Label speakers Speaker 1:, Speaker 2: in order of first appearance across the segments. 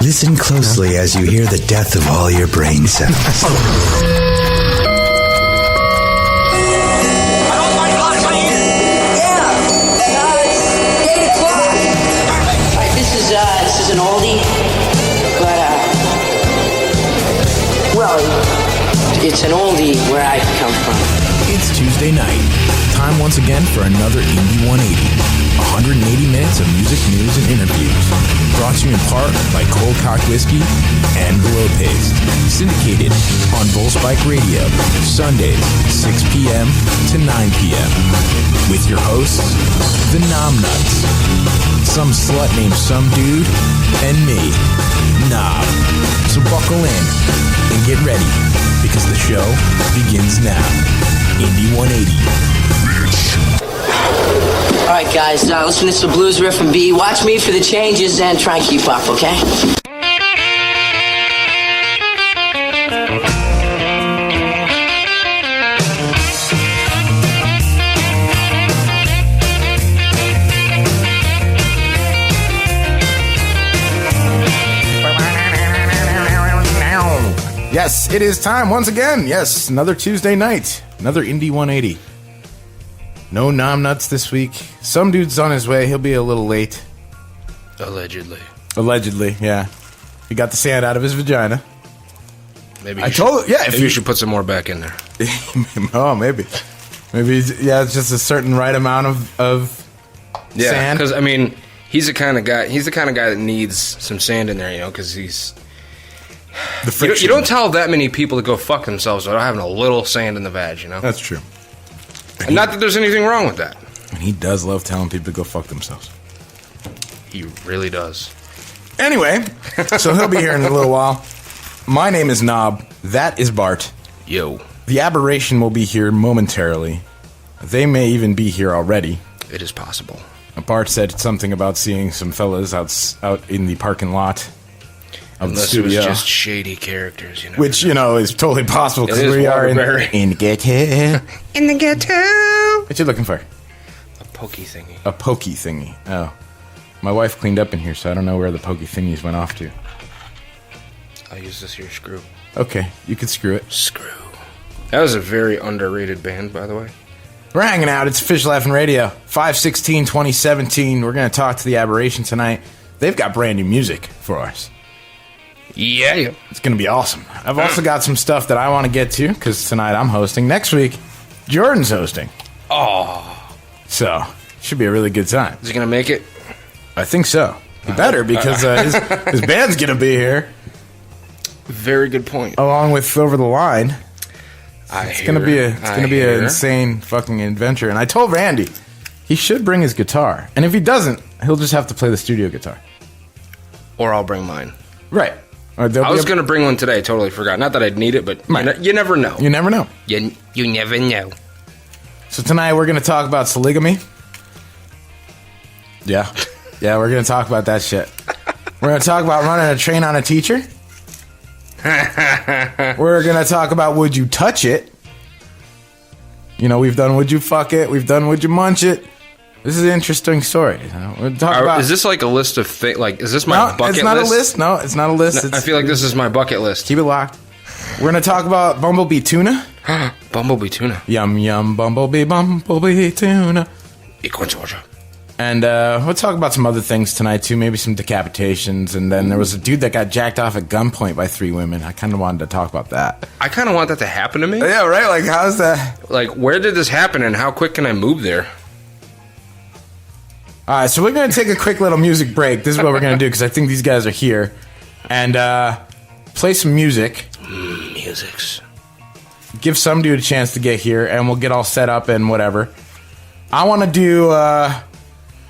Speaker 1: Listen closely as you hear the death of all your brain cells.
Speaker 2: This is an oldie, but well, it's an oldie where I come from.
Speaker 3: It's Tuesday night. Time once again for another Indie 180. 180 minutes of music, news, and interviews. Brought to you in part by Coldcock Whiskey and Blowpaste. Syndicated on Bullspike Radio, Sundays, 6 p.m. to 9 p.m. With your hosts, the Naom Nuts. Some slut named Somedude, and me, Naom. So buckle in and get ready, because the show begins now. Indie 180.
Speaker 2: All right, guys, listen to some blues riff and B. Watch me for the changes and try and keep up, okay?
Speaker 3: Yes, it is time once again. Yes, another Tuesday night. Another Indie 180. No Naom Nuts this week. Somedude's on his way. He'll be a little late. Allegedly, yeah. He got the sand out of his vagina.
Speaker 4: Maybe
Speaker 3: if
Speaker 4: you should put some more back in there.
Speaker 3: Oh, maybe. Maybe, it's just a certain right amount of sand.
Speaker 4: Because, I mean, he's the kind of guy that needs some sand in there, because he's...
Speaker 3: The friction.
Speaker 4: You don't tell that many people to go fuck themselves without having a little sand in the vag,
Speaker 3: That's true.
Speaker 4: And not that there's anything wrong with that.
Speaker 3: And he does love telling people to go fuck themselves.
Speaker 4: He really does.
Speaker 3: Anyway, so he'll be here in a little while. My name is Nob. That is Bart.
Speaker 4: Yo.
Speaker 3: The Aberration will be here momentarily. They may even be here already.
Speaker 4: It is possible.
Speaker 3: Bart said something about seeing some fellas out in the parking lot of
Speaker 4: Unless
Speaker 3: the studio.
Speaker 4: It was just shady characters,
Speaker 3: Which, is totally possible because we are in the ghetto.
Speaker 4: In the ghetto.
Speaker 3: What you looking for?
Speaker 4: A pokey thingy.
Speaker 3: A pokey thingy. Oh. My wife cleaned up in here, so I don't know where the pokey thingies went off to.
Speaker 4: I'll use this here screw.
Speaker 3: Okay, you can screw it.
Speaker 4: Screw. That was a very underrated band, by the way.
Speaker 3: We're hanging out. It's Official Laughing Radio. 5/16/2017. We're going to talk to the Aberration tonight. They've got brand new music for us.
Speaker 4: Yeah.
Speaker 3: It's going to be awesome. I've also got some stuff that I want to get to, because tonight I'm hosting. Next week, Jordan's hosting.
Speaker 4: Oh.
Speaker 3: So, should be a really good time.
Speaker 4: Is he going to make it?
Speaker 3: I think so. He better, because his band's going to be here.
Speaker 4: Very good point.
Speaker 3: Along with Over the Line. It's going to be an insane fucking adventure. And I told Randy he should bring his guitar. And if he doesn't, he'll just have to play the studio guitar.
Speaker 4: Or I'll bring mine.
Speaker 3: Right.
Speaker 4: I was going to bring one today. Totally forgot. Not that I'd need it, but you never know.
Speaker 3: You never know.
Speaker 4: You never know.
Speaker 3: So tonight we're going to talk about polygamy. Yeah. Yeah, we're going to talk about that shit. We're going to talk about running a train on a teacher. We're going to talk about Would You Touch It? We've done Would You Fuck It? We've done Would You Munch It? This is an interesting story. We're talking about...
Speaker 4: Is this like a list of things? Like, is this my bucket list?
Speaker 3: It's not a list. No, it's not a list.
Speaker 4: I feel like this is my bucket list.
Speaker 3: Keep it locked. We're going to talk about bumblebee tuna.
Speaker 4: Bumblebee tuna.
Speaker 3: Yum, yum, bumblebee tuna.
Speaker 4: Equine Georgia.
Speaker 3: And we'll talk about some other things tonight, too. Maybe some decapitations. And then there was a dude that got jacked off at gunpoint by 3 women. I kind of wanted to talk about that.
Speaker 4: I kind of want that to happen to me.
Speaker 3: Yeah, right? Like, how's that?
Speaker 4: Like, where did this happen and how quick can I move there?
Speaker 3: All right, so we're going to take a quick little music break. This is what we're going to do, because I think these guys are here. And play some music.
Speaker 4: Musics.
Speaker 3: Give some dude a chance to get here, and we'll get all set up and whatever. I want to do... a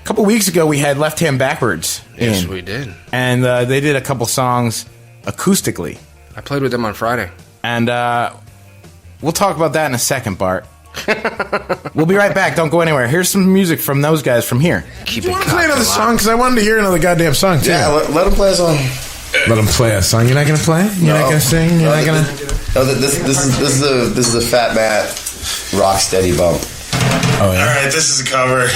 Speaker 3: couple weeks ago, we had Left Hand Backwards.
Speaker 4: Yes, we did.
Speaker 3: And they did a couple songs acoustically.
Speaker 4: I played with them on Friday.
Speaker 3: And we'll talk about that in a second, Bart. We'll be right back. Don't go anywhere. Here's some music from those guys from here.
Speaker 4: Keep
Speaker 3: it. You want to play another song? Because I wanted to hear another goddamn song, too.
Speaker 5: Yeah, let them play a song.
Speaker 3: Let them play a song. You're not going to play? You're not going to sing? You're not going to...
Speaker 5: No, this is a Fat Matt rock steady bump.
Speaker 3: Oh, yeah?
Speaker 5: All right, this is a cover.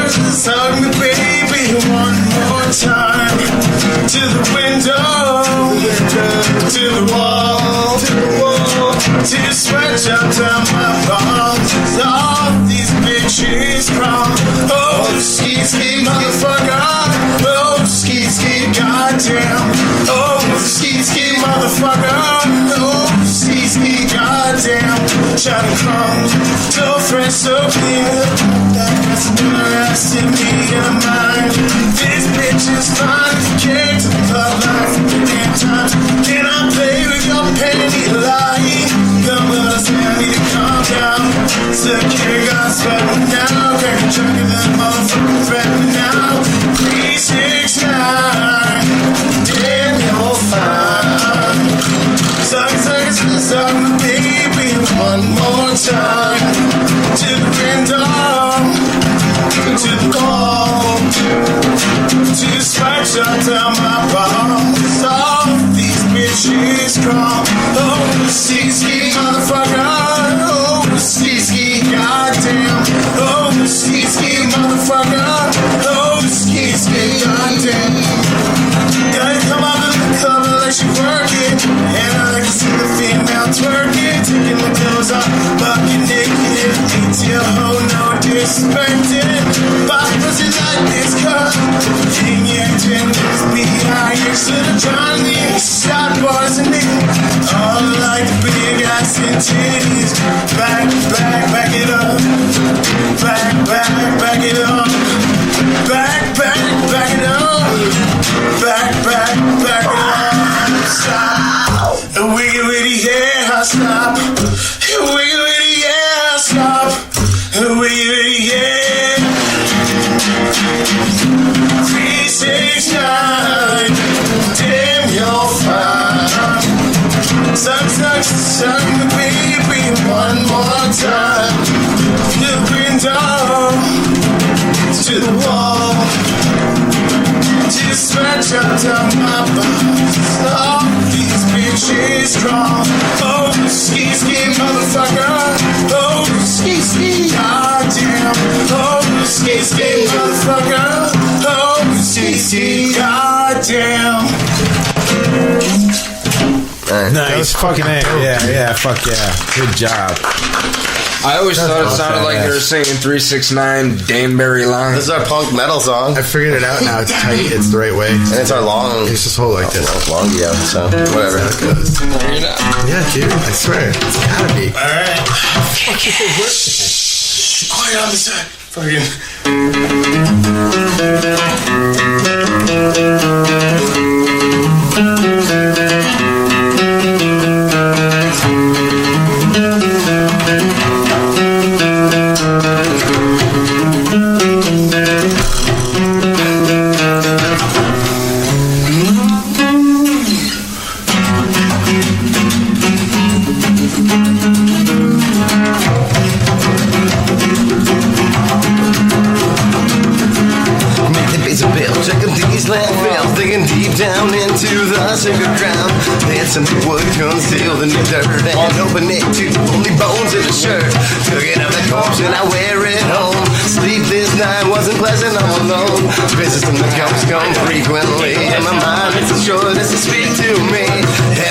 Speaker 6: circles, hug me, baby, one more time. To the window, to the wall, to stretch out down my palms. All these bitches crawl. Oh, ski, motherfucker. Oh, ski, goddamn. Oh, ski, motherfucker. Oh, ski, goddamn. Try to come so fresh, so clean. That's interesting me in my mind. This bitch is fine. Came to the club life for the damn time. Can I play with your penny line? Come on, tell me to calm down. Secure got sweating now. Can't be chunking that motherfucker threatening now. 369. Damn, you're fine. Suck my baby one more time. To the window, to the wall, to scratch up down my balls. All these bitches crawl. Oh, ski, motherfucker. Oh, ski, goddamn. Oh, ski, motherfucker. Oh, ski, goddamn. Gotta come out of the club and let you work it. And I like to see the female twerking, taking the clothes off, bucket naked. Detail, oh no disrespecting. Body pussy like this cup. King and tenders, B.I.H. Little Johnny, shot bars and niggas. All like the big ass and titties. Back it up. Back it up. Back it up. Back it up. Stop. Wiggy, yeah, stop. Wiggy, yeah, stop. Wiggy, yeah. 369. Damn, you're fine. Suck me, baby, one more time. To the window, to the wall, to stretch out down my balls. All these bitches crawl. Oh, ski, motherfucker. Oh, ski, goddamn. Oh, ski, motherfucker. Oh, ski, goddamn.
Speaker 7: Nice.
Speaker 8: That was fucking A. Yeah, fuck yeah. Good job.
Speaker 4: I always thought it sounded like they were singing 369 Daneberry line.
Speaker 5: This is our punk metal song.
Speaker 7: I figured it out now. It's tight. It's the right way.
Speaker 5: And it's our long.
Speaker 7: It's just hold like this.
Speaker 5: Long, yeah. So, whatever.
Speaker 7: That's how it goes. Yeah, dude. I swear. It's gotta be.
Speaker 6: Alright. Shh. Quiet on the side. Fucking.
Speaker 5: Down into the sacred ground. Then some wood concealed in the dirt and open it to only bones in the shirt. Took it out the corpse and I wear it home. Sleep this night wasn't pleasant, I'm alone. Visits from the ghosts come frequently, and my mind is as sure as to speak to me.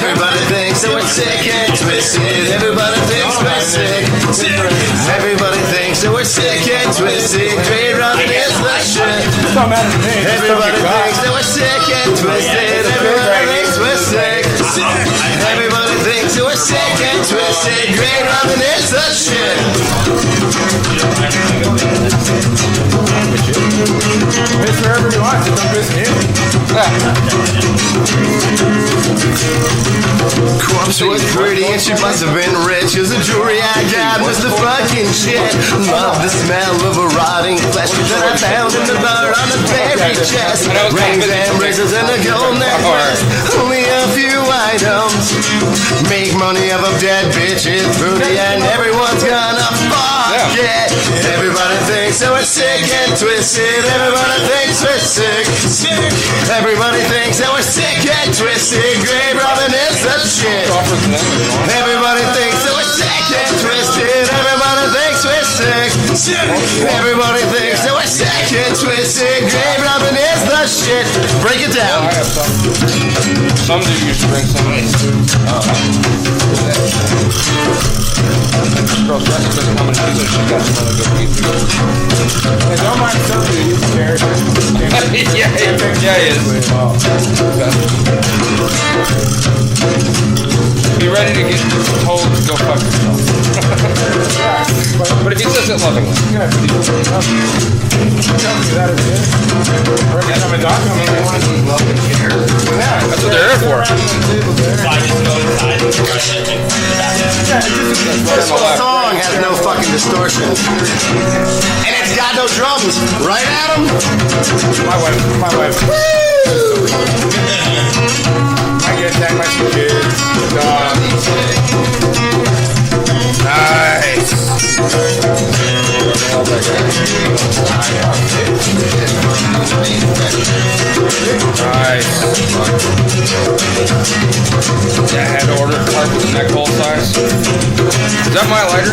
Speaker 5: Everybody thinks that we're sick and twisted. Everybody thinks we're sick. Everybody thinks that we're sick and twisted. Great running is the shit. Everybody thinks that we're sick and twisted. Everybody thinks we're sick. Everybody thinks that we're sick and twisted. Great running is the shit.
Speaker 8: It's wherever you want. Don't miss me.
Speaker 5: Corpse was pretty and she must have been rich. Cause the jewelry I got was the fucking shit. Love the smell of a rotting flesh that I found in the bar on the very chest. Rings and bracelets and a gold necklace. Only a few items. Make money off of dead bitches. Fruity and everyone's gonna fuck it. Everybody thinks that we're sick and twisted. Everybody thinks we're sick. Everybody thinks that we're sick and twisted. Grave robbing is the shit. Everybody thinks that we're sick and twisted. Everybody thinks we're sick. sick. Everybody thinks that we're sick and twisted. Grave robbing is the shit. Break it down.
Speaker 4: I have some dude used to bring some. Girl's dressing doesn't come in pizza. She got some other good pizza.
Speaker 8: Hey, don't mind Somedude. He's a character.
Speaker 4: Yeah, he is. Be ready to get told to go fuck yourself. But if he says it lovingly.
Speaker 8: Yeah, but he doesn't tell me that is it. Every time a dog comes in, they want to be loved and cared.
Speaker 4: That's what they're there for.
Speaker 5: This whole song has no fucking distortion. And it's got no drums. Right, Adam?
Speaker 8: My wife. I get attacked by some kids.
Speaker 4: Nice. Nice. Yeah, I had to order a card with a neck hole size. Is that my lighter?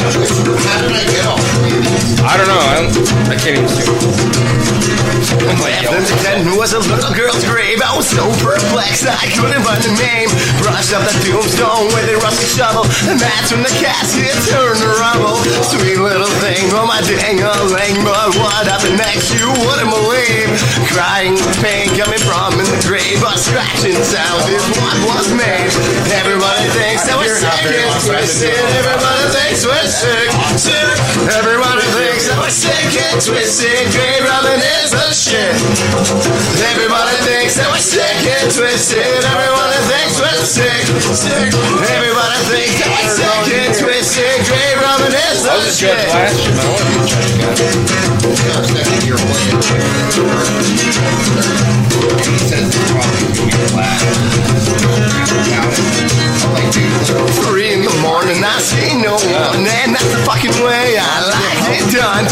Speaker 5: How did I get all
Speaker 4: I don't know. I can't even see.
Speaker 5: Then was a little girl's grave. I was so perplexed I couldn't find the name. Brushed up the tombstone with a rusty shovel, and that's when the casket turned to rubble. Sweet little thing, oh my dang-a-ling. But what happened next you wouldn't believe. Crying with pain coming from in the grave. A scratching sound is what was made. Everybody thinks that we're sick and twisted. Everybody thinks we're sick. Everybody thinks that we're sick and twisted. Grave robbing is the shit. Everybody thinks that we're sick and twisted. Everybody thinks we're sick. Everybody thinks that we're sick and twisted. Grave robbing is the shit. Three in the morning, I see no one, and that's the fucking way I like it done.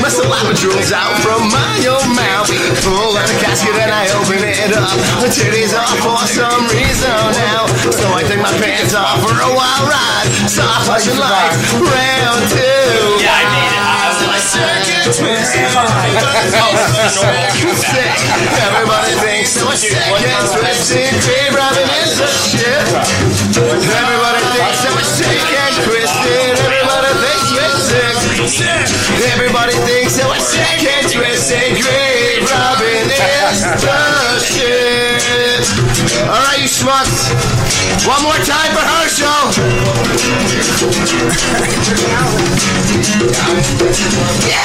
Speaker 5: My saliva drools out from my own mouth. Pull out the casket and I open it up. The titties off for some reason now. So I take my pants off for a wild ride. Soft flashing lights, round two.
Speaker 9: Yeah, I made it.
Speaker 5: Circuit twist. Everybody thinks so sick and twisted. Grave robbing is the shit. Everybody thinks so sick and twisted. Everybody thinks we're sick. Everybody thinks so sick and twisted. Grave robbing is the shit. Alright, you schmucks. One more time for Herschel. Yeah!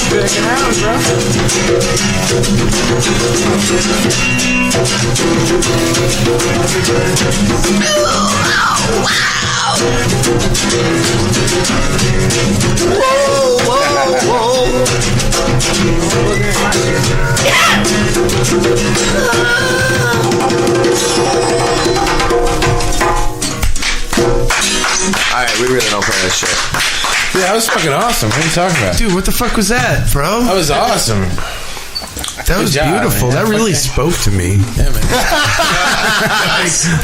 Speaker 8: Bacon out, bro.
Speaker 5: Oh, wow! Whoa, whoa, whoa! Yeah! Alright, we really don't play this shit.
Speaker 8: Yeah, that was fucking awesome. What are you talking about?
Speaker 7: Dude, what the fuck was that, bro?
Speaker 8: That was awesome.
Speaker 7: That was beautiful.
Speaker 8: Man.
Speaker 7: That really spoke to me.
Speaker 8: Yeah, man.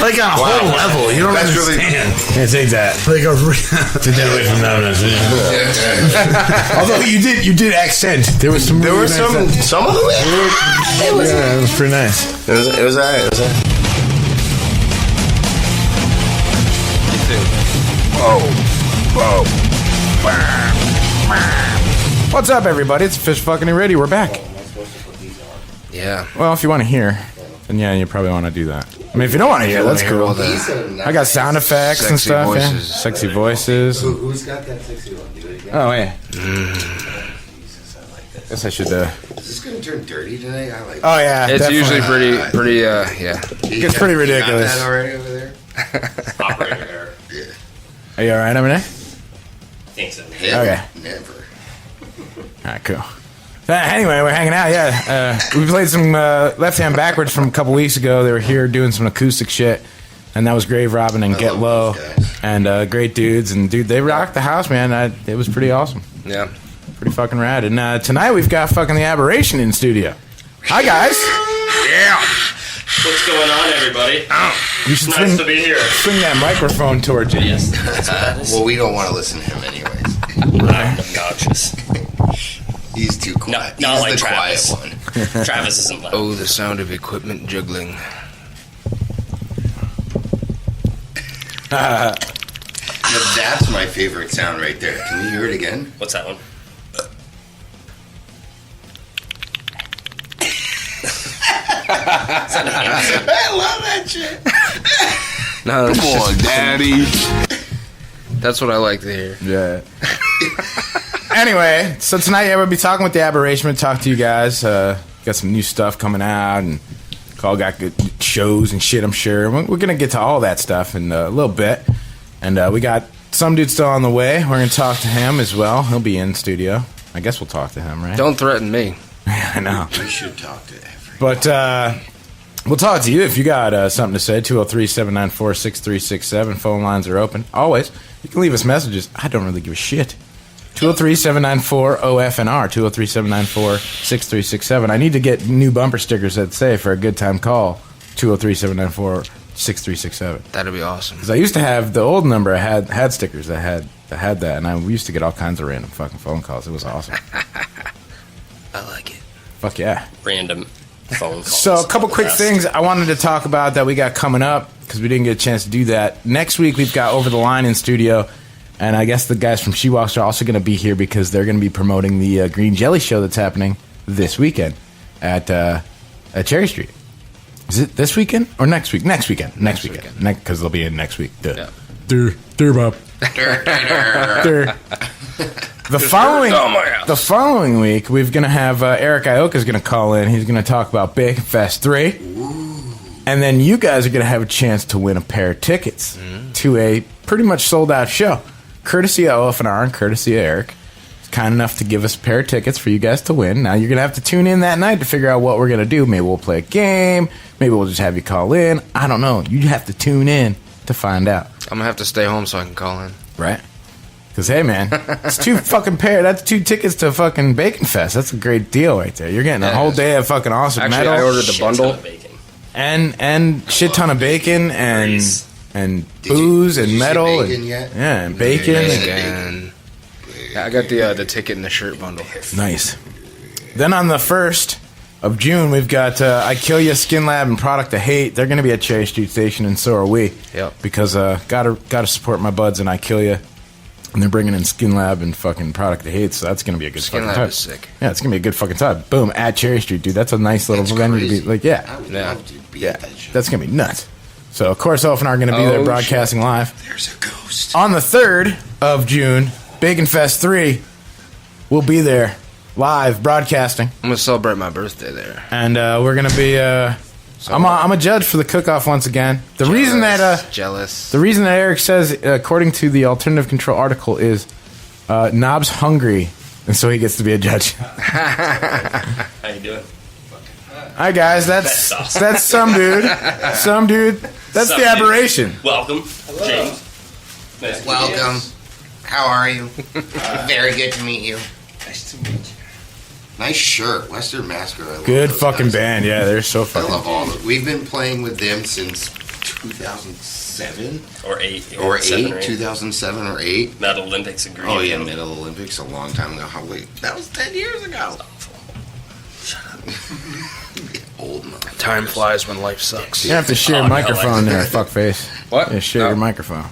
Speaker 7: like on a whole level. You don't understand.
Speaker 8: Yeah, take that.
Speaker 7: Like a
Speaker 8: Take that away from numbness. Although you did accent. There was some.
Speaker 5: There were some of them.
Speaker 8: It was pretty nice.
Speaker 5: It was alright.
Speaker 8: Whoa. What's up, everybody? It's Fish Fucking Ready. We're back.
Speaker 4: Yeah.
Speaker 8: Well, if you want to hear, then yeah, you probably want to do that. I mean, if you don't want to hear, that's cool. I got sound effects and stuff.
Speaker 4: Voices.
Speaker 8: Yeah. Sexy voices.
Speaker 7: Who's got that sexy one?
Speaker 8: Oh, yeah. Guess I should.
Speaker 7: Is this gonna turn dirty today? I like.
Speaker 8: Oh yeah,
Speaker 4: It's
Speaker 8: definitely.
Speaker 4: usually pretty. Yeah.
Speaker 8: It gets pretty ridiculous.
Speaker 7: You got that already over there?
Speaker 9: Operator.
Speaker 7: Yeah.
Speaker 8: Are you all right over there?
Speaker 9: Think so.
Speaker 8: Okay.
Speaker 7: Never.
Speaker 8: All right, cool. Anyway, we're hanging out. Yeah, we played some Left Hand Backwards from a couple weeks ago. They were here doing some acoustic shit, and that was Grave Robbing and Get Low, and great dudes. And dude, they rocked the house, man. It was pretty awesome.
Speaker 4: Yeah.
Speaker 8: Pretty fucking rad. And tonight we've got fucking the Aberration in studio. Hi guys.
Speaker 4: Yeah.
Speaker 9: What's going on, everybody?
Speaker 8: You should
Speaker 9: Nice to be here.
Speaker 8: swing that microphone towards you.
Speaker 9: Yes, that's what that is.
Speaker 5: Well, we don't want to listen to him anyways.
Speaker 9: I'm obnoxious.
Speaker 5: He's too quiet.
Speaker 9: Not
Speaker 5: He's
Speaker 9: like
Speaker 5: the
Speaker 9: Travis.
Speaker 5: quiet one.
Speaker 9: Travis isn't loud.
Speaker 4: Oh, the sound of equipment juggling.
Speaker 5: Now, that's my favorite sound right there. Can you hear it again?
Speaker 9: What's that one? Is that a hamster?
Speaker 5: I love that shit.
Speaker 4: No, that's
Speaker 5: Come on,
Speaker 4: just-
Speaker 5: Daddy.
Speaker 4: That's what I like to hear.
Speaker 8: Yeah. Anyway, so tonight, yeah, we'll be talking with the Aberration. We'll talk to you guys. Got some new stuff coming out, and all got good shows and shit, I'm sure. We're going to get to all that stuff in a little bit. And we got Somedude still on the way. We're going to talk to him as well. He'll be in studio. I guess we'll talk to him, right?
Speaker 4: Don't threaten me.
Speaker 8: I know.
Speaker 5: We should talk to everyone.
Speaker 8: But we'll talk to you if you got something to say. 203-794-6367. Phone lines are open. Always. You can leave us messages. I don't really give a shit. 203-794-OFNR. 203-794-6367. I need to get new bumper stickers that say for a good time call. 203-794-6367.
Speaker 4: That'd be awesome.
Speaker 8: Because I used to have the old number. I had stickers that had that, and I used to get all kinds of random fucking phone calls. It was awesome.
Speaker 4: I like it.
Speaker 8: Fuck yeah.
Speaker 9: Random phone calls.
Speaker 8: So a couple
Speaker 9: are the
Speaker 8: quick
Speaker 9: best.
Speaker 8: things I wanted to talk about that we got coming up because we didn't get a chance to do that. Next week we've got Over the Line in studio, and I guess the guys from She-Walks are also going to be here because they're going to be promoting the Green Jelly show that's happening this weekend at Cherry Street. Is it this weekend or next week? Next weekend. Next weekend. Because they'll be in next week. Duh.
Speaker 4: Yeah.
Speaker 8: Dur, Bob. Dur. The following week, we're going to have Eric Ioka's going to call in. He's going to talk about Bacon Fest 3. And then you guys are going to have a chance to win a pair of tickets to a pretty much sold out show. Courtesy of OFNR and courtesy of Eric. He's kind enough to give us a pair of tickets for you guys to win. Now you're going to have to tune in that night to figure out what we're going to do. Maybe we'll play a game. Maybe we'll just have you call in. I don't know. You have to tune in to find out.
Speaker 4: I'm gonna have to stay home so I can call in.
Speaker 8: Right? Because, hey, man, it's two fucking pair. That's 2 tickets to fucking Bacon Fest. That's a great deal right there. You're getting a whole day of fucking awesome
Speaker 4: Actually,
Speaker 8: metal.
Speaker 4: I ordered the
Speaker 9: Shit
Speaker 4: bundle.
Speaker 9: ton of bacon.
Speaker 8: And shit ton of bacon and
Speaker 9: Grease.
Speaker 8: booze
Speaker 5: did
Speaker 8: and
Speaker 5: you say
Speaker 8: metal.
Speaker 5: bacon
Speaker 8: And,
Speaker 5: yet?
Speaker 8: yeah, and bacon.
Speaker 4: And yeah, I got the ticket and the shirt bundle.
Speaker 8: Nice. Then on the 1st of June, we've got I Kill Ya, Skin Lab, and Product of Hate. They're going to be at Cherry Street Station, and so are we.
Speaker 4: Yep.
Speaker 8: Because gotta support my buds in I Kill Ya. And they're bringing in Skin Lab and fucking Product of Hate, so that's going to be a good
Speaker 4: Skin
Speaker 8: fucking
Speaker 4: Lab
Speaker 8: time.
Speaker 4: is sick.
Speaker 8: Yeah, it's going to be a good fucking time. Boom, at Cherry Street, dude. That's a nice little
Speaker 5: That's
Speaker 8: venue to
Speaker 5: crazy.
Speaker 8: be like, yeah.
Speaker 5: I would
Speaker 4: Yeah.
Speaker 5: love to be at that show.
Speaker 8: That's going to be nuts. So, of course, OFNR are going to be there
Speaker 4: Oh,
Speaker 8: broadcasting live.
Speaker 5: There's a ghost.
Speaker 8: On the 3rd of June, Bacon Fest 3, we'll be there live broadcasting.
Speaker 4: I'm gonna celebrate my birthday there.
Speaker 8: And we're going to be... I'm a judge for the cook-off once again. The reason that Eric says, according to the Alternative Control article, is Knob's hungry, and so he gets to be a judge.
Speaker 9: How you doing?
Speaker 8: Hi guys, that's Somedude. Somedude. That's the
Speaker 9: Somedude.
Speaker 8: Aberration.
Speaker 9: Welcome, James. Nice to meet you.
Speaker 5: Welcome. How are you? Very good to meet you. Nice to meet you. Nice shirt, Western Masquerade. I love
Speaker 8: Good
Speaker 5: those
Speaker 8: fucking
Speaker 5: guys.
Speaker 8: band. Yeah, they're so
Speaker 5: I
Speaker 8: fucking.
Speaker 5: love all of it. We've been playing with them since 2007
Speaker 9: Or 8.
Speaker 5: or
Speaker 9: 7
Speaker 5: 8, 2007 or 8.
Speaker 9: Metal Olympics agreement.
Speaker 5: Oh yeah, Middle Olympics a long time ago. How late? That was 10 years ago. Old motherfuckers.
Speaker 4: Time flies when life sucks.
Speaker 8: You have to share
Speaker 9: Oh,
Speaker 8: a
Speaker 9: no,
Speaker 8: microphone
Speaker 9: like-
Speaker 8: there, fuckface.
Speaker 4: What?
Speaker 8: Yeah, share
Speaker 4: No.
Speaker 8: your microphone.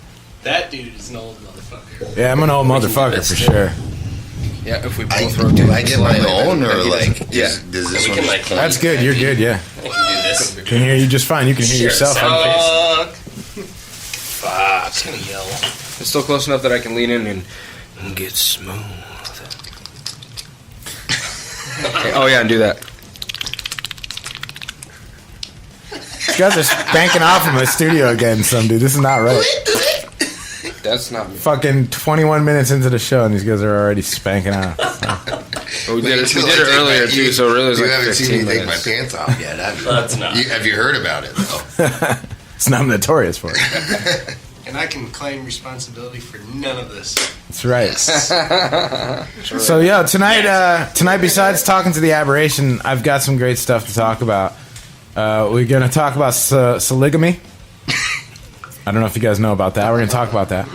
Speaker 10: That dude is an old motherfucker.
Speaker 8: Yeah, I'm an old motherfucker
Speaker 9: this
Speaker 8: for
Speaker 9: too.
Speaker 8: sure.
Speaker 4: Yeah, if we
Speaker 5: I,
Speaker 4: both rotate.
Speaker 5: do I get my own or
Speaker 4: Maybe
Speaker 5: like?
Speaker 4: yeah.
Speaker 5: Does this
Speaker 9: We
Speaker 5: one?
Speaker 9: can like.
Speaker 8: That's good. You're good. Yeah,
Speaker 9: We can do this.
Speaker 8: can hear you just fine. You can hear yourself.
Speaker 9: Fuck. It's gonna yell.
Speaker 4: It's still close enough that I can lean in and get smooth. Okay, oh yeah, and do that.
Speaker 8: You guys are spanking off in my studio again, some dude. This is not right.
Speaker 4: That's not me.
Speaker 8: Fucking 21 minutes into the show, and these guys are already spanking off.
Speaker 4: But we did it earlier too, so really it was
Speaker 5: you
Speaker 4: like
Speaker 5: haven't
Speaker 4: 15
Speaker 5: seen me take my
Speaker 4: minutes.
Speaker 5: pants off yet, have you?
Speaker 9: That's not.
Speaker 5: Have you heard about it though?
Speaker 8: It's not notorious for it.
Speaker 10: And I can claim responsibility for none of this.
Speaker 8: That's right. So yeah, tonight besides talking to the Aberration, I've got some great stuff to talk about. We're going to talk about polygamy. I don't know if you guys know about that. We're going to talk about that.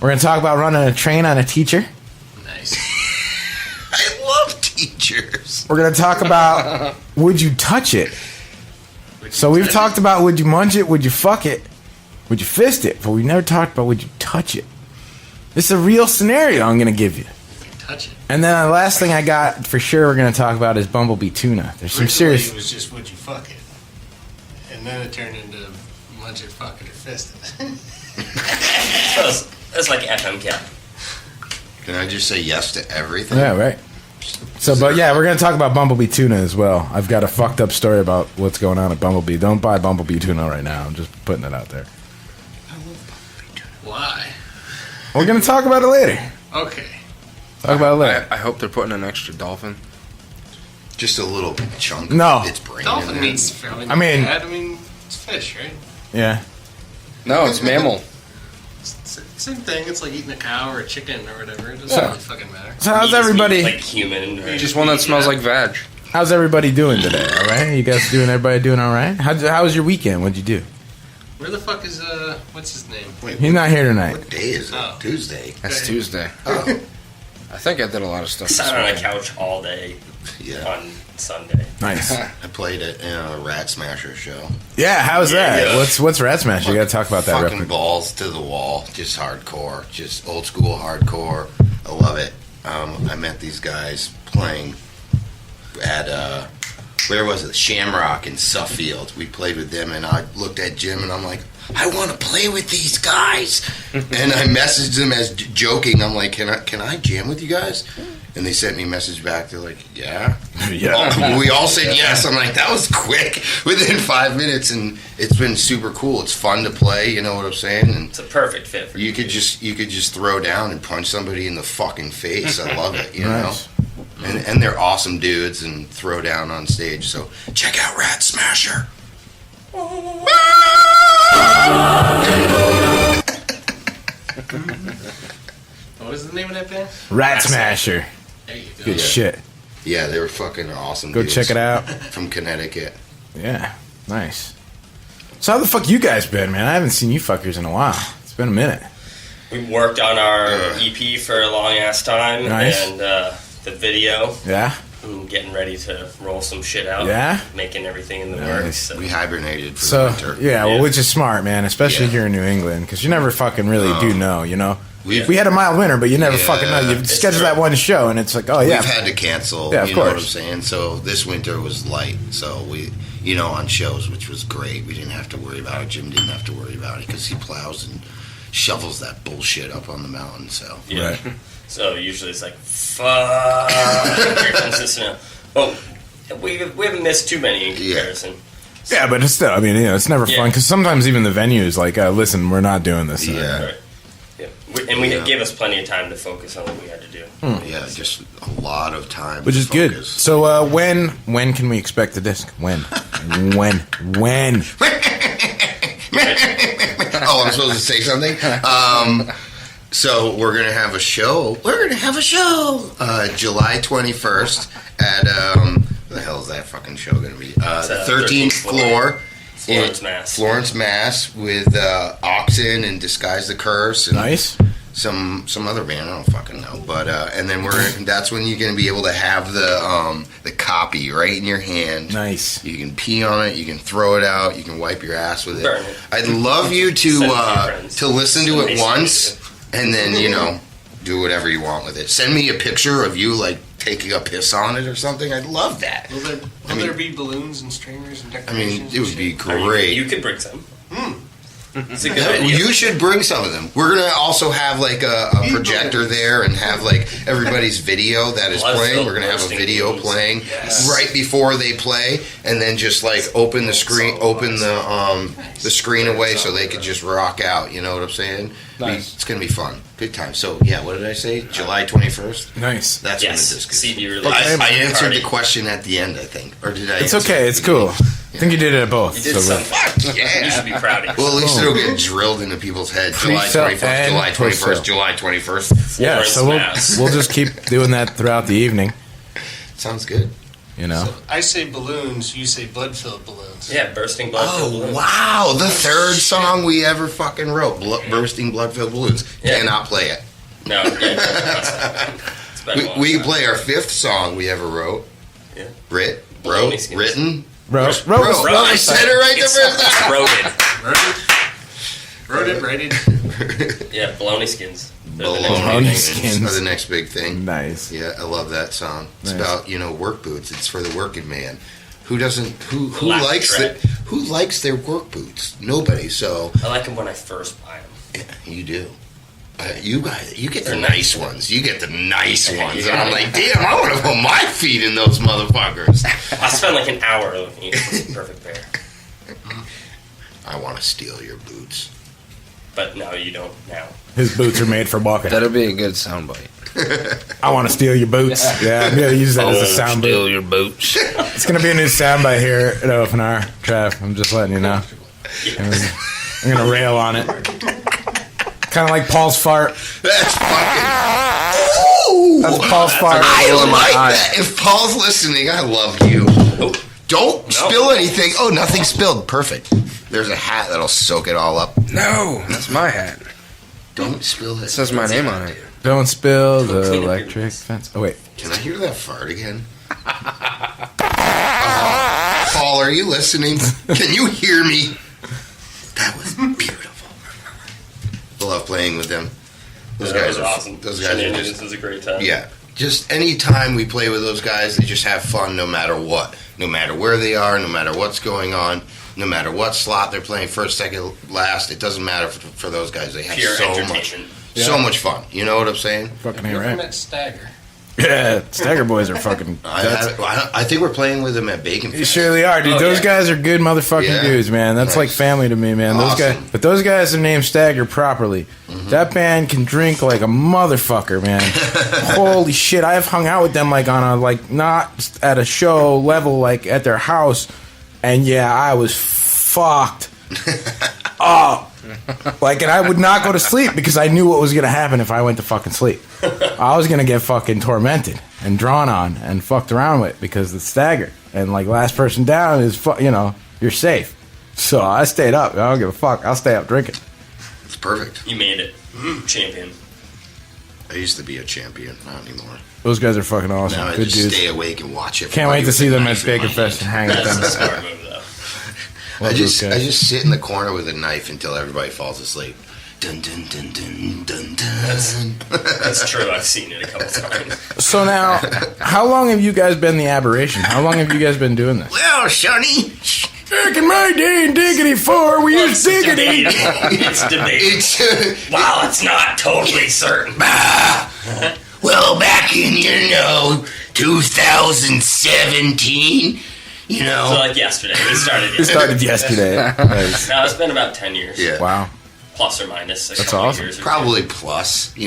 Speaker 8: We're going to talk about running a train on a teacher.
Speaker 9: Nice.
Speaker 5: I love teachers.
Speaker 8: We're going to talk about would you touch it? So we've talked about would you munch it, would you fuck it, would you fist it, but we never talked about would you touch it. This is a real scenario I'm going to give you.
Speaker 10: Touch it.
Speaker 8: And then the last thing I got for sure we're going to talk about is bumblebee tuna. There's some
Speaker 10: Originally,
Speaker 8: serious...
Speaker 10: it was just would you fuck it, and then it turned into munch it, fuck it, or fist it.
Speaker 9: That's like FM cap.
Speaker 5: Can I just say yes to everything?
Speaker 8: Yeah, right. So, but yeah, we're going to talk about bumblebee tuna as well. I've got a fucked up story about what's going on at Bumblebee. Don't buy bumblebee tuna right now. I'm just putting it out there.
Speaker 10: Why?
Speaker 8: We're going to talk about it later.
Speaker 10: Okay.
Speaker 8: Talk about it later.
Speaker 4: I hope they're putting an extra dolphin.
Speaker 5: Just a little chunk
Speaker 8: No.
Speaker 5: of its brain.
Speaker 10: Dolphin
Speaker 5: in
Speaker 10: meat's
Speaker 5: there.
Speaker 10: fairly
Speaker 8: I mean-
Speaker 10: bad. I mean, it's fish, right?
Speaker 8: Yeah.
Speaker 4: No, it's mammal.
Speaker 10: Same thing. It's like eating a cow or a chicken or whatever. It doesn't really fucking matter.
Speaker 8: So how's everybody...
Speaker 9: Like human. Or
Speaker 4: Just one that smells like veg.
Speaker 8: How's everybody doing today? All right, you guys doing? Everybody doing all right? How was your weekend? What'd you do?
Speaker 10: Where the fuck is what's his name?
Speaker 5: Wait,
Speaker 8: He's not here tonight.
Speaker 5: what day is it?
Speaker 10: Oh.
Speaker 5: Tuesday.
Speaker 4: That's
Speaker 10: Okay.
Speaker 4: Tuesday.
Speaker 5: Oh,
Speaker 4: I think I did a lot of stuff.
Speaker 9: Sat
Speaker 4: this
Speaker 9: on a
Speaker 4: weekend.
Speaker 9: couch all day
Speaker 5: yeah.
Speaker 9: on Sunday.
Speaker 8: Nice.
Speaker 5: I played at a Rat Smasher show.
Speaker 8: Yeah, how's that?
Speaker 9: Yeah.
Speaker 8: What's Rat Smash? You got to talk about that. Real
Speaker 5: Fucking
Speaker 8: quick.
Speaker 5: balls to the wall, just hardcore, just old school hardcore. I love it. I met these guys playing at where was it? Shamrock in Suffield. We played with them, and I looked at Jim, and I'm like, I want to play with these guys. And I messaged them as joking. I'm like, can I jam with you guys? And they sent me a message back. They're like, yeah.
Speaker 8: Yeah.
Speaker 5: We all said yes. I'm like, that was quick, within 5 minutes, and it's been super cool. It's fun to play. You know what I'm saying? And
Speaker 9: It's a perfect fit for
Speaker 5: you could just throw down and punch somebody in the fucking face. I love it. You
Speaker 8: Nice.
Speaker 5: know. And they're awesome dudes and throw down on stage. So check out Rat Smasher.
Speaker 10: What was the name of that band?
Speaker 8: Rat Smasher.
Speaker 10: There you go.
Speaker 8: Good shit.
Speaker 5: Yeah, they were fucking awesome.
Speaker 8: Go
Speaker 5: dudes
Speaker 8: check it out.
Speaker 5: from Connecticut.
Speaker 8: Yeah, nice. So how the fuck you guys been, man? I haven't seen you fuckers in a while. It's been a minute.
Speaker 9: We worked on our EP for a long ass time,
Speaker 8: Nice.
Speaker 9: and the video.
Speaker 8: Yeah.
Speaker 9: I'm getting ready to roll some shit out.
Speaker 8: Yeah?
Speaker 9: Making everything in the
Speaker 8: Nice.
Speaker 9: works. So.
Speaker 5: We hibernated for
Speaker 8: So
Speaker 5: the winter.
Speaker 8: yeah, well,
Speaker 9: Yeah.
Speaker 8: which is smart, man, especially
Speaker 5: Yeah.
Speaker 8: here in New England, because you never fucking really do know, you know.
Speaker 5: We've-
Speaker 8: We had a mild winter, but you never
Speaker 5: Yeah,
Speaker 8: fucking know. You
Speaker 5: it's
Speaker 8: schedule
Speaker 9: true.
Speaker 8: that one show, and it's like, oh yeah,
Speaker 5: We've had to cancel.
Speaker 8: Yeah, of
Speaker 5: you know what I'm
Speaker 8: course.
Speaker 5: saying? So this winter was light. So we, on shows, which was great. We didn't have to worry about it. Jim didn't have to worry about it because he plows and shovels that bullshit up on the mountain. So
Speaker 9: Yeah.
Speaker 8: Right.
Speaker 9: So usually it's like, fuck. Here comes this now. Well, we haven't missed too many in comparison.
Speaker 8: yeah, but it's still, I mean, you know, it's never
Speaker 9: Yeah.
Speaker 8: fun because sometimes even the venues like, listen, we're not doing this.
Speaker 5: Yeah.
Speaker 9: Right. Yeah. We
Speaker 5: Yeah.
Speaker 9: gave us plenty of time to focus on what we had to do.
Speaker 5: yeah, just a lot of time,
Speaker 8: Which
Speaker 5: to
Speaker 8: is good.
Speaker 5: focus.
Speaker 8: So when can we expect the disc? When? when?
Speaker 5: Oh, I'm supposed to say something. So we're gonna have a show. July 21st at what the hell is that fucking show gonna be? The 13th floor.
Speaker 9: Florence,
Speaker 5: in
Speaker 9: Mass.
Speaker 5: Florence, Mass. With Oxen and Disguise the Curse. And
Speaker 8: Nice.
Speaker 5: Some other band, I don't fucking know. But and then that's when you're gonna be able to have the copy right in your hand.
Speaker 8: Nice.
Speaker 5: You can pee on it. You can throw it out. You can wipe your ass with it.
Speaker 9: Burn it.
Speaker 5: I'd love you
Speaker 9: Send it to your
Speaker 5: to
Speaker 9: friends.
Speaker 5: listen to it
Speaker 9: Nice.
Speaker 5: once, and then do whatever you want with it. Send me a picture of you like taking a piss on it or something. I'd love that.
Speaker 10: Will there be balloons and streamers and
Speaker 5: I
Speaker 10: decorations?
Speaker 5: mean, it would be
Speaker 9: I mean,
Speaker 5: great.
Speaker 9: you could bring some. It's a good
Speaker 5: Yeah,
Speaker 9: idea.
Speaker 5: you should bring some of them. We're gonna also have like a projector there and have like everybody's video that is
Speaker 9: Blood
Speaker 5: playing.
Speaker 9: filled
Speaker 5: We're gonna have a
Speaker 9: roasting
Speaker 5: video
Speaker 9: games.
Speaker 5: playing
Speaker 9: Yes.
Speaker 5: right before they play, and then just like open the screen the screen away so they could just rock out. You know what I'm saying?
Speaker 4: Nice.
Speaker 5: It's gonna be fun, good time. So yeah, what did I say? July 21st.
Speaker 8: Nice.
Speaker 5: That's
Speaker 9: Yes.
Speaker 5: when the disc is.
Speaker 9: CD release.
Speaker 5: I answered
Speaker 9: Party.
Speaker 5: the question at the end, I think, or did I?
Speaker 8: It's
Speaker 5: answer
Speaker 8: okay.
Speaker 5: it
Speaker 8: It's
Speaker 5: at the
Speaker 8: cool.
Speaker 5: beginning?
Speaker 8: I think you did it at both.
Speaker 9: You did
Speaker 8: so
Speaker 9: something.
Speaker 5: Fuck yeah!
Speaker 9: You should be proud of yourself.
Speaker 5: Well, at least it'll get drilled into people's heads. July
Speaker 8: Pre-sale
Speaker 5: 21st,
Speaker 8: and
Speaker 5: July 21st,
Speaker 8: post-sale.
Speaker 5: July 21st.
Speaker 8: Yeah,
Speaker 9: Florence
Speaker 8: so
Speaker 9: Mass.
Speaker 8: we'll just keep doing that throughout the evening.
Speaker 5: Sounds good.
Speaker 8: You know?
Speaker 10: So I say balloons, you say blood-filled balloons.
Speaker 9: Yeah, bursting blood-filled balloons.
Speaker 5: Wow, the third song we ever fucking wrote, bursting blood-filled balloons.
Speaker 9: Yeah.
Speaker 5: Cannot play it.
Speaker 9: No, it's been a long
Speaker 5: We
Speaker 9: time.
Speaker 5: play our fifth song we ever wrote.
Speaker 9: Yeah.
Speaker 5: Written.
Speaker 8: Wrote.
Speaker 5: I said it right the first time.
Speaker 9: Roted. Yeah, baloney skins.
Speaker 5: Baloney skins are the next big thing.
Speaker 8: Nice.
Speaker 5: Yeah, I love that song. It's
Speaker 8: Nice.
Speaker 5: about work boots. It's for the working man. Who doesn't? Who
Speaker 9: Lack of
Speaker 5: likes
Speaker 9: tread.
Speaker 5: Who likes their work boots? Nobody. So
Speaker 9: I like them when I first buy them.
Speaker 5: yeah, you do. You guys, you get the nice ones. You get the nice ones. And I'm like, damn, I want to put my feet in those motherfuckers.
Speaker 9: I spend like an hour looking at the perfect pair.
Speaker 5: I want to steal your boots.
Speaker 9: But no, you don't now.
Speaker 8: His boots are made for walking.
Speaker 4: That'll be a good soundbite.
Speaker 8: I want to steal your boots. Yeah, I'm going to use that as a sound
Speaker 4: Steal
Speaker 8: bite.
Speaker 4: your boots.
Speaker 8: It's going to be a new soundbite here at OFNR, Trav. I'm just letting you know. I'm going to rail on it. Kind of like Paul's fart.
Speaker 5: That's fucking. Ooh,
Speaker 8: That's Paul's fart.
Speaker 5: I like that. If Paul's listening, I love you. Don't spill anything. Oh, nothing spilled. Perfect. There's a hat that'll soak it all up.
Speaker 4: No, that's my hat.
Speaker 5: Don't spill it.
Speaker 4: It says my name on it.
Speaker 8: Don't spill the electric fence. Oh, wait.
Speaker 5: Can I hear that fart again? Paul, are you listening? Can you hear me? That was beautiful. I love playing with them. Those guys
Speaker 9: are
Speaker 5: are
Speaker 9: awesome.
Speaker 5: Those guys are just.
Speaker 9: This is a great time.
Speaker 5: Yeah. Just any time we play with those guys, they just have fun no matter what. No matter where they are, no matter what's going on, no matter what slot they're playing, first, second, last. It doesn't matter for those guys. They have
Speaker 9: Pure
Speaker 5: so
Speaker 9: entertainment.
Speaker 5: much fun. You know what I'm saying?
Speaker 8: Fucking
Speaker 10: You
Speaker 8: ain't
Speaker 10: ever
Speaker 8: right.
Speaker 10: met Stagger?
Speaker 8: Yeah, Stagger Boys are fucking.
Speaker 5: I think we're playing with them at Bacon
Speaker 8: You
Speaker 5: Fest.
Speaker 8: surely are, dude.
Speaker 9: Oh,
Speaker 8: Those
Speaker 9: yeah.
Speaker 8: guys are good motherfucking
Speaker 5: Yeah.
Speaker 8: dudes, man. That's like
Speaker 5: Nice.
Speaker 8: family to me, man. Those
Speaker 5: Awesome.
Speaker 8: guys, but those guys are named Stagger properly. That band can drink like a motherfucker, man. Holy shit! I have hung out with them like on a not at a show level, like at their house, and yeah, I was fucked up. And I would not go to sleep because I knew what was gonna happen if I went to fucking sleep. I was gonna get fucking tormented and drawn on and fucked around with because it's Stagger and last person down is you're safe. So I stayed up. I don't give a fuck. I'll stay up drinking.
Speaker 5: It's perfect.
Speaker 9: You made it. Champion.
Speaker 5: I used to be a champion, not anymore.
Speaker 8: Those guys are fucking awesome.
Speaker 5: Now I
Speaker 8: Good
Speaker 5: just
Speaker 8: dudes.
Speaker 5: stay awake and watch it.
Speaker 8: Can't wait to see them at Bacon Fest and hang with
Speaker 9: That's
Speaker 8: them.
Speaker 9: a smart move, though.
Speaker 5: I just sit in the corner with a knife until everybody falls asleep. Dun dun dun dun dun dun.
Speaker 9: That's true. I've seen it a couple times.
Speaker 8: So now, how long have you guys been the Aberration? How long have you guys been doing this?
Speaker 5: Well, Sonny,
Speaker 8: Back in my day in Diggity 4, we used Diggity.
Speaker 9: It's debatable. Wow, it's not totally certain.
Speaker 5: Well, back in 2017,
Speaker 9: So like yesterday. We started
Speaker 8: It
Speaker 9: yesterday.
Speaker 8: started yesterday. Nice.
Speaker 9: No, it's been about 10 years.
Speaker 5: Yeah.
Speaker 8: Wow.
Speaker 9: Plus or minus.
Speaker 8: That's awesome.
Speaker 9: Years or
Speaker 5: Probably plus, a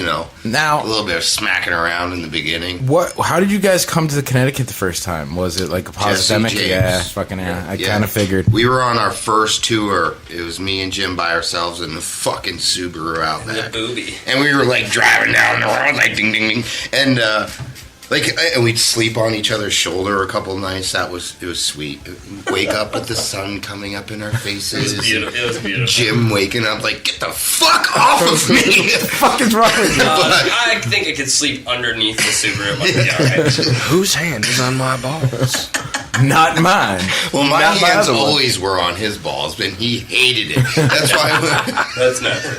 Speaker 8: Now,
Speaker 5: little bit of smacking around in the beginning.
Speaker 8: how did you guys come to Connecticut the first time? Was it like a pandemic?
Speaker 5: James.
Speaker 8: Yeah, fucking yeah. I
Speaker 5: Yeah.
Speaker 8: kind of figured.
Speaker 5: We were on our first tour. It was me and Jim by ourselves in the fucking Subaru out
Speaker 9: The
Speaker 5: there.
Speaker 9: booby.
Speaker 5: And we were driving down the road, ding, ding, ding. And, and we'd sleep on each other's shoulder a couple nights. It was sweet. Wake up with the sun coming up in our faces.
Speaker 9: It was beautiful. It was beautiful.
Speaker 5: Jim waking up get the fuck off of me.
Speaker 8: What the fuck is wrong with you?
Speaker 9: I think I could sleep underneath the Subaru. It might be alright.
Speaker 4: Whose hand is on my balls?
Speaker 8: Not mine.
Speaker 5: Well, my
Speaker 8: Not
Speaker 5: hands
Speaker 8: other one.
Speaker 5: always were on his balls, but he hated it. That's why.
Speaker 9: That's not true.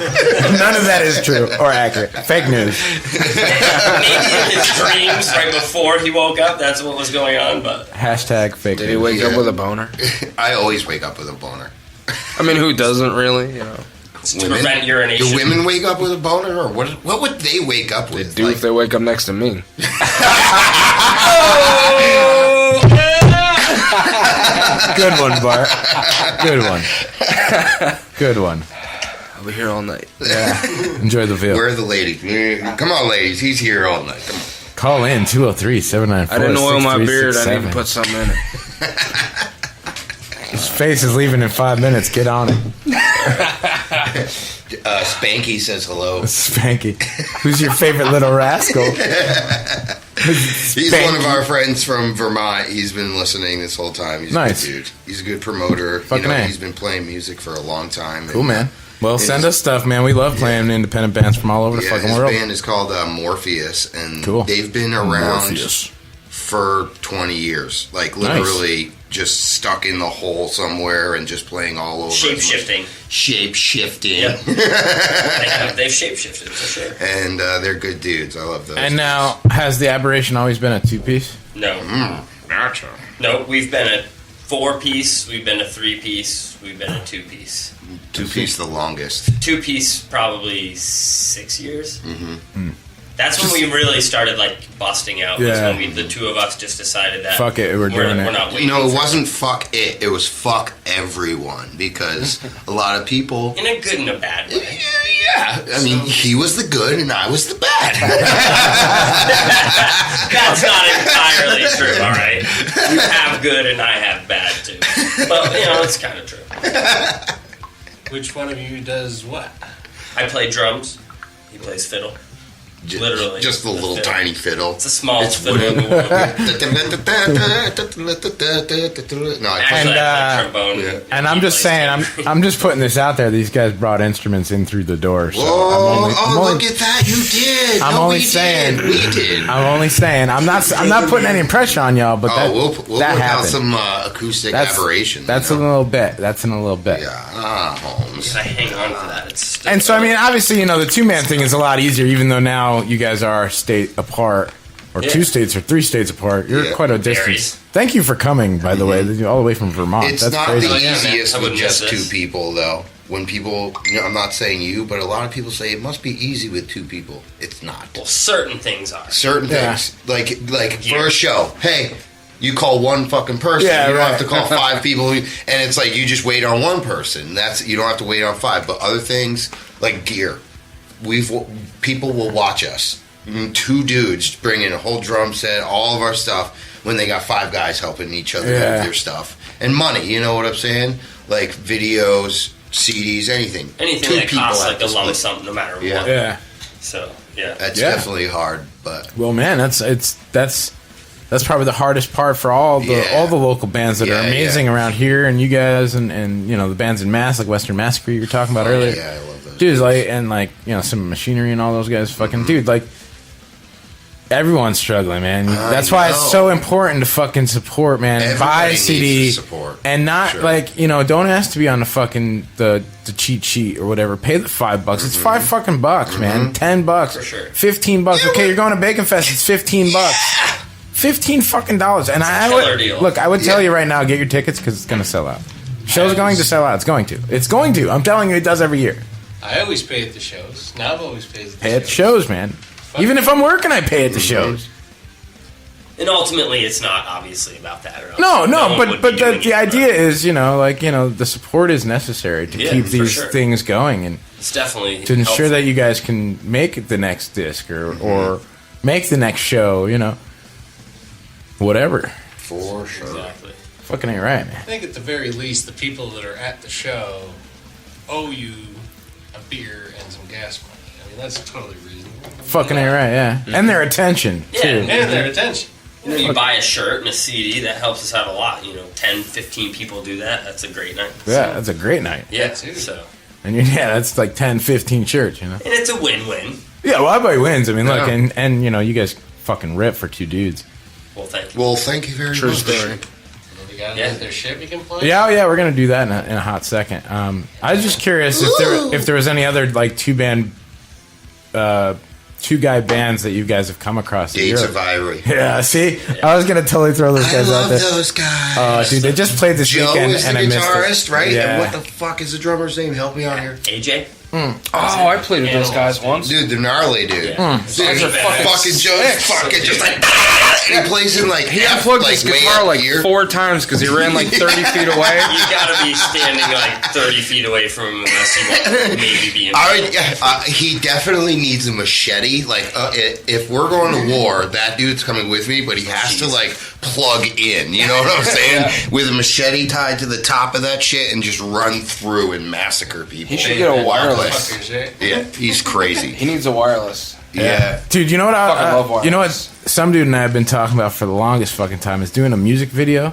Speaker 8: None of that is true or accurate. Fake news.
Speaker 9: Maybe in his dreams right before he woke up, that's what was going on, but
Speaker 8: Hashtag fake
Speaker 4: Did he
Speaker 8: news.
Speaker 4: wake up with a boner?
Speaker 5: I always wake up with a boner.
Speaker 4: I mean, who doesn't really?
Speaker 9: it's to prevent urination.
Speaker 5: Do women wake up with a boner, or what would they wake up
Speaker 4: They
Speaker 5: with?
Speaker 4: do if they wake up next to me.
Speaker 8: Good one, Bart. Good one. Good one.
Speaker 4: I'll be here all night.
Speaker 8: Yeah. Enjoy the view.
Speaker 5: Where are the ladies? Come on, ladies. He's here all night. Come on.
Speaker 8: Call in 203-794-6367.
Speaker 4: I didn't oil my beard. I need to put something in it.
Speaker 8: His face is leaving in 5 minutes. Get on it.
Speaker 5: Spanky says hello.
Speaker 8: Spanky. Who's your favorite little rascal?
Speaker 5: He's one of our friends from Vermont. He's been listening this whole time. He's
Speaker 8: Nice.
Speaker 5: a good dude. He's a good promoter.
Speaker 8: Fucking A.
Speaker 5: He's been playing music for a long time.
Speaker 8: Cool, man. Well, send us stuff, man. We love playing independent bands from all over the fucking
Speaker 5: his
Speaker 8: world.
Speaker 5: band is called Morpheus, and
Speaker 8: Cool.
Speaker 5: they've been around
Speaker 8: Morpheus.
Speaker 5: for 20 years. Like, literally just stuck in the hole somewhere and just playing all over.
Speaker 9: Shape-shifting.
Speaker 5: Shape-shifting.
Speaker 9: Yep. They've shape-shifted, for sure.
Speaker 5: And they're good dudes. I love those.
Speaker 8: And now, has the Aberration always been a two-piece?
Speaker 9: No.
Speaker 5: Gotcha.
Speaker 9: No, we've been a 4-piece, we've been a 3-piece, we've been a 2-piece.
Speaker 5: 2-piece the longest.
Speaker 9: 2-piece probably 6 years.
Speaker 5: Mm-hmm.
Speaker 9: That's when we really started like busting out. Was
Speaker 8: Yeah.
Speaker 9: when the two of us just decided that
Speaker 8: Fuck it, we're doing it.
Speaker 9: We're not waiting.
Speaker 5: No, it
Speaker 9: for
Speaker 5: wasn't fuck it. It was fuck everyone, because a lot of people.
Speaker 9: in a good and a bad way.
Speaker 5: Yeah, I mean, he was the good and I was the bad.
Speaker 9: That's not entirely true. All right, you have good and I have bad too. But it's kind of true.
Speaker 10: Which one of you does what?
Speaker 9: I play drums. He plays fiddle. Literally,
Speaker 5: just the little
Speaker 9: fiddle.
Speaker 5: tiny fiddle.
Speaker 9: It's the smallest fiddle in the world.
Speaker 5: No, I
Speaker 9: Actually, I play trombone.
Speaker 8: And I'm just saying, I'm just putting this out there. These guys brought instruments in through the door. So
Speaker 5: Whoa!
Speaker 8: I'm only,
Speaker 5: Look at that! You did.
Speaker 8: I'm
Speaker 5: No,
Speaker 8: only
Speaker 5: we
Speaker 8: saying.
Speaker 5: did. We did.
Speaker 8: I'm only saying. I'm not putting any pressure on y'all, but
Speaker 5: we'll
Speaker 8: that
Speaker 5: work out
Speaker 8: happened.
Speaker 5: some acoustic aberration.
Speaker 8: That's in a little bit. That's in a little bit.
Speaker 5: Yeah, Holmes.
Speaker 9: I hang on to that. It's
Speaker 8: And so, I mean, obviously, the two-man thing is a lot easier, even though now you guys are state apart, or 2 states or 3 states apart. You're quite a distance.
Speaker 9: Varies.
Speaker 8: Thank you for coming, by the way, all the way from Vermont.
Speaker 5: It's
Speaker 8: That's
Speaker 5: not
Speaker 8: crazy.
Speaker 5: the
Speaker 9: man.
Speaker 5: easiest
Speaker 9: I
Speaker 5: with
Speaker 9: wouldn't
Speaker 5: just
Speaker 9: miss
Speaker 5: 2
Speaker 9: this.
Speaker 5: people, though. When people, I'm not saying you, but a lot of people say it must be easy with 2 people. It's not.
Speaker 9: Well, certain things are.
Speaker 5: Certain
Speaker 8: Yeah.
Speaker 5: things, like for a show, hey, you call one fucking person.
Speaker 8: Yeah,
Speaker 5: you don't
Speaker 8: right.
Speaker 5: have to call 5 people, and it's like you just wait on one person. You don't have to wait on 5. But other things like gear, people will watch us. 2 dudes bring in a whole drum set, all of our stuff, when they got 5 guys helping each other with their stuff. And money, you know what I'm saying? Like videos, CDs, anything.
Speaker 9: Anything
Speaker 5: 2
Speaker 9: that
Speaker 5: people
Speaker 9: costs
Speaker 5: have
Speaker 9: like
Speaker 5: to
Speaker 9: a lump
Speaker 5: split.
Speaker 9: sum, no matter what.
Speaker 8: Yeah.
Speaker 9: So yeah,
Speaker 5: That's
Speaker 8: Yeah.
Speaker 5: definitely hard, but
Speaker 8: Well, man, that's probably the hardest part for all the local bands that are amazing around here, and you guys, and the bands in Mass, like Western Massacre you were talking about earlier.
Speaker 5: Yeah, I love those.
Speaker 8: Dude, some Machinery and all those guys, fucking dude, like everyone's struggling, man. That's why it's so important to fucking support, man.
Speaker 5: Everybody
Speaker 8: Buy a
Speaker 5: needs
Speaker 8: CD
Speaker 5: to support.
Speaker 8: and not don't ask to be on the fucking the cheat sheet or whatever. Pay the $5. It's $5 fucking bucks, man. $10
Speaker 9: For sure.
Speaker 8: $15. Okay, you're going to Bacon Fest. It's $15 bucks. $15 fucking dollars. And I
Speaker 9: killer
Speaker 8: would
Speaker 9: deal.
Speaker 8: look. I would tell you right now, get your tickets because it's going to sell out. Show's going to sell out. It's going to. It's going to. I'm telling you, it does every year.
Speaker 10: I always pay at the shows. Now I've always paid at the
Speaker 8: Pay at the shows, man. Even if I'm working, I pay at the shows.
Speaker 9: and ultimately, it's not obviously about that. Or else
Speaker 8: No,
Speaker 9: one
Speaker 8: but
Speaker 9: would be doing
Speaker 8: the
Speaker 9: it,
Speaker 8: idea
Speaker 9: but
Speaker 8: is, the support is necessary to keep
Speaker 9: for
Speaker 8: these
Speaker 9: sure.
Speaker 8: things going and
Speaker 9: it's definitely
Speaker 8: to ensure
Speaker 9: helpful.
Speaker 8: that you guys can make the next disc or make the next show, whatever.
Speaker 5: for sure.
Speaker 10: Exactly.
Speaker 8: Fucking ain't right,
Speaker 10: I
Speaker 8: man.
Speaker 10: think at the very least, the people that are at the show owe you a beer and some gas money. I mean, that's totally reasonable.
Speaker 8: Fucking ain't right, yeah. And their attention,
Speaker 9: Yeah,
Speaker 8: too.
Speaker 10: And their attention.
Speaker 9: You buy a shirt and a CD, that helps us out a lot. 10, 15 people do that. That's a great night.
Speaker 8: Yeah, that's a great night.
Speaker 9: Yeah,
Speaker 10: too.
Speaker 9: so
Speaker 8: And that's like 10, 15 shirts,
Speaker 9: and it's a win-win.
Speaker 8: Yeah, well, everybody wins. I mean, look,
Speaker 5: Yeah.
Speaker 8: and you guys fucking rip for 2 dudes.
Speaker 9: Well, thank you.
Speaker 5: Well, thank you very much.
Speaker 4: story.
Speaker 10: They got their shit we can play.
Speaker 8: Yeah, we're gonna do that in a hot second. I was just curious if there was any other like 2-guy bands that you guys have come across. in
Speaker 5: Gates
Speaker 8: Europe.
Speaker 5: of Ivory.
Speaker 8: Yeah, see, I was gonna totally throw those
Speaker 5: I
Speaker 8: guys out
Speaker 5: love
Speaker 8: there.
Speaker 5: those guys.
Speaker 8: Oh, dude, they just played this
Speaker 5: Joe
Speaker 8: weekend
Speaker 5: is the
Speaker 8: and I missed
Speaker 5: guitarist,
Speaker 8: it.
Speaker 5: right?
Speaker 8: Yeah.
Speaker 5: And what the fuck is the drummer's name? Help me out here.
Speaker 9: AJ?
Speaker 4: Oh, I played with those guys once.
Speaker 5: Dude, they're gnarly, dude.
Speaker 9: Yeah.
Speaker 5: Dude,
Speaker 9: Those are
Speaker 5: fucking Joe's fucking just like he plays in like
Speaker 4: He unplugged his
Speaker 5: way
Speaker 4: guitar
Speaker 5: up
Speaker 4: like
Speaker 5: here.
Speaker 4: 4 times because he ran like 30 feet away.
Speaker 9: You gotta be standing like 30 feet away from him unless you want to maybe be in
Speaker 5: He definitely needs a machete. Like, if we're going to war, that dude's coming with me, but he has to like plug in. You know what I'm saying? With a machete tied to the top of that shit and just run through and massacre people.
Speaker 4: He should get a wireless.
Speaker 10: Fuckers, eh?
Speaker 5: Yeah, he's crazy.
Speaker 4: He needs a wireless.
Speaker 5: Yeah.
Speaker 8: Dude, you know what?
Speaker 4: Fucking love wireless.
Speaker 8: You know what Somedude and I have been talking about for the longest fucking time is doing a music video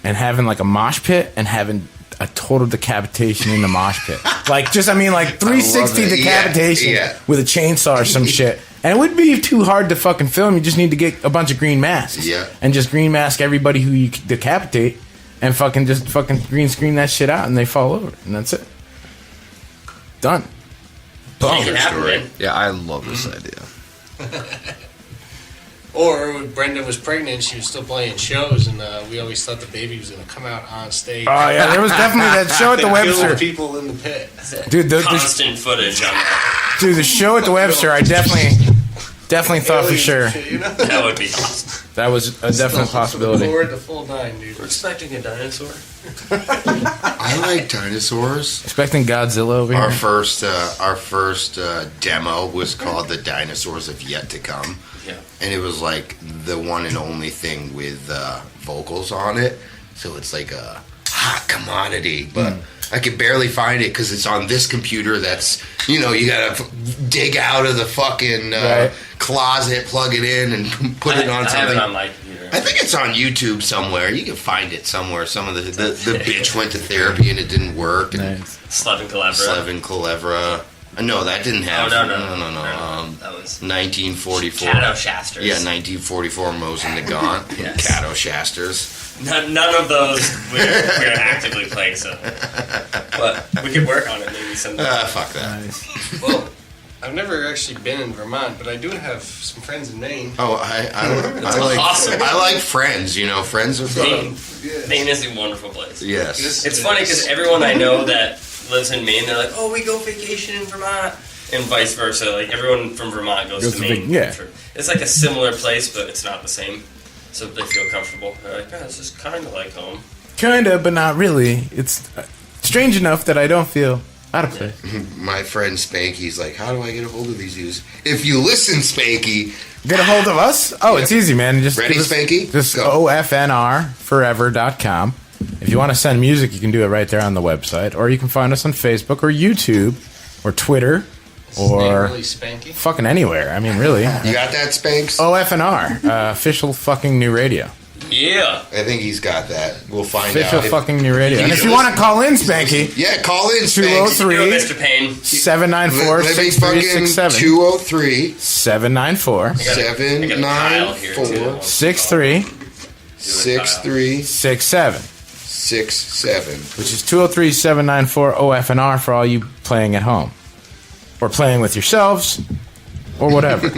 Speaker 8: and having like a mosh pit and having a total decapitation in the mosh pit. Like 360 decapitation with a chainsaw or some shit. And it wouldn't be too hard to fucking film. You just need to get a bunch of green masks.
Speaker 11: Yeah.
Speaker 8: And just green mask everybody who you decapitate and fucking green screen that shit out and they fall over. And that's it. Done.
Speaker 9: Make it happen, man.
Speaker 4: Yeah, I love this idea.
Speaker 10: Or when Brenda was pregnant, she was still playing shows, and we always thought the baby was going to come out on stage.
Speaker 8: Oh, yeah, there was definitely that show at the Webster.
Speaker 10: Kill people in the pit.
Speaker 8: Dude,
Speaker 9: constant footage on that.
Speaker 8: Dude, the show at the Webster, I definitely thought for sure.
Speaker 9: That would be awesome.
Speaker 8: That was a definite possibility.
Speaker 10: Forward the full 9, dude.
Speaker 9: We're expecting a dinosaur.
Speaker 11: I like dinosaurs.
Speaker 8: Expecting Godzilla over here.
Speaker 11: Our first demo was called "The Dinosaurs Have Yet to Come," and it was like the one and only thing with vocals on it. So it's like a hot commodity, but I could barely find it because it's on this computer. That's you gotta dig out of the fucking closet, plug it in, and put it on something.
Speaker 9: I have it on my computer.
Speaker 11: I think it's on YouTube somewhere. You can find it somewhere. Some of the bitch went to therapy and it didn't work.
Speaker 8: Nice.
Speaker 9: Slevin
Speaker 11: Culebra. No, that didn't happen.
Speaker 9: No. That was
Speaker 11: 1944.
Speaker 9: Cato Shasters.
Speaker 11: Yeah, 1944 Mosin the Gaunt.
Speaker 9: Yes.
Speaker 11: Cato Shasters.
Speaker 9: None of those we're actively playing, so. But we could work on it maybe someday.
Speaker 11: Fuck that.
Speaker 8: Nice.
Speaker 10: Well, I've never actually been in Vermont, but I do have some friends in Maine.
Speaker 11: Oh, I like
Speaker 9: awesome.
Speaker 11: I like Friends. Friends are fun.
Speaker 9: Maine is a wonderful place.
Speaker 11: Yes.
Speaker 9: It's funny because everyone I know that lives in Maine, they're like, "Oh, we go vacation in Vermont," and vice versa. Like everyone from Vermont goes to Maine. It's like a similar place, but it's not the same. So they feel comfortable. They're like, "This is kind of like home."
Speaker 8: Kinda, but not really. It's strange enough that I don't feel out of place.
Speaker 11: My friend Spanky's like, "How do I get a hold of these dudes?" If you listen, Spanky,
Speaker 8: get a hold of us. Oh, it's easy, man. Just
Speaker 11: ready, Spanky.
Speaker 8: Just OFNRforever.com. If you want to send music, you can do it right there on the website, or you can find us on Facebook or YouTube or Twitter or
Speaker 10: really Spanky?
Speaker 8: Fucking anywhere. I mean, really.
Speaker 11: You got that, Spanks?
Speaker 8: OFNR, official fucking new radio.
Speaker 9: Yeah.
Speaker 11: I think he's got that. We'll find
Speaker 8: official
Speaker 11: out.
Speaker 8: fucking new radio. And if you want to call in, Spanky.
Speaker 11: Yeah, call in, Spanky.
Speaker 8: 203-794-6367.
Speaker 11: 203-794-6367.
Speaker 8: Which is 203-794-OFNR for all you playing at home. Or playing with yourselves. Or whatever.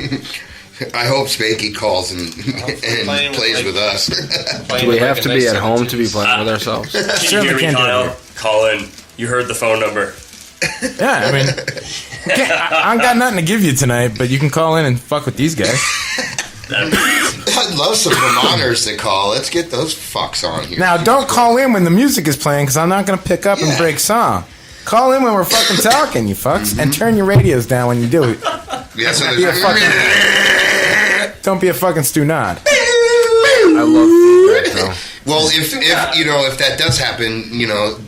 Speaker 11: I hope Spanky calls and plays with us.
Speaker 4: Do we have to be at home to be playing with ourselves?
Speaker 9: Certainly can't do it. Call in. You heard the phone number.
Speaker 8: Yeah, I mean, I got nothing to give you tonight, but you can call in and fuck with these guys.
Speaker 11: I'd love some Vermonters to call. Let's get those fucks on here.
Speaker 8: Now, don't call in when the music is playing, because I'm not going to pick up and break song. Call in when we're fucking talking, you fucks, and turn your radios down when you do it.
Speaker 11: Yeah, so
Speaker 8: don't be a fucking Stu-Nod.
Speaker 4: I love feedback, though.
Speaker 11: Well, if that does happen,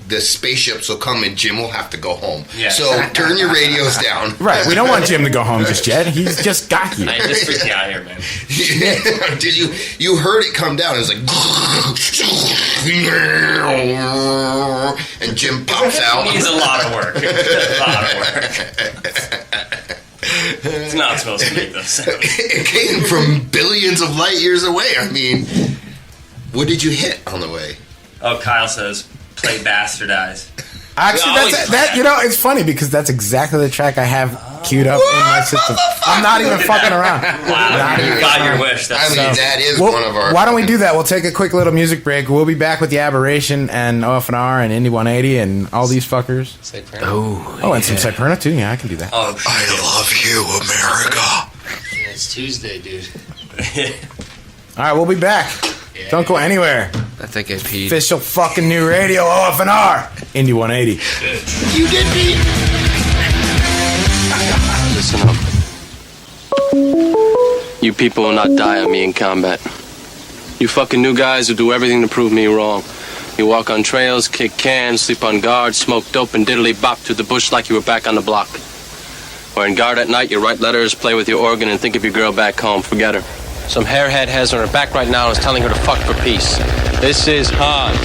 Speaker 11: the spaceships will come and Jim will have to go home.
Speaker 9: Yeah.
Speaker 11: So turn your radios down.
Speaker 8: Right, we don't want Jim to go home just yet. He's just got you.
Speaker 9: I just freaked you out here, man.
Speaker 11: Did you heard it come down? It was like, and Jim pops out.
Speaker 9: It needs a lot of work. It's not supposed to make those sounds.
Speaker 11: It came from billions of light years away. I mean, what did you hit on the way?
Speaker 9: Oh, Kyle says, "Play Bastardize."
Speaker 8: Actually, it's funny because that's exactly the track I have queued up in my system. I'm not even fucking around.
Speaker 9: Wow, you got your wish.
Speaker 11: That is one of our...
Speaker 8: Why don't we do that? We'll take a quick little music break. We'll be back with the Aberration and OFNR and Indy 180 and all these fuckers. And some Cyperna too. Yeah, I can do that.
Speaker 11: Oh, I love you, America.
Speaker 10: Yeah, it's Tuesday, dude.
Speaker 8: All right, we'll be back. Yeah. Don't go anywhere.
Speaker 4: I think I peed.
Speaker 8: Official fucking new radio, OFNR, Indy 180.
Speaker 11: Good. You did me.
Speaker 12: Listen up. You people will not die on me in combat. You fucking new guys will do everything to prove me wrong. You walk on trails, kick cans, sleep on guard, smoke dope, and diddly bop through the bush like you were back on the block. Or in guard at night, you write letters, play with your organ, and think of your girl back home. Forget her. Some hairhead has her on her back right now and is telling her to fuck for peace. This is hard.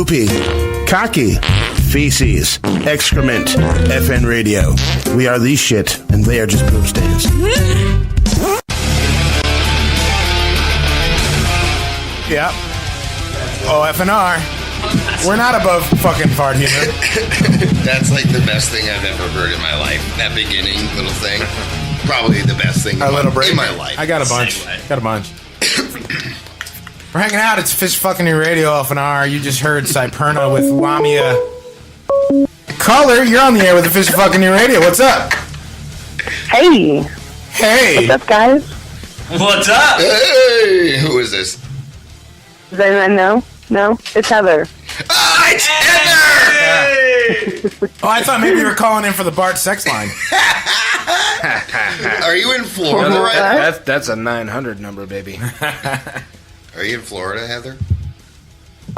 Speaker 13: poopy, cocky, feces, excrement, FN radio. We are the shit, and they are just poop stains.
Speaker 8: Yep. OFNR. We're not above fucking fart humor.
Speaker 11: That's like the best thing I've ever heard in my life. That beginning little thing. Probably the best thing in my life.
Speaker 8: I got a bunch. We're hanging out. It's Fish Fucking New Radio OFNR. You just heard Cyperna with Lamia. Caller, you're on the air with the Fish Fucking New Radio. What's up?
Speaker 14: Hey.
Speaker 8: Hey.
Speaker 14: What's up, guys?
Speaker 9: What's up?
Speaker 11: Hey. Who is this?
Speaker 14: Does anyone know? No? It's Heather.
Speaker 11: Oh, it's Heather!
Speaker 8: Oh, I thought maybe you were calling in for the Bart sex line.
Speaker 11: Are you in Florida right now?
Speaker 4: That's a 900 number, baby.
Speaker 11: Are you in Florida, Heather?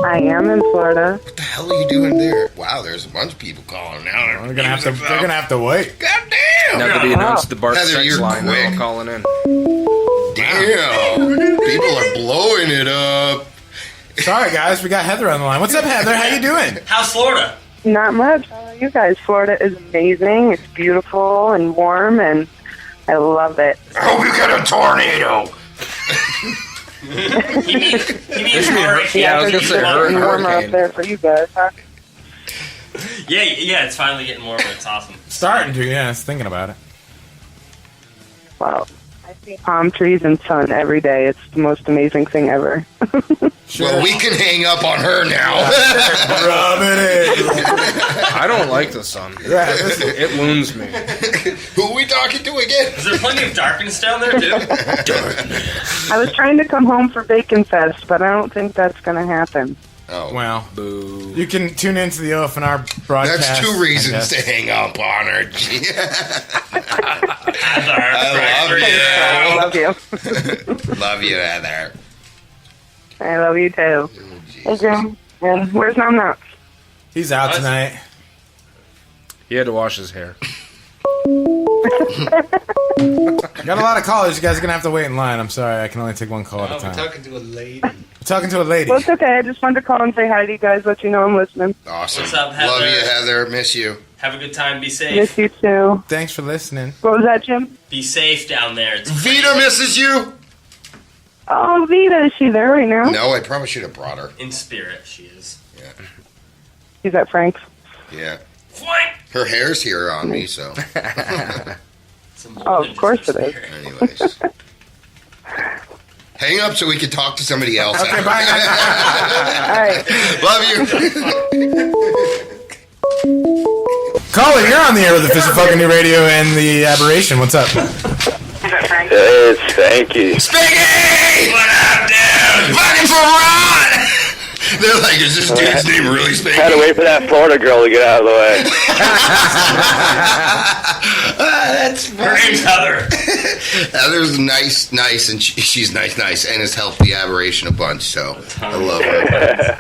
Speaker 14: I am in Florida.
Speaker 11: What the hell are you doing there? Wow, there's a bunch of people calling now.
Speaker 8: They're gonna have to wait.
Speaker 11: God damn!
Speaker 4: Now that he announced the Bart
Speaker 11: Heather,
Speaker 4: sex
Speaker 11: you're
Speaker 4: line, they're all
Speaker 11: quick.
Speaker 4: calling in.
Speaker 11: Damn! People are blowing it up.
Speaker 8: Sorry, guys, we got Heather on the line. What's up, Heather? How you doing?
Speaker 9: How's Florida?
Speaker 14: Not much. How are you guys? Florida is amazing. It's beautiful and warm, and I love it.
Speaker 11: I hope you get a tornado.
Speaker 9: He means hurricane.
Speaker 4: Yeah, I was gonna say
Speaker 14: warmer up
Speaker 4: hurricane.
Speaker 14: there for you guys, huh?
Speaker 9: Yeah, it's finally getting warmer. It's awesome.
Speaker 8: Starting to, yeah. I was thinking about it.
Speaker 14: Wow. I see palm trees and sun every day. It's the most amazing thing ever.
Speaker 11: Well, we can hang up on her now.
Speaker 8: Rub it in.
Speaker 4: I don't like the sun. It wounds me.
Speaker 11: Who are we talking to again?
Speaker 9: Is there plenty of darkness down there, too?
Speaker 14: I was trying to come home for Bacon Fest, but I don't think that's going to happen.
Speaker 11: Oh,
Speaker 8: well,
Speaker 4: boo.
Speaker 8: You can tune into the OFNR broadcast.
Speaker 11: That's two reasons to hang up on her.
Speaker 14: I love you.
Speaker 11: Love you, Heather.
Speaker 14: I love you too. Hey, Jim. And where's Naom now?
Speaker 8: He's out tonight.
Speaker 4: He had to wash his hair.
Speaker 8: Got a lot of callers. You guys are gonna have to wait in line. I'm sorry, I can only take one call at a time.
Speaker 10: We're talking to a lady.
Speaker 8: We're talking to a lady.
Speaker 14: Well, it's okay. I just wanted to call and say hi to you guys, let you know I'm listening.
Speaker 11: Awesome.
Speaker 9: What's up, Heather?
Speaker 11: Love you, Heather. Miss you.
Speaker 9: Have a good time. Be safe.
Speaker 14: Miss you too.
Speaker 8: Thanks for listening.
Speaker 14: What was that, Jim?
Speaker 9: Be safe down there. It's
Speaker 11: Vita misses you.
Speaker 14: Oh, Vita, is she there right now?
Speaker 11: No, I probably should have brought her.
Speaker 9: in spirit. She is.
Speaker 11: Yeah.
Speaker 14: She's at Frank's.
Speaker 11: Yeah. Her hair's here on me, so.
Speaker 14: Oh, of course it is.
Speaker 11: Anyways. Hang up so we can talk to somebody else.
Speaker 8: Okay, bye.
Speaker 14: All right.
Speaker 11: Love you.
Speaker 8: Caller, you're on the air with the Fish Fucking New Radio and the Aberration. What's up?
Speaker 15: It's Spanky.
Speaker 11: Spanky! What up, dude? Fucking for Ron! They're like, is this dude's name really Spanky?
Speaker 15: Had to wait for that Florida girl to get out of the way.
Speaker 11: That's funny.
Speaker 9: Her name's Heather.
Speaker 11: Heather's nice, and she's nice, and has helped the Aberration a bunch, so I love her.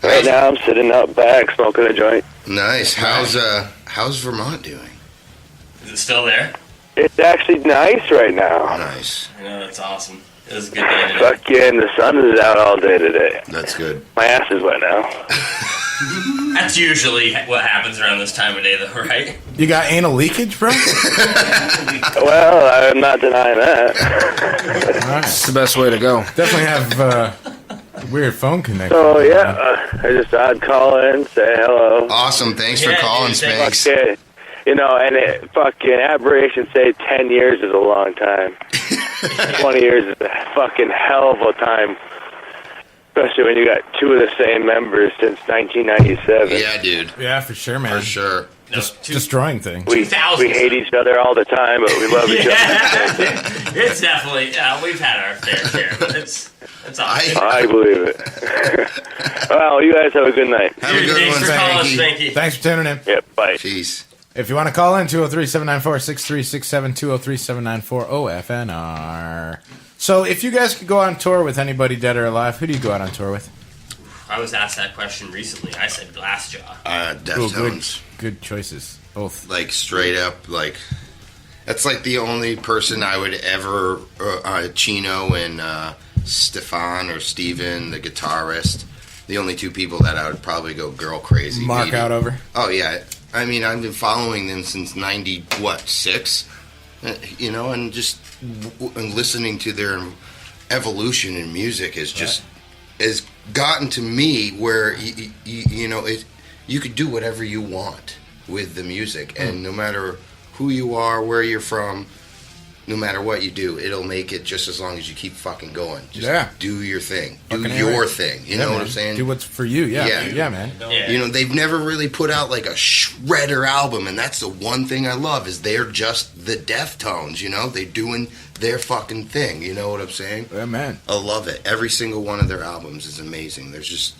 Speaker 15: Right now, I'm sitting out back smoking a joint.
Speaker 11: Nice. How's Vermont doing?
Speaker 9: Is it still there?
Speaker 15: It's actually nice right now.
Speaker 11: Nice.
Speaker 9: I know, that's awesome. It was a good day today.
Speaker 15: Fucking, the sun is out all day today.
Speaker 11: That's good.
Speaker 15: My ass is wet now.
Speaker 9: That's usually what happens around this time of day, though, right?
Speaker 8: You got anal leakage, bro?
Speaker 15: Well, I'm not denying that.
Speaker 4: It's the best way to go.
Speaker 8: Definitely have a weird phone connection.
Speaker 15: So, yeah, I'd call in, say hello.
Speaker 11: Awesome. Thanks for calling, Spanks.
Speaker 15: Okay. You know, and fucking Aberration say 10 years is a long time. 20 years is a fucking hell of a time. Especially when you got two of the same members since 1997.
Speaker 11: Yeah, dude.
Speaker 8: Yeah, for sure, man.
Speaker 11: For sure.
Speaker 8: Just destroying things.
Speaker 15: We hate each other all the time, but we love each other.
Speaker 9: It's definitely, we've had our fair share, but it's awesome.
Speaker 15: I believe it. Well, you guys have a good night.
Speaker 11: Have a good
Speaker 9: Thanks
Speaker 11: one,
Speaker 9: for calling,
Speaker 11: Spanky.
Speaker 9: Spanky.
Speaker 8: Thanks for tuning in.
Speaker 15: Yep, bye.
Speaker 11: Jeez.
Speaker 8: If you want to call in, 203-794-6367, 203-794-OFNR. So if you guys could go on tour with anybody dead or alive, who do you go out on tour with?
Speaker 9: I was asked that question recently. I said Glassjaw.
Speaker 11: Deftones.
Speaker 8: Good choices. Both.
Speaker 11: Like, straight up, like, that's like the only person I would ever, Chino and Stefan or Steven, the guitarist, the only two people that I would probably go girl crazy.
Speaker 8: Mark
Speaker 11: maybe.
Speaker 8: out over.
Speaker 11: Oh yeah, I mean I've been following them since '96, you know, and just and listening to their evolution in music is just has gotten to me where you know you could do whatever you want with the music, and no matter who you are, where you're from, no matter what you do, it'll make it just as long as you keep fucking going. Just do your thing. Do your thing. You know what I'm saying?
Speaker 8: Do what's for you. Yeah, man.
Speaker 9: Yeah.
Speaker 11: You know, they've never really put out like a shredder album, and that's the one thing I love is they're just the Deftones, you know? They're doing their fucking thing. You know what I'm saying?
Speaker 8: Yeah, man.
Speaker 11: I love it. Every single one of their albums is amazing. There's just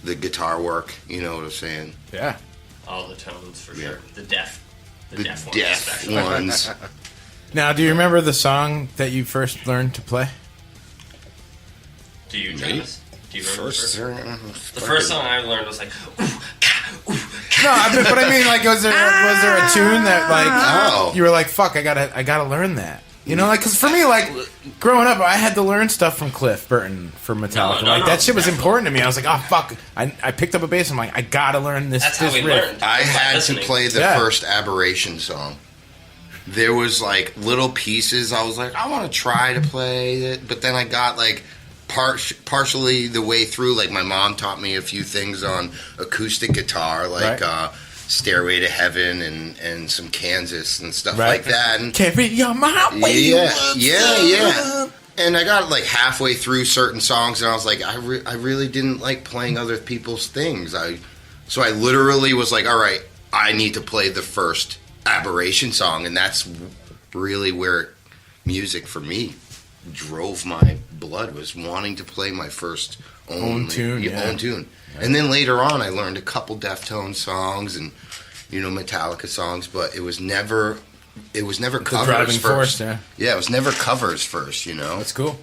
Speaker 11: the guitar work, you know what I'm saying?
Speaker 8: Yeah.
Speaker 9: All the tones for sure. The deaf
Speaker 11: ones.
Speaker 8: Now, do you remember the song that you first learned to play?
Speaker 9: Do you, Travis? Do you remember
Speaker 11: the
Speaker 9: first song I learned was like,
Speaker 8: No, but I mean, like, was there a tune that like you were like, fuck, I gotta learn that? You know, like, because for me, like, growing up, I had to learn stuff from Cliff Burton for Metallica. That shit was important to me. I was like, oh, fuck. I picked up a bass. I'm like, I gotta learn this.
Speaker 9: That's how we learned.
Speaker 11: I had to play the first Aberration song. There was like little pieces. I was like, I want to try to play it, but then I got like partially the way through. Like my mom taught me a few things on acoustic guitar, like Stairway to Heaven and some Kansas and stuff like that. And
Speaker 8: carry your mom.
Speaker 11: Yeah. And I got like halfway through certain songs, and I was like, I really didn't like playing other people's things. So I literally was like, all right, I need to play the first Aberration song, and that's really where music for me drove my blood, was wanting to play my first own tune. And then later on I learned a couple Deftones songs and, you know, Metallica songs, but it was never covers first. It was never covers first, you know.
Speaker 8: That's cool.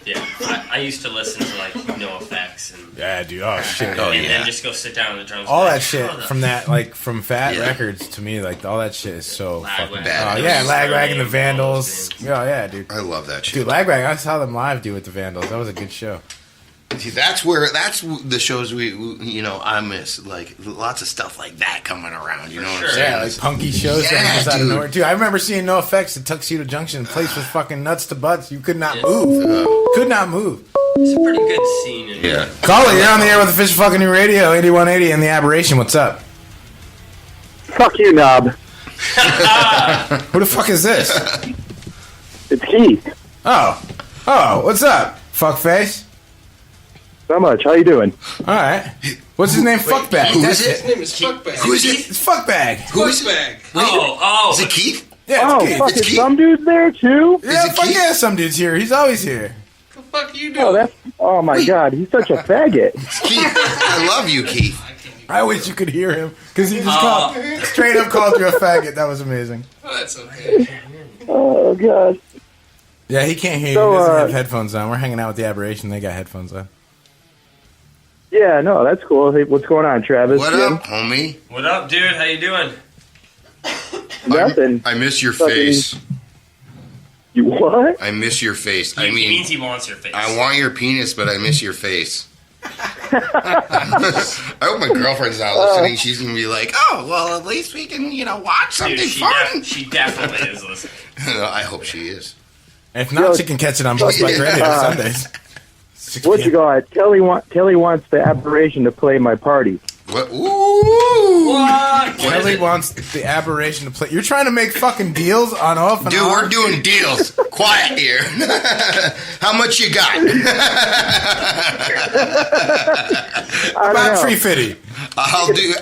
Speaker 9: Yeah, I used to listen to like NoFX and
Speaker 8: dude, shit,
Speaker 9: and then just go sit down on the drums.
Speaker 8: All that shit from that, like from Fat Records, to me, like all that shit is so fucking bad. Lagwag and the Vandals. Yeah, dude.
Speaker 11: I love that shit.
Speaker 8: Dude, Lagwag, I saw them live, dude, with the Vandals. That was a good show.
Speaker 11: See, that's the shows we you know, I miss, like lots of stuff like that coming around. You know what I'm saying?
Speaker 8: Yeah, like punky shows that just out of nowhere. Dude, I remember seeing NoFX at Tuxedo Junction. The place was fucking nuts to butts. You could not move. Could not move.
Speaker 9: It's a pretty good scene.
Speaker 8: Call it. You're on the air with Official Fucking New Radio, 8180 and the Aberration. What's up?
Speaker 16: Fuck you, knob.
Speaker 8: Who the fuck is this?
Speaker 16: It's Keith.
Speaker 8: Oh, what's up, fuckface?
Speaker 16: Not much. How you doing?
Speaker 8: All right. What's his name? Fuckbag.
Speaker 11: Who is it?
Speaker 10: His name is Fuckbag.
Speaker 11: Who is it?
Speaker 8: It's Fuckbag.
Speaker 11: Who is it?
Speaker 9: Oh.
Speaker 11: Is it Keith?
Speaker 8: Yeah, it's Keith.
Speaker 16: Fuck,
Speaker 11: It's
Speaker 16: is
Speaker 11: Keith.
Speaker 16: Somedude's there too?
Speaker 8: Yeah, fuck yeah, Somedude's here. He's always here.
Speaker 10: What the fuck you doing?
Speaker 16: Oh my god, he's such a faggot.
Speaker 11: Keith, I love you, Keith.
Speaker 8: I wish you could hear him, because he just straight up called you a faggot. That was amazing.
Speaker 10: Oh, that's okay.
Speaker 16: Oh god.
Speaker 8: Yeah, he can't hear you. He doesn't have headphones on. We're hanging out with the Aberration. They got headphones on.
Speaker 16: Yeah, no, that's cool. Hey, what's going on, Travis?
Speaker 11: What up, homie?
Speaker 9: What up, dude? How you doing?
Speaker 16: Nothing.
Speaker 11: I miss your face.
Speaker 16: You what?
Speaker 11: I miss your face.
Speaker 9: He means he wants your face.
Speaker 11: I want your penis, but I miss your face. I hope my girlfriend's not listening. She's gonna be like, "Oh, well, at least we can, you know, watch something fun."
Speaker 9: She definitely is listening.
Speaker 11: I hope she is.
Speaker 8: If not, she can catch it on Bust Bike Radio Sundays.
Speaker 16: What you got? Kelly wants the Aberration to play my party.
Speaker 11: What? Ooh!
Speaker 9: What?
Speaker 8: Kelly wants the Aberration to play. You're trying to make fucking deals on OFNR?
Speaker 11: Dude, we're doing deals. Quiet here. How much you got?
Speaker 8: About $350.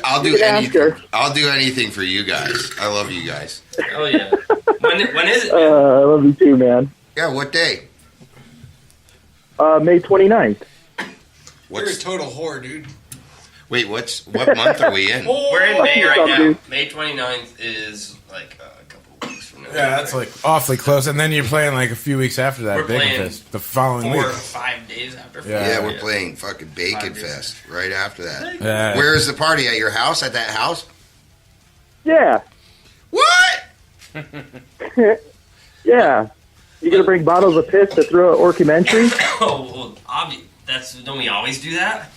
Speaker 11: I'll do anything. I'll do anything for you guys. I love you guys.
Speaker 9: Oh yeah. When is it?
Speaker 16: I love you too, man.
Speaker 11: Yeah. What day?
Speaker 16: May 29th.
Speaker 10: You're a total whore, dude.
Speaker 11: Wait, what month are we in?
Speaker 9: We're in May right now. May 29th is like a couple of weeks from now.
Speaker 8: Yeah, that's like awfully close. And then you're playing like a few weeks after that.
Speaker 9: We're
Speaker 8: Bacon
Speaker 9: playing
Speaker 8: Fest. The following
Speaker 9: 4
Speaker 8: week.
Speaker 9: or 5 days after.
Speaker 11: Yeah, we're playing fucking Bacon Fest right after that.
Speaker 8: Yeah.
Speaker 11: Where is the party? At your house? At that house?
Speaker 16: Yeah.
Speaker 11: What?
Speaker 16: Yeah. You gonna bring bottles of piss to throw at Orcumentary?
Speaker 9: Oh, well, Don't we always do that?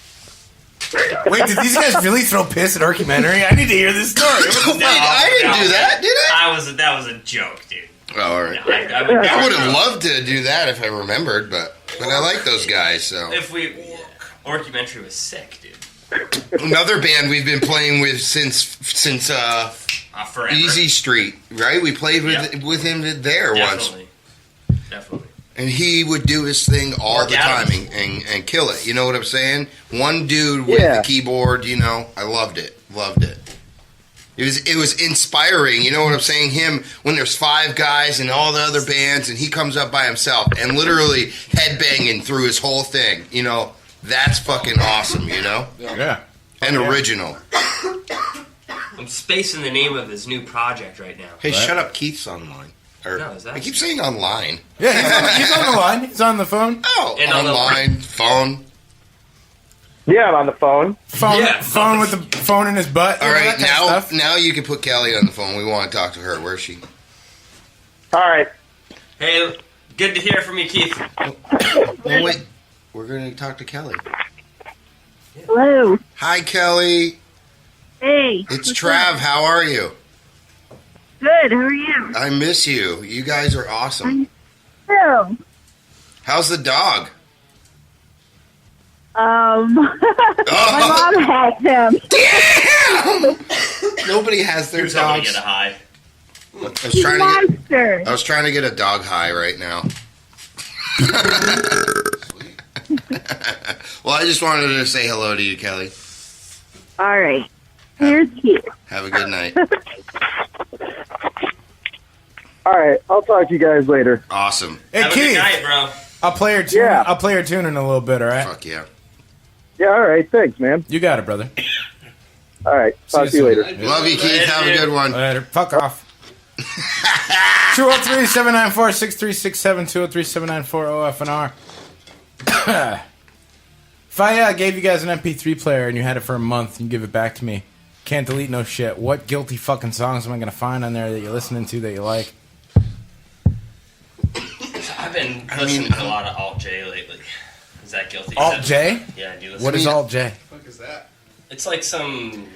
Speaker 8: Wait, did these guys really throw piss at documentary? I need to hear this story.
Speaker 11: I didn't do that, did I?
Speaker 9: That was a joke, dude.
Speaker 11: Oh, all right.
Speaker 9: No,
Speaker 11: I would have loved to do that if I remembered, but I like those guys. So
Speaker 9: if Orcumentary was sick, dude.
Speaker 11: Another band we've been playing with since
Speaker 9: forever.
Speaker 11: Easy Street, right? We played with him there once.
Speaker 9: Definitely.
Speaker 11: And he would do his thing all the time and kill it. You know what I'm saying? One dude with the keyboard, you know, I loved it. It was inspiring, you know what I'm saying? Him, when there's 5 guys and all the other bands, and he comes up by himself and literally headbanging through his whole thing, you know? That's fucking awesome, you know?
Speaker 8: Yeah.
Speaker 11: And original.
Speaker 9: I'm spacing the name of his new project right now.
Speaker 11: Hey, shut up, Keith's online. I keep saying online.
Speaker 8: Yeah, he's on the line. He's on the phone.
Speaker 11: Oh, and online, phone.
Speaker 16: Yeah, I'm on the phone.
Speaker 8: Phone with the phone in his butt.
Speaker 11: All right, now you can put Kelly on the phone. We want to talk to her. Where's she?
Speaker 16: All right.
Speaker 9: Hey, good to hear from you, Keith.
Speaker 11: Well, wait. We're going to talk to Kelly.
Speaker 17: Hello.
Speaker 11: Hi, Kelly.
Speaker 17: Hey.
Speaker 11: It's Trav. How are you?
Speaker 17: Good. How are you?
Speaker 11: I miss you. You guys are awesome.
Speaker 17: Hello.
Speaker 11: How's the dog?
Speaker 17: My mom has him.
Speaker 11: Damn! Nobody has their dogs.
Speaker 9: Get a high.
Speaker 11: I was trying to get a dog high right now. Well, I just wanted to say hello to you, Kelly.
Speaker 17: All right. Here's Keith.
Speaker 11: Have a good night.
Speaker 16: All right. I'll talk to you guys later.
Speaker 11: Awesome.
Speaker 8: Hey,
Speaker 9: Have
Speaker 8: Keith.
Speaker 9: a good night, bro.
Speaker 8: I'll play her tune.
Speaker 16: Yeah.
Speaker 8: I'll play her tune in a little bit, all right?
Speaker 11: Fuck yeah.
Speaker 16: Yeah, all right. Thanks, man.
Speaker 8: You got it, brother.
Speaker 16: All right. Talk to you later.
Speaker 11: Love you, Keith. Have a good one.
Speaker 8: Later. Fuck off. 203-794-6367, 203-794-OFNR. If I gave you guys an MP3 player and you had it for a month and you give it back to me, can't delete no shit, what guilty fucking songs am I going to find on there that you're listening to that you like?
Speaker 9: I've been listening to a lot of Alt J lately. Is that guilty?
Speaker 8: Alt J?
Speaker 9: Yeah, do you listen?
Speaker 8: What is Alt J?
Speaker 10: What the fuck is that?
Speaker 9: It's like some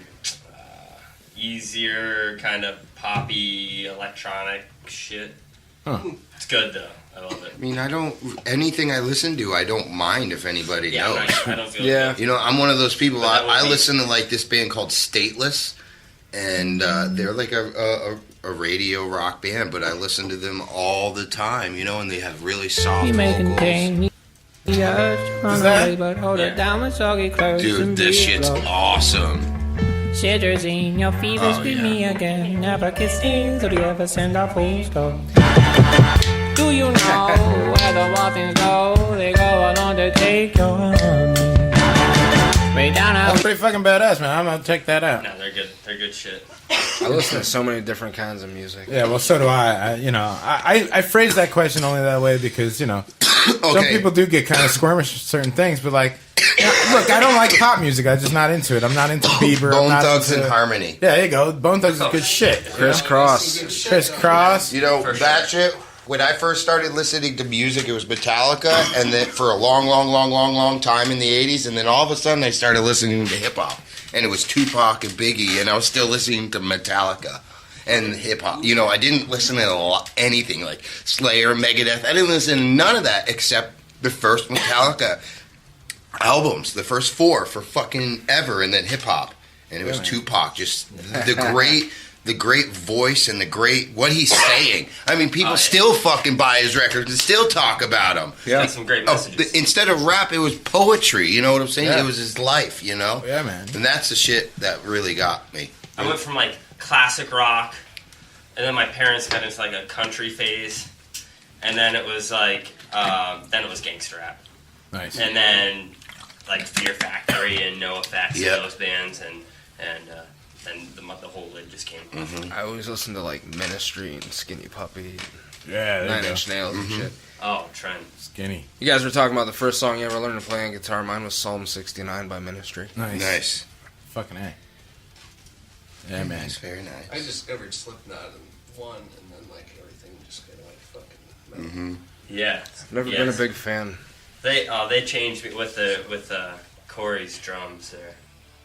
Speaker 9: easier kind of poppy electronic shit.
Speaker 8: Huh.
Speaker 9: It's good though. I love it.
Speaker 11: I mean, anything I listen to, I don't mind if anybody knows.
Speaker 9: I don't feel good.
Speaker 11: You know, I'm one of those people.
Speaker 9: But
Speaker 11: I listen to like this band called Stateless, and they're like a radio rock band, but I listen to them all the time, you know, and they have really soft vocals. Dude, this shit's awesome.
Speaker 18: Shivers in your fever, scream me again. Never kissing, so do you ever send a postcard? Do you know where the muffins go? They go along to take your honey. Way down
Speaker 8: That's pretty fucking badass, man. I'm gonna check that out.
Speaker 9: No, they're good. They're good shit.
Speaker 4: I listen to so many different kinds of music.
Speaker 8: Yeah, well, so do I. I phrase that question only that way because, you know, some people do get kind of squirmish with certain things, but like, look, I don't like pop music. I'm just not into it. I'm not into Bieber.
Speaker 11: Bone Thugs and Harmony.
Speaker 8: Yeah, there you go. Bone Thugs is good shit.
Speaker 11: Criss Cross.
Speaker 8: Criss Cross.
Speaker 11: You know, that shit, when I first started listening to music, it was Metallica, and then for a long time in the 80s, and then all of a sudden I started listening to hip-hop, and it was Tupac and Biggie, and I was still listening to Metallica and hip-hop. You know, I didn't listen to anything like Slayer, Megadeth. I didn't listen to none of that except the first Metallica albums, the first 4 for fucking ever, and then hip-hop. And it was Tupac, just the great voice and the great what he's saying. I mean, people still fucking buy his records and still talk about him.
Speaker 9: Yeah, got some great messages.
Speaker 11: Instead of rap, it was poetry. You know what I'm saying?
Speaker 9: Yeah.
Speaker 11: It was his life. You know?
Speaker 8: Yeah, man.
Speaker 11: And that's the shit that really got me.
Speaker 9: I went from like classic rock, and then my parents got into like a country phase, and then it was like then it was gangster rap.
Speaker 8: Nice.
Speaker 9: And then like Fear Factory and No Effects and those bands, and then the whole lid just came off.
Speaker 4: Mm-hmm. I always listen to like Ministry and Skinny Puppy.
Speaker 8: Yeah,
Speaker 4: Nine Inch Nails and shit.
Speaker 9: Oh, Trent.
Speaker 8: Skinny.
Speaker 4: You guys were talking about the first song you ever learned to play on guitar. Mine was Psalm 69 by Ministry.
Speaker 11: Nice.
Speaker 8: Fucking A. Yeah, man.
Speaker 11: Nice, very nice.
Speaker 10: I discovered Slipknot in one, and then like everything just kind of like fucking.
Speaker 11: Mm-hmm.
Speaker 9: Yeah.
Speaker 4: Never been a big fan.
Speaker 9: They changed me with Corey's drums there.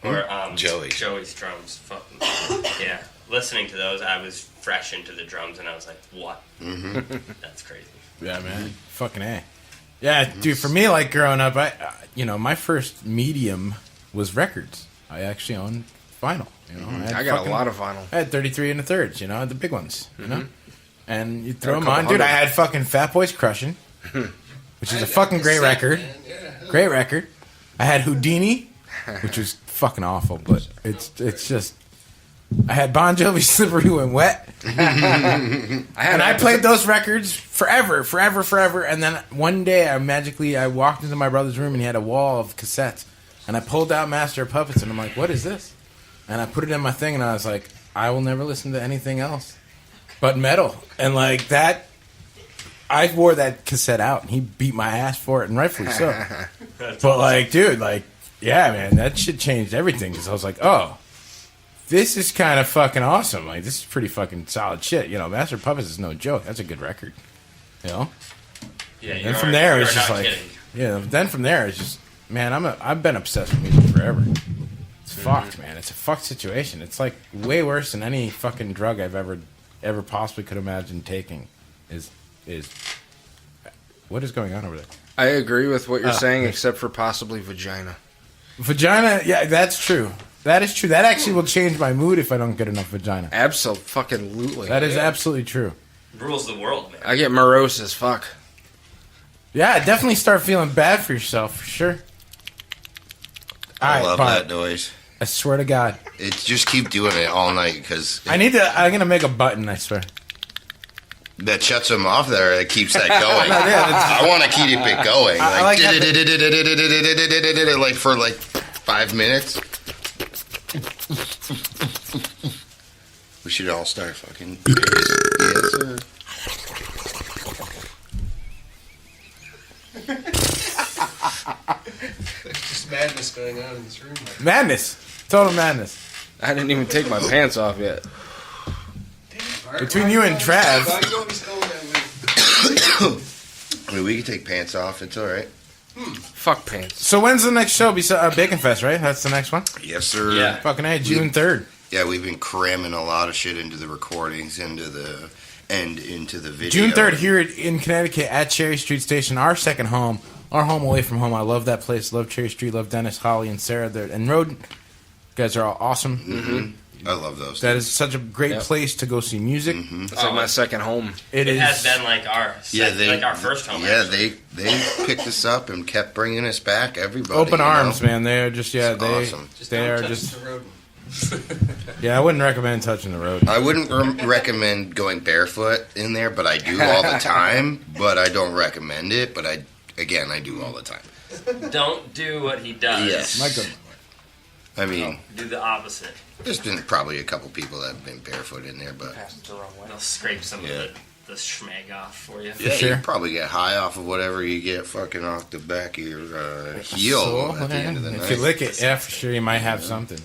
Speaker 9: Or Joey's drums. Fucking yeah. Listening to those, I was fresh into the drums, and I was like, "What?
Speaker 11: Mm-hmm.
Speaker 9: That's crazy."
Speaker 8: Yeah, man. Fucking A. Yeah, dude. For me, like growing up, my first medium was records. I actually owned vinyl.
Speaker 4: I got a lot of vinyl.
Speaker 8: I had 33 1/3. The big ones. And you throw them on, dude. I had fucking Fat Boys Crushin', which is a fucking great record. Great record. I had Houdini, which was fucking awful, but it's just. I had Bon Jovi, Slippery When Wet, and I played those records forever, and then one day I walked into my brother's room and he had a wall of cassettes, and I pulled out Master of Puppets, and I'm like, what is this? And I put it in my thing, and I was like, I will never listen to anything else but metal. And like that, I wore that cassette out, and he beat my ass for it, and rightfully so. But like, dude, like, yeah, man, that shit changed everything, because I was like, oh, this is kind of fucking awesome. Like, this is pretty fucking solid shit. Master of Puppets is no joke. That's a good record.
Speaker 9: Yeah.
Speaker 8: And from there, it's just like, then from there, it's just, man, I've been obsessed with music forever. It's fucked, man. It's a fucked situation. It's like way worse than any fucking drug I've ever possibly could imagine taking. Is what is going on over there?
Speaker 4: I agree with what you're saying, except for possibly vagina.
Speaker 8: Vagina, yeah, that's true. That is true. That actually will change my mood if I don't get enough vagina.
Speaker 4: Absolutely.
Speaker 8: That is absolutely true.
Speaker 9: Rules the world, man.
Speaker 4: I get morose as fuck.
Speaker 8: Yeah, definitely start feeling bad for yourself, for sure.
Speaker 11: I love that noise.
Speaker 8: I swear to God.
Speaker 11: Just keep doing it all night, because...
Speaker 8: I'm going to make a button, I swear.
Speaker 11: That shuts them off there. It keeps that going. I want to keep it going. Like for 5 minutes. We should all start fucking. Yes, sir.
Speaker 10: There's just madness going on in this room.
Speaker 8: Madness. Total madness.
Speaker 4: I didn't even take my pants off yet.
Speaker 8: Between you and Trav.
Speaker 11: I mean, we can take pants off. It's all right.
Speaker 4: Fuck pants.
Speaker 8: So when's the next show? Bacon Fest, right? That's the next one?
Speaker 11: Yes, sir.
Speaker 8: Yeah. Fucking A, June 3rd.
Speaker 11: Yeah, we've been cramming a lot of shit into the recordings, into the video.
Speaker 8: June 3rd here in Connecticut at Cherry Street Station, our second home. Our home away from home. I love that place. Love Cherry Street. Love Dennis, Holly, and Sarah. And Road. You guys are all awesome.
Speaker 11: Mm-hmm. I love those.
Speaker 8: That is such a great place to go see music.
Speaker 11: Mm-hmm.
Speaker 4: It's like my second home.
Speaker 9: It has been like our our first home.
Speaker 11: Yeah, they picked us up and kept bringing us back. Everybody,
Speaker 8: open arms, man. They are just
Speaker 11: awesome.
Speaker 8: They are just. Yeah, I wouldn't recommend touching the road.
Speaker 11: I wouldn't recommend going barefoot in there, but I do all the time. But I don't recommend it. But I do all the time.
Speaker 9: Don't do what he does.
Speaker 11: Yes.
Speaker 8: My good.
Speaker 11: I mean,
Speaker 9: do the opposite.
Speaker 11: There's been probably a couple people that have been barefoot in there, but
Speaker 9: they'll scrape some of the schmag off for you.
Speaker 11: Yeah, you probably get high off of whatever you get fucking off the back of your heel at the end of the night.
Speaker 8: If you lick it, yeah, for sure, you might have something.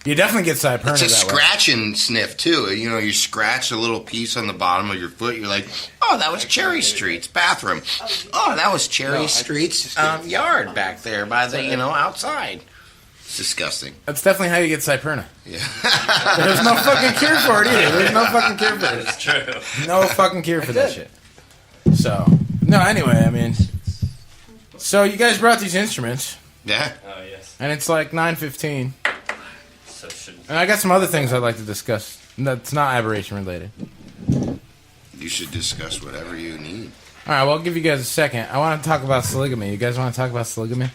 Speaker 8: You definitely get cyperna.
Speaker 11: It's a scratch and sniff too. You scratch a little piece on the bottom of your foot. You're like, oh, that was Cherry Street's bathroom. Oh, that was Cherry Street's yard back there by the outside. It's disgusting.
Speaker 8: That's definitely how you get cyperna.
Speaker 11: Yeah.
Speaker 8: There's no fucking cure for it either. There's no fucking cure for it.
Speaker 9: It's true.
Speaker 8: No fucking cure for that shit. So, no, anyway, I mean, so you guys brought these instruments.
Speaker 11: Yeah.
Speaker 9: Oh, yes.
Speaker 8: And it's like 9:15.
Speaker 9: So
Speaker 8: and I got some other things I'd like to discuss that's not Aberration related.
Speaker 11: You should discuss whatever you need.
Speaker 8: All right, well, I'll give you guys a second. I want to talk about polygamy. You guys want to talk about polygamy?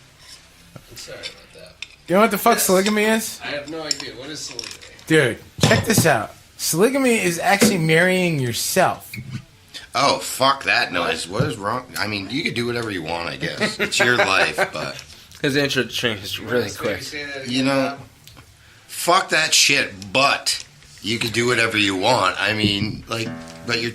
Speaker 10: I'm sorry about that.
Speaker 8: You know what the fuck polygamy is?
Speaker 10: I have no idea. What is polygamy?
Speaker 8: Dude, check this out. Polygamy is actually marrying yourself.
Speaker 11: Oh, fuck that noise. What is wrong? I mean, you can do whatever you want, I guess. It's your life, but...
Speaker 4: His intro changed really quick.
Speaker 11: Fuck that shit, but you can do whatever you want. I mean, but you're...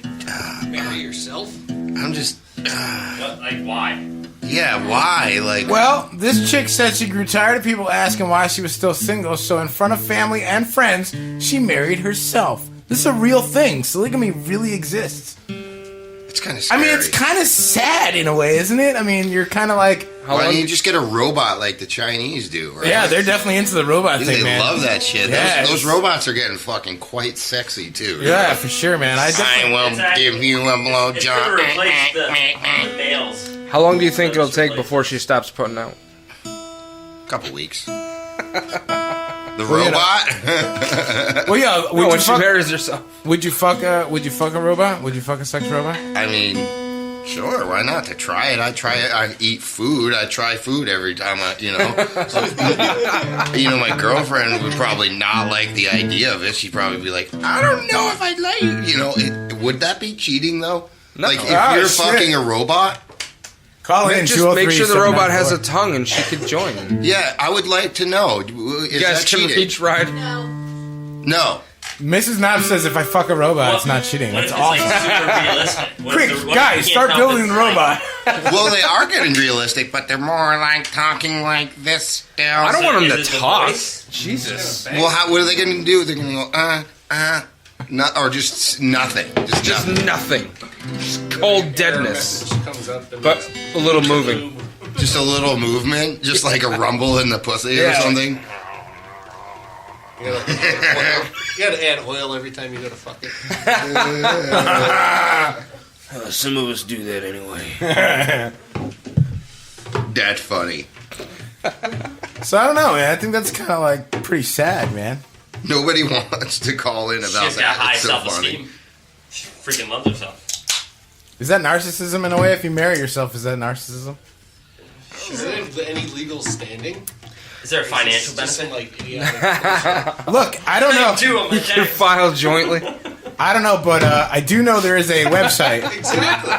Speaker 10: marry yourself?
Speaker 11: I'm just...
Speaker 9: why?
Speaker 11: Yeah, why?
Speaker 8: Well, this chick said she grew tired of people asking why she was still single, so in front of family and friends, she married herself. This is a real thing. Polygamy really exists.
Speaker 11: It's kind of scary.
Speaker 8: I mean, it's kind of sad in a way, isn't it? I mean, you're kind of like,
Speaker 11: Why don't you just get a robot like the Chinese do? Right?
Speaker 8: Yeah, they're definitely into the robot thing, man.
Speaker 11: They love that shit.
Speaker 8: Yeah,
Speaker 11: those robots are getting fucking quite sexy, too.
Speaker 8: Yeah, for sure, man.
Speaker 11: I will give you a blowjob.
Speaker 9: Replace the males.
Speaker 4: How long do you think it'll take before she stops putting out?
Speaker 11: Couple weeks. The robot?
Speaker 8: Well, yeah.
Speaker 4: When she marries herself.
Speaker 8: Would you fuck a robot? Would you fuck a sex robot?
Speaker 11: I mean, sure. Why not? To try it, I try it. I eat food. I try food every time So, my girlfriend would probably not like the idea of it. She'd probably be like, I don't know if I'd like it. Would that be cheating though?
Speaker 4: No.
Speaker 11: Like if you're fucking a robot.
Speaker 8: Call in.
Speaker 4: Just make sure the robot has a tongue and she could join.
Speaker 11: Yeah, I would like to know. Is
Speaker 4: you guys
Speaker 11: that
Speaker 4: can
Speaker 11: cheating?
Speaker 4: beach ride?
Speaker 11: No.
Speaker 8: Mrs. Knob says if I fuck a robot, it's not cheating. That's awesome.
Speaker 9: Super realistic?
Speaker 8: Quick, guys, start building the robot.
Speaker 11: Well, they are getting realistic, but they're more like talking like this.
Speaker 4: I don't want them to talk. Jesus.
Speaker 11: Well, what are they going to do? They're going to go, or just nothing. Just
Speaker 4: nothing. Just cold deadness. But a little moving.
Speaker 11: Just a little movement? Just like a rumble in the pussy or something?
Speaker 10: You gotta add oil every time you go to fuck it.
Speaker 4: Some of us do that anyway.
Speaker 11: That's funny.
Speaker 8: So I don't know, man. I think that's kind of like pretty sad, man.
Speaker 11: Nobody wants to call in about
Speaker 9: She's
Speaker 11: that.
Speaker 9: got high
Speaker 11: It's so
Speaker 9: self-esteem.
Speaker 11: funny.
Speaker 9: She freaking loves herself.
Speaker 8: Is that narcissism in a way? If you marry yourself, is that narcissism?
Speaker 10: Is there any legal standing?
Speaker 9: Is there a financial benefit?
Speaker 8: Look, I don't know.
Speaker 4: You can file jointly.
Speaker 8: I don't know, but I do know there is a website.
Speaker 10: Exactly.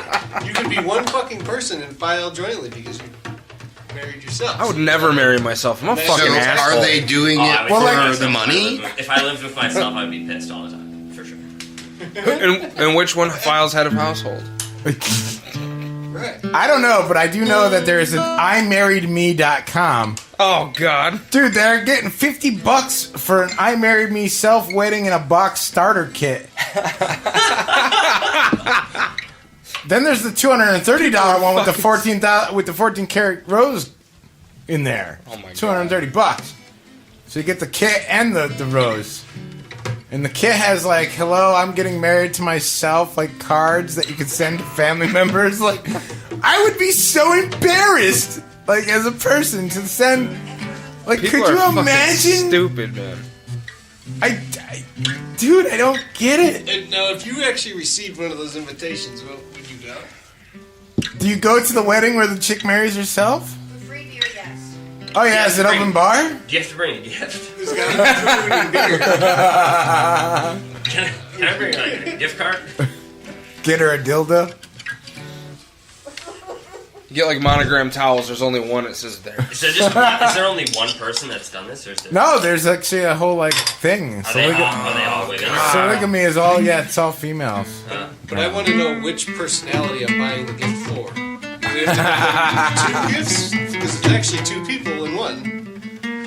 Speaker 10: You could be one fucking person and file jointly because you married yourself.
Speaker 4: I would never marry myself. I'm a fucking asshole.
Speaker 11: Are they doing it for the money?
Speaker 9: If I lived with myself, I'd be pissed all the time, for sure.
Speaker 4: And which one files head of household?
Speaker 10: Right.
Speaker 8: I don't know, but I do know that there is an imarriedme.com.
Speaker 4: Oh, God.
Speaker 8: Dude, they're getting $50 for an I Married Me self-wedding in a box starter kit. Then there's the $230 one with the 14 karat rose in there.
Speaker 4: Oh my
Speaker 8: $230. So you get the kit and the rose. And the kit has like, hello, I'm getting married to myself, like cards that you can send to family members. Like, I would be so embarrassed, like as a person, to send. Like,
Speaker 4: People
Speaker 8: could you
Speaker 4: are fucking
Speaker 8: imagine?
Speaker 4: Stupid, man.
Speaker 8: Dude, I don't get it.
Speaker 10: And now, if you actually received one of those invitations, would you go?
Speaker 8: Do you go to the wedding where the chick marries herself?
Speaker 17: Free beer, yes.
Speaker 8: Oh yeah, is it open bar?
Speaker 9: Do you have to bring a gift?
Speaker 10: There's got to be food and beer.
Speaker 9: Can I bring like a gift card?
Speaker 8: Get her a dildo.
Speaker 4: You get like monogram towels. There's only one that says there.
Speaker 9: Is there only one person that's done this, or is there?
Speaker 8: No, there's actually a whole like thing.
Speaker 9: Are they all women?
Speaker 8: Polygamy is all it's all females.
Speaker 10: But I want to know which personality I'm buying the gift for. Do we have to do 2 gifts? Because it's actually 2 people in one.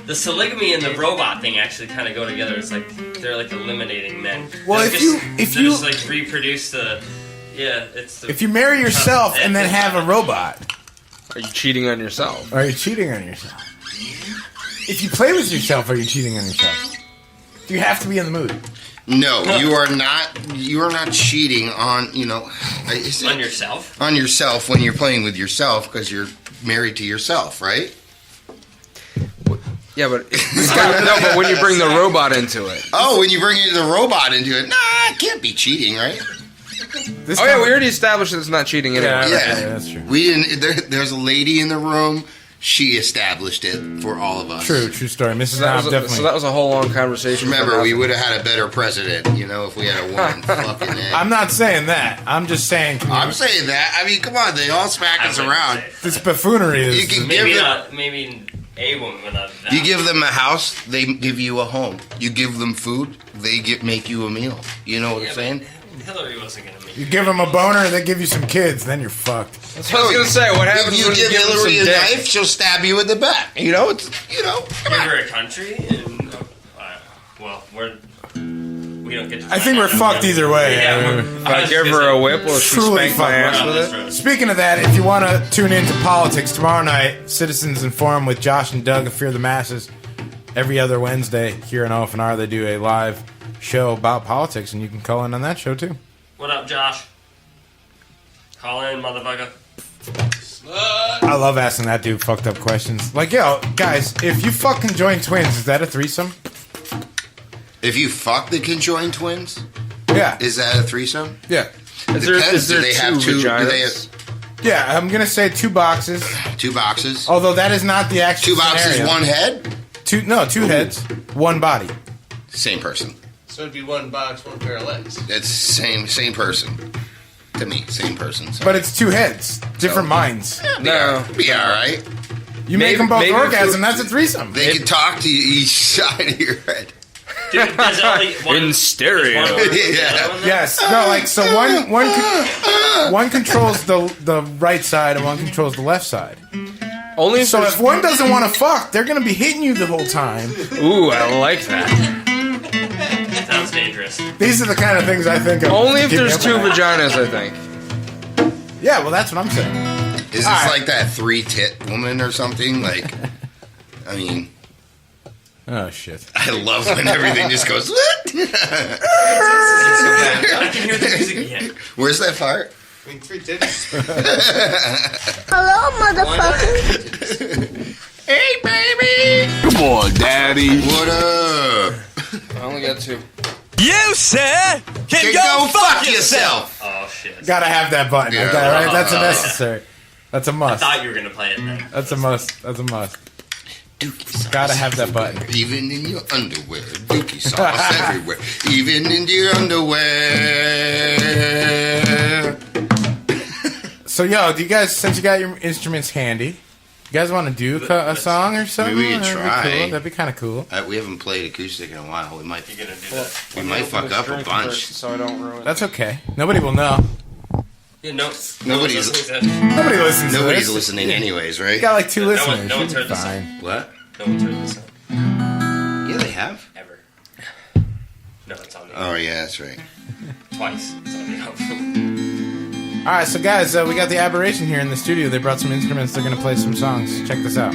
Speaker 9: The polygamy and the robot thing actually kind of go together. It's like they're like eliminating men.
Speaker 8: Well,
Speaker 9: They're
Speaker 8: if you
Speaker 9: just like reproduce the it's the,
Speaker 8: if you marry yourself and then have a robot,
Speaker 4: are you cheating on yourself?
Speaker 8: Are you cheating on yourself? If you play with yourself, are you cheating on yourself? Do you have to be in the mood?
Speaker 11: No, you are not. You are not cheating on
Speaker 9: on yourself.
Speaker 11: On yourself when you're playing with yourself because you're married to yourself, right?
Speaker 4: Yeah, but but when you bring the robot into it.
Speaker 11: Oh, when you bring the robot into it, it can't be cheating, right?
Speaker 4: We already established that it's not cheating anyway.
Speaker 11: Yeah,
Speaker 8: that's true.
Speaker 11: We didn't. There's a lady in the room. She established it for all of us.
Speaker 8: True story. Mrs. Knob definitely.
Speaker 4: So that was a whole long conversation.
Speaker 11: Remember, we would have had a better president, if we had a woman fucking head.
Speaker 8: I'm not saying that. I'm just saying.
Speaker 11: I'm saying that. I mean, come on, they all smack us around.
Speaker 8: This buffoonery is.
Speaker 11: You can
Speaker 9: maybe a woman without that.
Speaker 11: You give them a house, they give you a home. You give them food, they make you a meal. You know what I'm saying?
Speaker 9: Hillary wasn't gonna make.
Speaker 8: You give them a boner, they give you some kids, then you're fucked.
Speaker 4: That's what I was gonna say. What happens
Speaker 11: if you
Speaker 4: when
Speaker 11: give
Speaker 4: you give
Speaker 11: Hillary a
Speaker 4: them some
Speaker 11: knife? She'll stab you in the back. Give
Speaker 9: her a country, and we we don't get to.
Speaker 8: I think we're fucked either way.
Speaker 9: Yeah,
Speaker 4: if I give her a whip, will she
Speaker 8: Truly
Speaker 4: spank my ass with it?
Speaker 8: Speaking of that, if you want to tune into politics tomorrow night, Citizens Inform with Josh and Doug of Fear the Masses. Every other Wednesday here in OFNR, they do a live show about politics, and you can call in on that show too.
Speaker 9: What up, Josh? Call in, motherfucker.
Speaker 8: I love asking that dude fucked up questions. Like, yo, guys, if you fucking join twins, is that a threesome?
Speaker 11: If you fuck the conjoined twins?
Speaker 8: Yeah.
Speaker 11: Is that a threesome?
Speaker 8: Yeah.
Speaker 11: Depends. Do they have two? Do they have
Speaker 8: Yeah, I'm gonna say 2 boxes.
Speaker 11: 2 boxes?
Speaker 8: Although that is not the actual
Speaker 11: 2 boxes,
Speaker 8: scenario.
Speaker 11: 1 head?
Speaker 8: 2 heads, 1 body.
Speaker 11: Same person.
Speaker 10: So it'd be 1 box, 1 pair of legs.
Speaker 11: It's same person. To me, same person. So.
Speaker 8: But it's 2 heads, different minds.
Speaker 11: No, be all right.
Speaker 8: You make them both orgasm. That's a threesome.
Speaker 11: They can talk to you each side of your head.
Speaker 9: Dude, there's only one
Speaker 4: in stereo.
Speaker 8: Yes. No, like so one controls the right side and one controls the left side.
Speaker 4: Only
Speaker 8: so if one doesn't want to fuck, they're gonna be hitting you the whole time.
Speaker 4: Ooh, I like that.
Speaker 9: Sounds dangerous.
Speaker 8: These are the kind of things I think of.
Speaker 4: Only if there's 2 vaginas, I think.
Speaker 8: Yeah, well, that's what I'm saying.
Speaker 11: Is this like that 3-tit woman or something? Like, I mean.
Speaker 8: Oh, shit.
Speaker 11: I love when everything just goes.
Speaker 9: I can hear the music again.
Speaker 11: Where's that part?
Speaker 10: I mean, 3 titties.
Speaker 17: Hello, motherfucker.
Speaker 11: Hey, baby.
Speaker 6: Come on, daddy.
Speaker 11: What up?
Speaker 4: I only got 2.
Speaker 6: You, sir, can go fuck yourself.
Speaker 9: Oh, shit.
Speaker 8: Gotta have that button.
Speaker 11: Yeah.
Speaker 8: Right? That's a necessary. That's a
Speaker 9: I
Speaker 8: must.
Speaker 9: thought you were gonna play it then.
Speaker 8: That's a must. That's a must. Gotta have that button.
Speaker 11: Even in your underwear, dookie sauce everywhere. Even in your underwear.
Speaker 8: So, yo, do you guys, since you got your instruments handy, you guys want to do a song or something?
Speaker 11: Maybe we could
Speaker 8: That'd be
Speaker 11: try.
Speaker 8: cool. That'd be kind of cool.
Speaker 11: We haven't played acoustic in a while. We might.
Speaker 9: You're gonna do that.
Speaker 11: We might fuck up a bunch.
Speaker 4: So I don't ruin
Speaker 8: That's okay. Nobody will know.
Speaker 9: Yeah, no.
Speaker 11: Nobody's
Speaker 8: Nobody listens.
Speaker 11: Nobody's
Speaker 8: to this.
Speaker 11: listening anyways, right?
Speaker 8: You got like 2
Speaker 9: No one-
Speaker 8: listeners.
Speaker 9: no one's
Speaker 8: You'll
Speaker 9: heard
Speaker 8: be
Speaker 9: this song.
Speaker 8: fine.
Speaker 11: What?
Speaker 9: No one's heard this song.
Speaker 11: Yeah, they have.
Speaker 9: Ever. No, it's on the
Speaker 11: Oh yeah, that's right.
Speaker 9: Twice. It's on the album.
Speaker 8: All right, so guys, we got the Aberration here in the studio. They brought some instruments. They're going to play some songs. Check this out.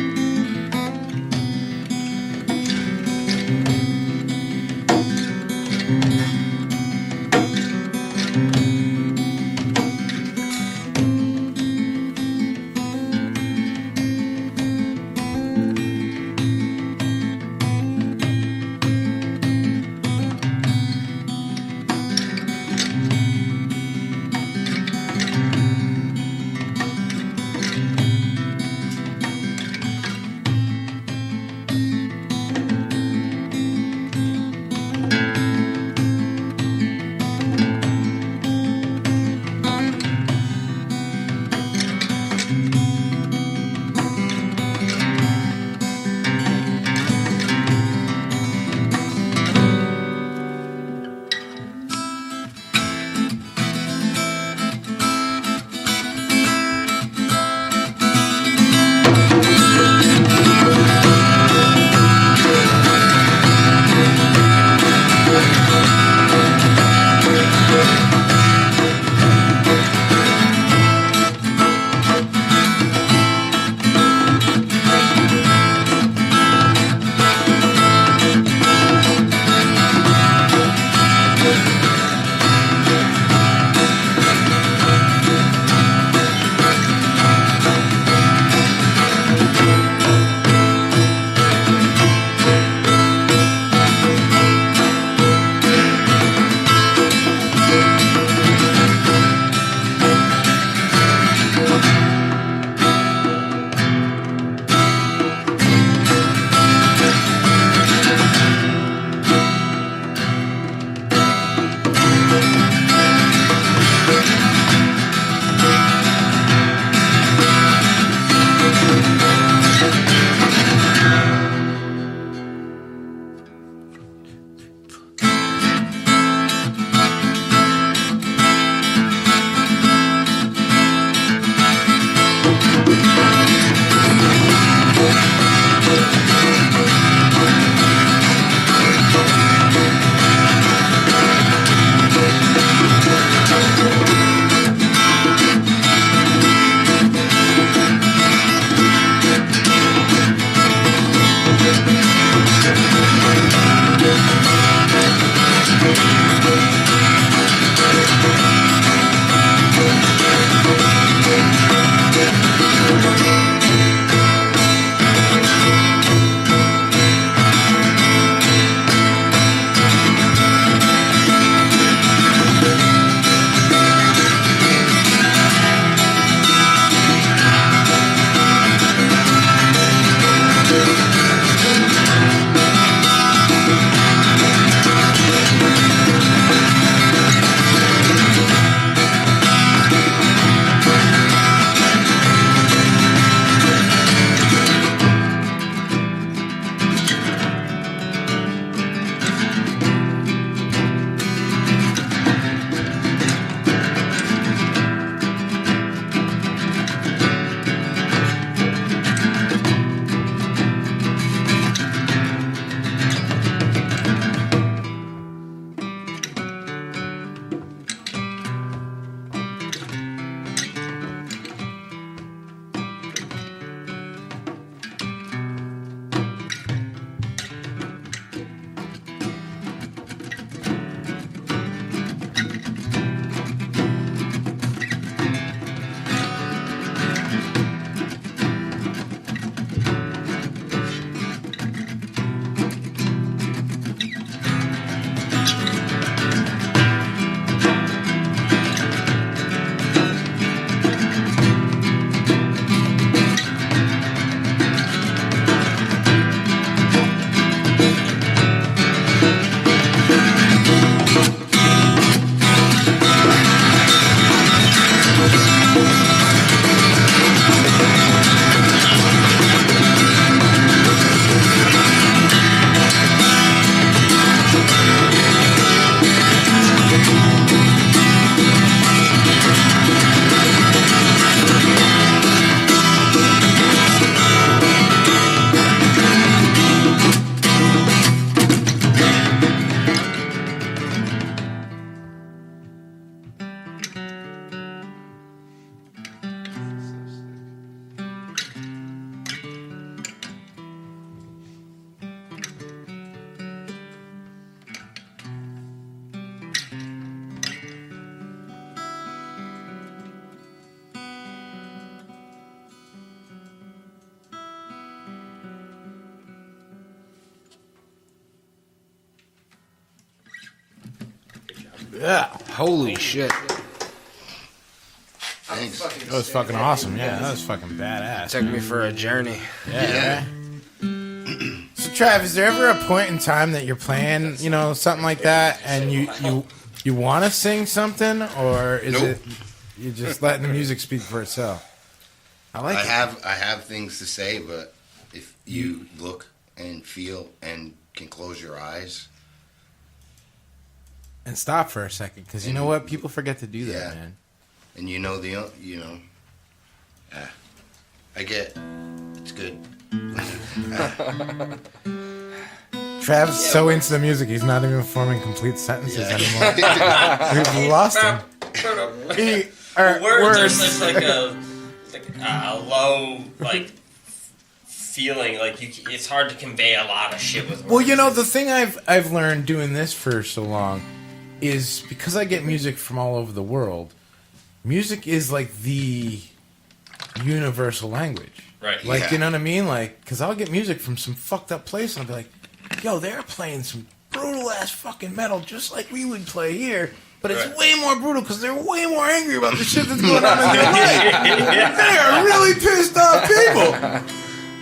Speaker 8: Yeah.
Speaker 4: Holy shit.
Speaker 11: Thanks.
Speaker 8: That was fucking awesome. Yeah, that was fucking badass.
Speaker 4: Took me for a journey.
Speaker 8: Yeah. So, Trav, is there ever a point in time that you're playing, you know, something like that, and you want to sing something, or is it you're just letting the music speak for itself? I
Speaker 11: have things to say, but if you look and feel and can close your eyes
Speaker 8: and stop for a second, because you know what, people forget to do that, man.
Speaker 11: And it's good.
Speaker 8: Trav's so into the music, he's not even forming complete sentences anymore. We've lost him.
Speaker 9: Words are such like a low feeling. Like it's hard to convey a lot of shit with words.
Speaker 8: Well, you know, the thing I've learned doing this for so long is because I get music from all over the world. Music is like the universal language.
Speaker 9: Right.
Speaker 8: Like, you know what I mean? Like, because I'll get music from some fucked up place and I'll be like, yo, they're playing some brutal ass fucking metal just like we would play here, but it's way more brutal because they're way more angry about the shit that's going on in their life. They are really pissed off people.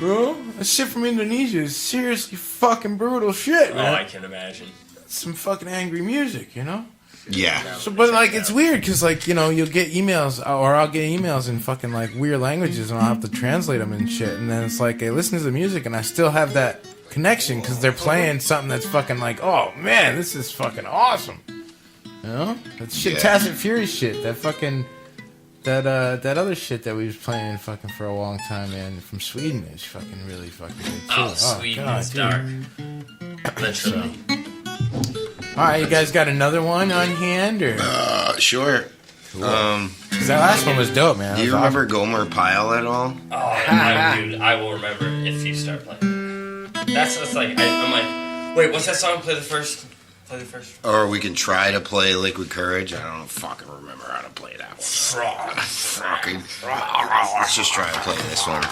Speaker 8: Bro, that shit from Indonesia is seriously fucking brutal shit, man.
Speaker 9: Oh, I can imagine.
Speaker 8: Some fucking angry music, you know?
Speaker 11: Yeah.
Speaker 8: So, but like, it's weird because, like, you know, you'll get emails, or I'll get emails in fucking like weird languages, and I'll have to translate them and shit. And then it's like, I listen to the music, and I still have that connection because they're playing something that's fucking like, oh man, this is fucking awesome. You know, that shit, Tacit Fury shit, that fucking that other shit that we was playing fucking for a long time, man, from Sweden is fucking really fucking good too.
Speaker 9: Oh, Sweden is dark. Literally.
Speaker 8: All right, you guys got another one on hand, or?
Speaker 11: Sure.
Speaker 8: Cool. That last one was dope, man.
Speaker 11: Do you remember Gomer Pyle at all?
Speaker 9: Oh, dude, I will remember if you start playing. That's just like I'm like, wait, what's that song? Play the first.
Speaker 11: Or we can try to play Liquid Courage. I don't fucking remember how to play that one. Fucking. Let's just try to play this one.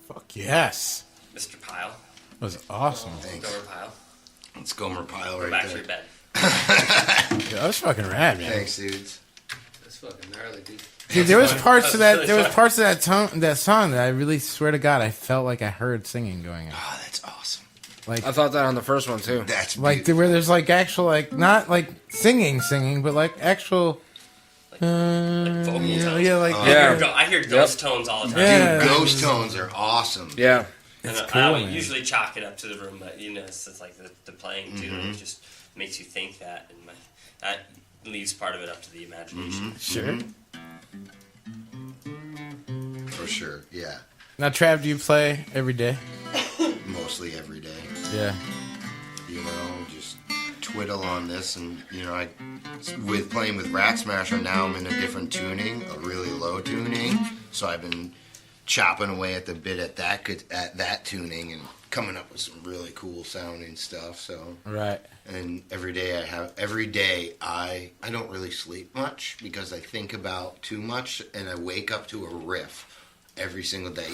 Speaker 8: Fuck yes.
Speaker 9: Mr. Pyle.
Speaker 8: That was awesome.
Speaker 11: Thanks.
Speaker 9: Gomer Pyle.
Speaker 11: It's Gomer Pyle right
Speaker 9: Go back
Speaker 11: there.
Speaker 9: to your bed.
Speaker 8: Yeah, that was fucking rad, man.
Speaker 11: Thanks, dudes.
Speaker 10: That's fucking gnarly, dude.
Speaker 8: Dude, there was parts of that song that I really swear to God I felt like I heard singing going on.
Speaker 11: Oh, that's awesome.
Speaker 8: Like
Speaker 4: I thought that on the first one too.
Speaker 11: That's
Speaker 8: like where there's like actual like not like singing, but like actual.
Speaker 9: Vocal tones.
Speaker 8: Yeah, like
Speaker 9: I hear ghost tones all the time.
Speaker 8: Yeah.
Speaker 11: Dude, ghost tones are awesome.
Speaker 4: Yeah.
Speaker 9: And
Speaker 8: It's cool,
Speaker 9: I would
Speaker 8: man.
Speaker 9: usually chalk it up to the room, but it's like the playing too.
Speaker 11: Mhm.
Speaker 9: It just makes you think that, and that leaves part of it up to the imagination.
Speaker 11: Mhm.
Speaker 8: Sure.
Speaker 11: For sure, yeah.
Speaker 8: Now, Trav, do you play every day?
Speaker 11: Mostly every day.
Speaker 8: Yeah.
Speaker 11: You know, just twiddle on this, and with playing with Rat Smasher now, I'm in a different tuning, a really low tuning. So I've been chopping away at the bit at that tuning and coming up with some really cool sounding stuff. So
Speaker 8: right.
Speaker 11: And every day I don't really sleep much because I think about too much, and I wake up to a riff every single day.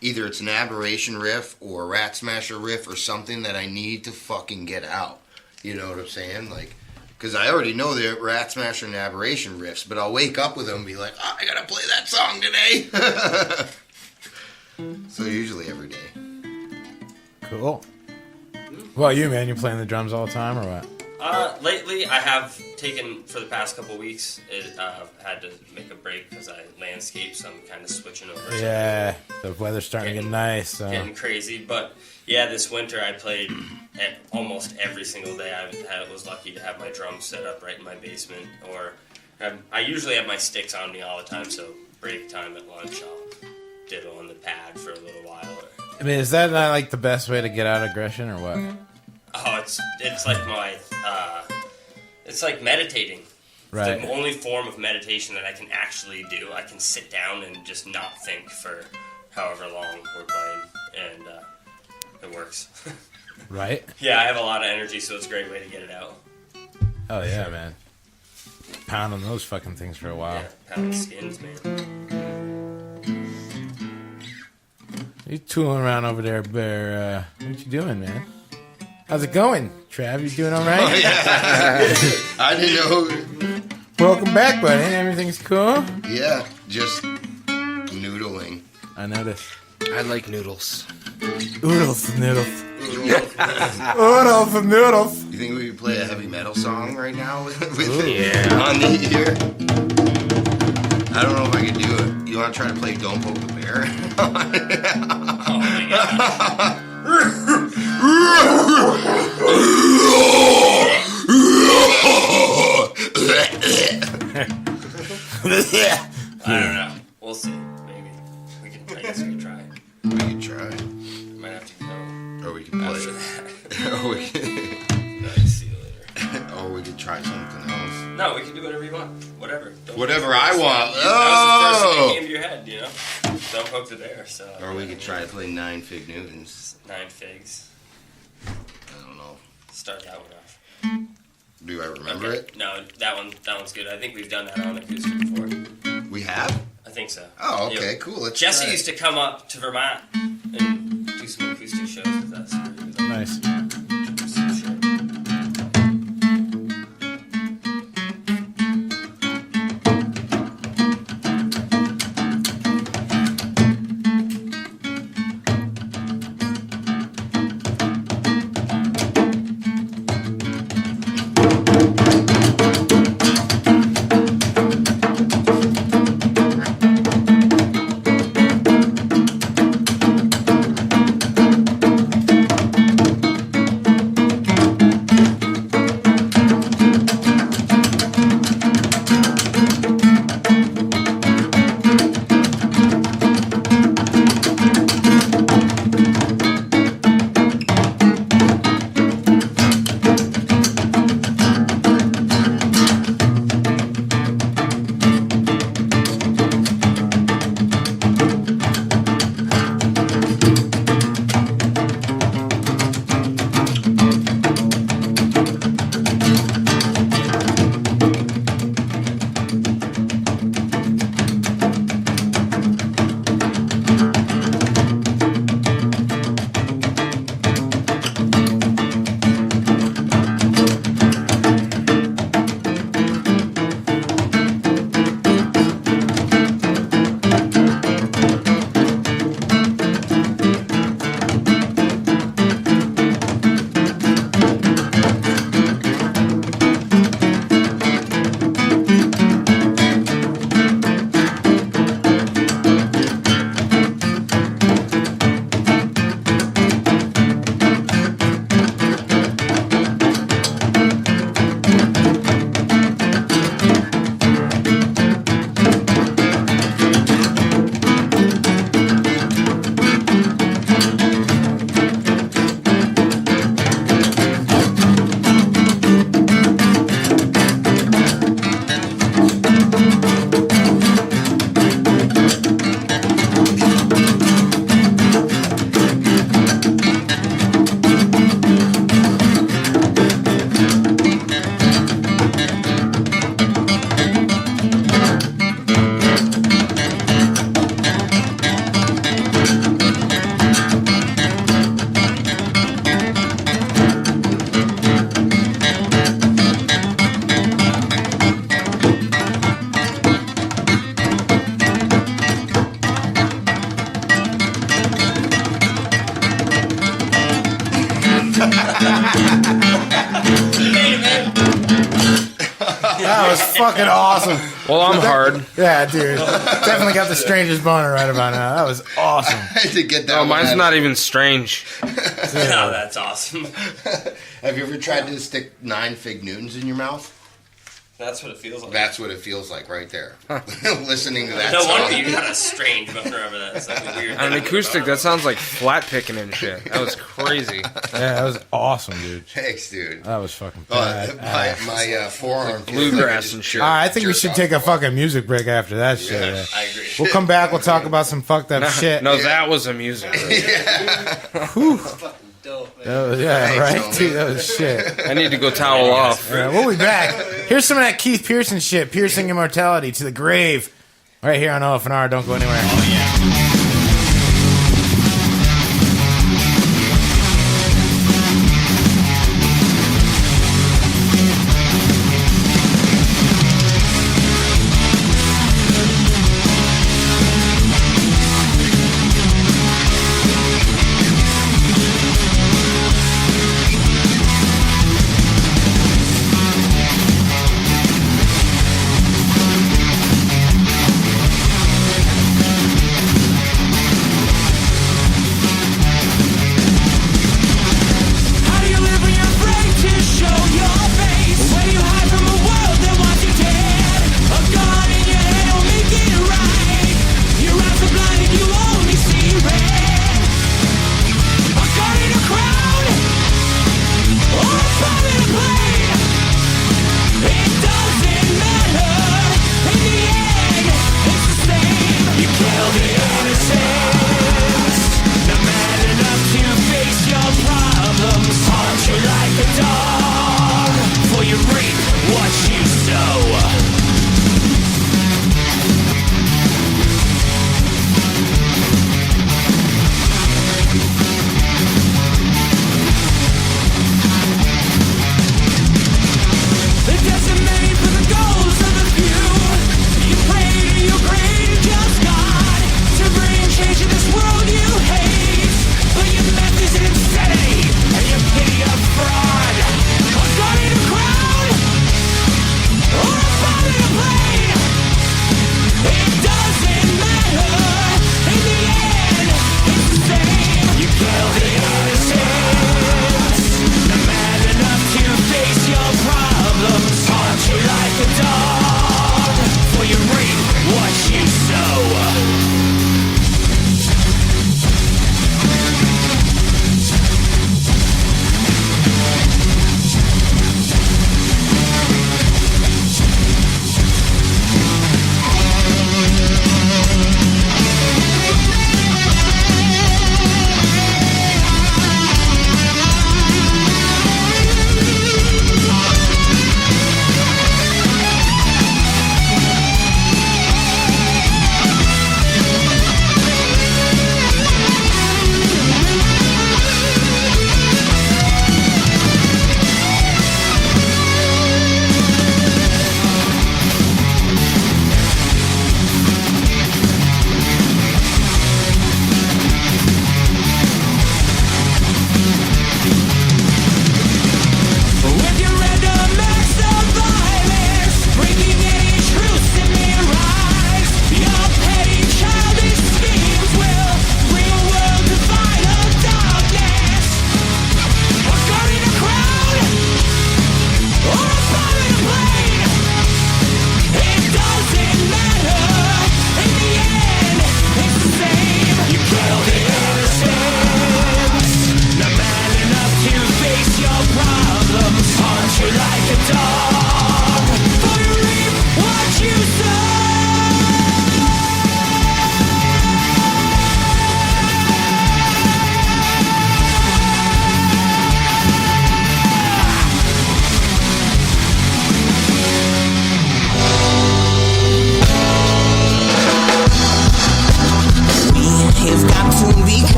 Speaker 11: Either it's an Aberration riff or a Rat Smasher riff or something that I need to fucking get out. You know what I'm saying? Like, because I already know the Rat Smasher and Aberration riffs, but I'll wake up with them and be like, oh, I gotta play that song today. So usually every day.
Speaker 8: Cool. Well, you, man, you playing the drums all the time or what?
Speaker 9: Lately, I have taken, for the past couple weeks, had to make a break because I landscape, so I'm kind of switching over.
Speaker 8: Yeah, the weather's starting to get nice. So.
Speaker 9: Getting crazy, but yeah, this winter I played almost every single day. I was lucky to have my drums set up right in my basement, or I usually have my sticks on me all the time, so break time at lunch I'll diddle on the pad for a little while.
Speaker 8: I mean, is that not like the best way to get out aggression or what?
Speaker 9: Oh, it's like my it's like meditating.
Speaker 8: Right.
Speaker 9: It's the only form of meditation that I can actually do. I can sit down and just not think for however long we're playing, and it works.
Speaker 8: Right.
Speaker 9: Yeah, I have a lot of energy, so it's a great way to get it out.
Speaker 8: Oh yeah, man. Pound on those fucking things for a while.
Speaker 9: Yeah, pound the skins, man.
Speaker 8: You tooling around over there, Bear. What you doing, man? How's it going, Trav? You doing all right?
Speaker 11: Oh, yeah. I didn't know.
Speaker 8: Welcome back, buddy. Everything's cool?
Speaker 11: Yeah, just noodling.
Speaker 8: I noticed.
Speaker 4: I like noodles.
Speaker 8: Noodles. Noodles and noodles.
Speaker 11: You think we could play a heavy metal song right now with
Speaker 8: Ooh,
Speaker 11: on the here? I don't know if I could do it. You want to try to play Don't Poke the Bear?
Speaker 9: Oh my god. I don't know. We'll see. Maybe. I guess we can try.
Speaker 11: We can try.
Speaker 9: Might have to go.
Speaker 11: Or we can play.
Speaker 9: After that.
Speaker 11: Or we can...
Speaker 9: See you later.
Speaker 11: Or we could try something else.
Speaker 9: No, we can do whatever you want. Whatever.
Speaker 11: Whatever I want.
Speaker 9: That was the first thing that came to your head, you know? Don't poke the bear, so...
Speaker 11: Or we could try to play 9 Fig Newtons.
Speaker 9: 9 figs.
Speaker 11: I don't know.
Speaker 9: Start that one off.
Speaker 11: Do I remember it?
Speaker 9: No, that one's good. I think we've done that on acoustic before.
Speaker 11: We have?
Speaker 9: I think so.
Speaker 11: Oh, okay, cool. Let's
Speaker 9: Jesse
Speaker 11: try
Speaker 9: used to come up to Vermont and do some acoustic shows with us.
Speaker 8: Nice. That was fucking awesome.
Speaker 4: Well, I'm hard.
Speaker 8: Yeah, dude. Definitely got the strangest boner right about now. That was awesome.
Speaker 11: I had to get that.
Speaker 4: Oh, mine's not even strange.
Speaker 9: No, that's awesome.
Speaker 11: Have you ever tried to stick 9 Fig Newtons in your mouth?
Speaker 9: That's what it feels like.
Speaker 11: That's what it feels like right there. Listening to that
Speaker 9: No
Speaker 11: song.
Speaker 9: wonder you got a strange boner over that. It's like a weird
Speaker 4: On an
Speaker 9: thing.
Speaker 4: acoustic, that sounds like flat picking and shit. That was crazy.
Speaker 8: Yeah, that was awesome, dude.
Speaker 11: Thanks, dude.
Speaker 8: That was fucking bad.
Speaker 11: My forearm.
Speaker 4: Bluegrass and shit.
Speaker 8: All right, I think we should take a fucking music break after that shit. Yeah.
Speaker 9: I agree.
Speaker 8: We'll come back. We'll talk about some fucked up shit.
Speaker 4: No, that was a music break.
Speaker 8: Whew. Yeah, right? Dude, that was shit.
Speaker 4: I need to go towel off.
Speaker 8: Yeah, we'll be back. Here's some of that Keith Pearson shit. Piercing immortality to the grave. Right here on OFNR. Don't go anywhere. Oh, yeah.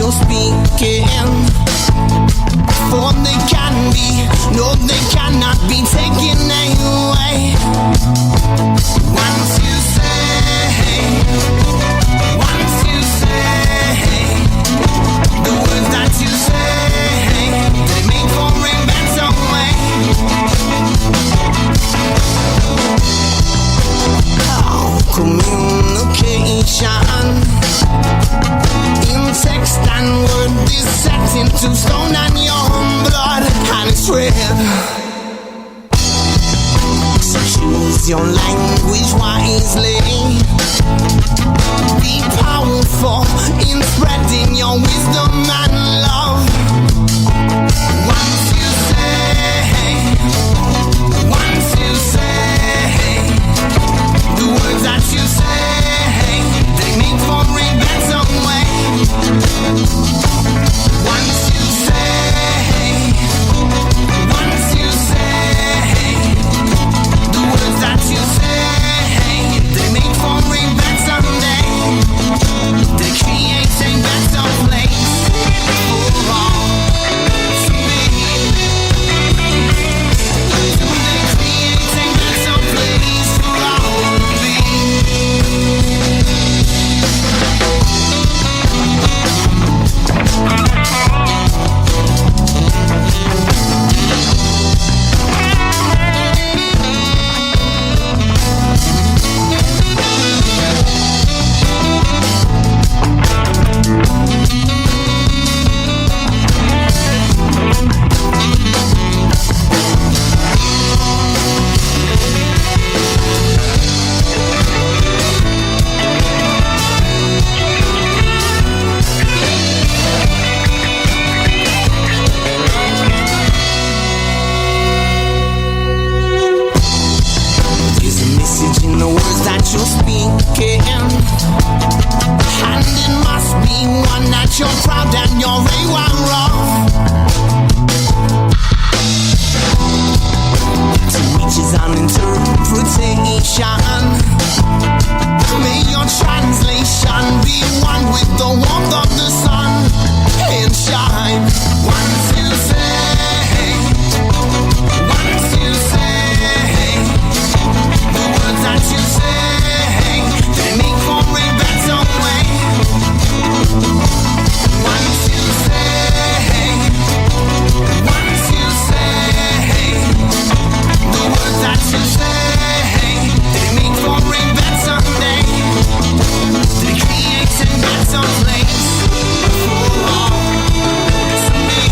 Speaker 5: you're speaking. For they can be, no, they cannot be taken
Speaker 6: is set into stone and your blood and it's red. So choose your language wisely. Be powerful in spreading your wisdom and love. Once you say the words that you say, they make for a better way. Once you say the words that you say, they make for a better day. They create a better place for all to be. They create a better place for all to be. The words that you're speaking, and it must be one that you're proud and you're aware of. To each his own interpretation. May your translation be one with the warmth of the sun and shine. Once you say the words that you say, they make for a better way. Once you say the words that you say, they make for a better day. They create a better place for all to be.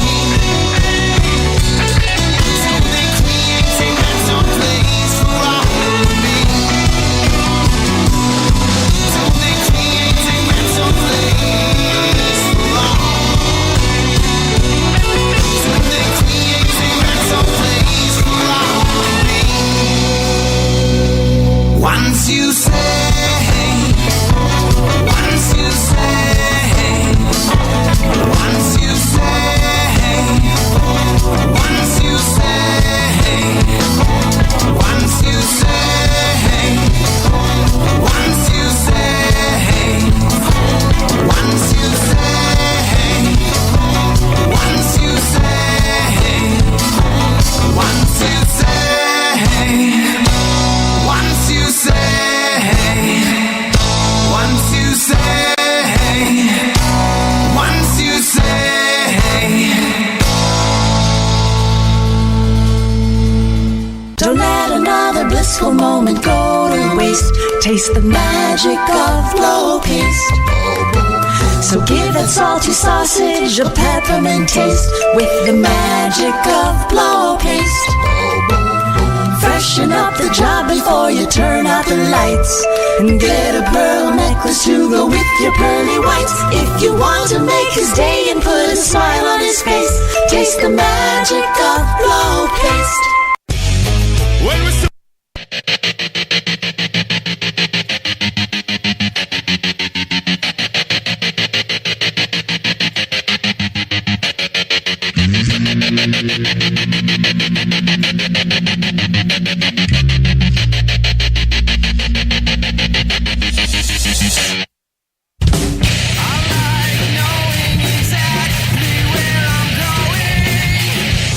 Speaker 6: So they create a better place for all. Once you say
Speaker 19: Don't let another blissful moment go to waste. Taste the magic of Blowpaste. So give that salty sausage a peppermint taste with the magic of Blowpaste. Freshen up the job before you turn out the lights, and get a pearl necklace to go with your pearly whites. If you want to make his day and put a smile on his face, taste the magic of Blowpaste.
Speaker 6: When we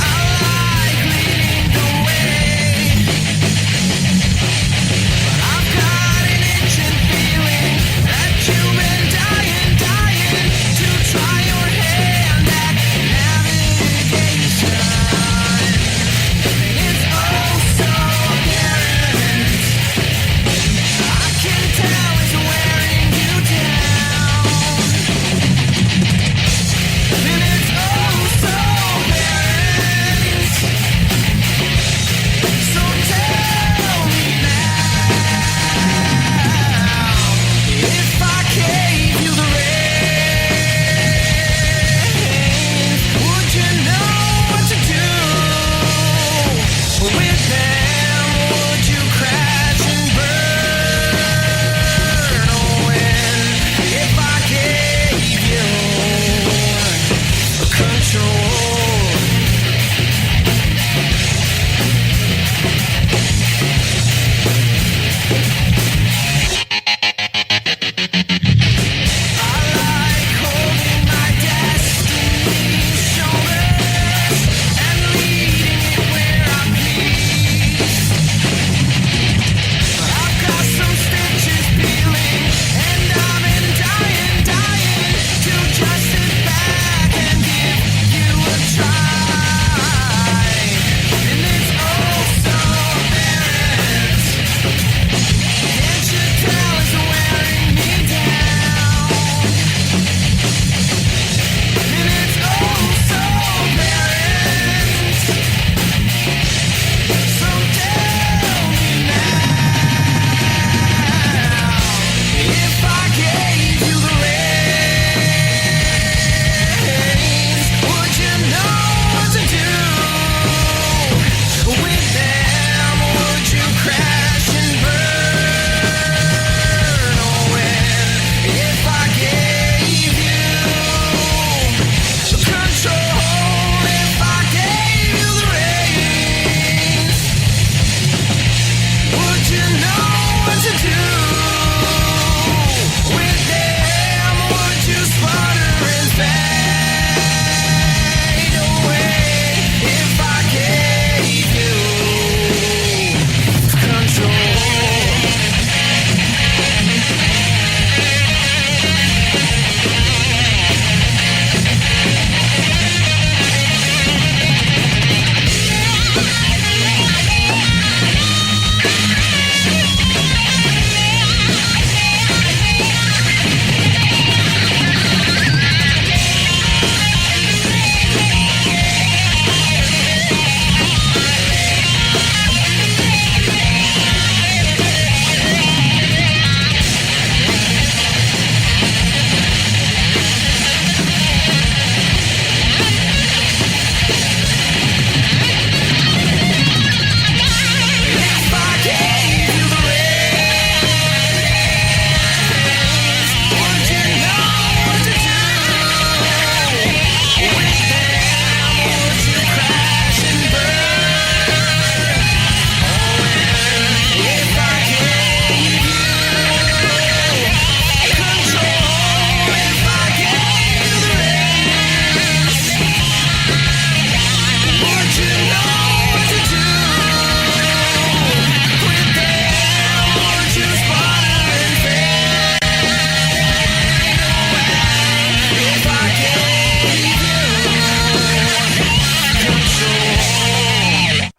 Speaker 6: I like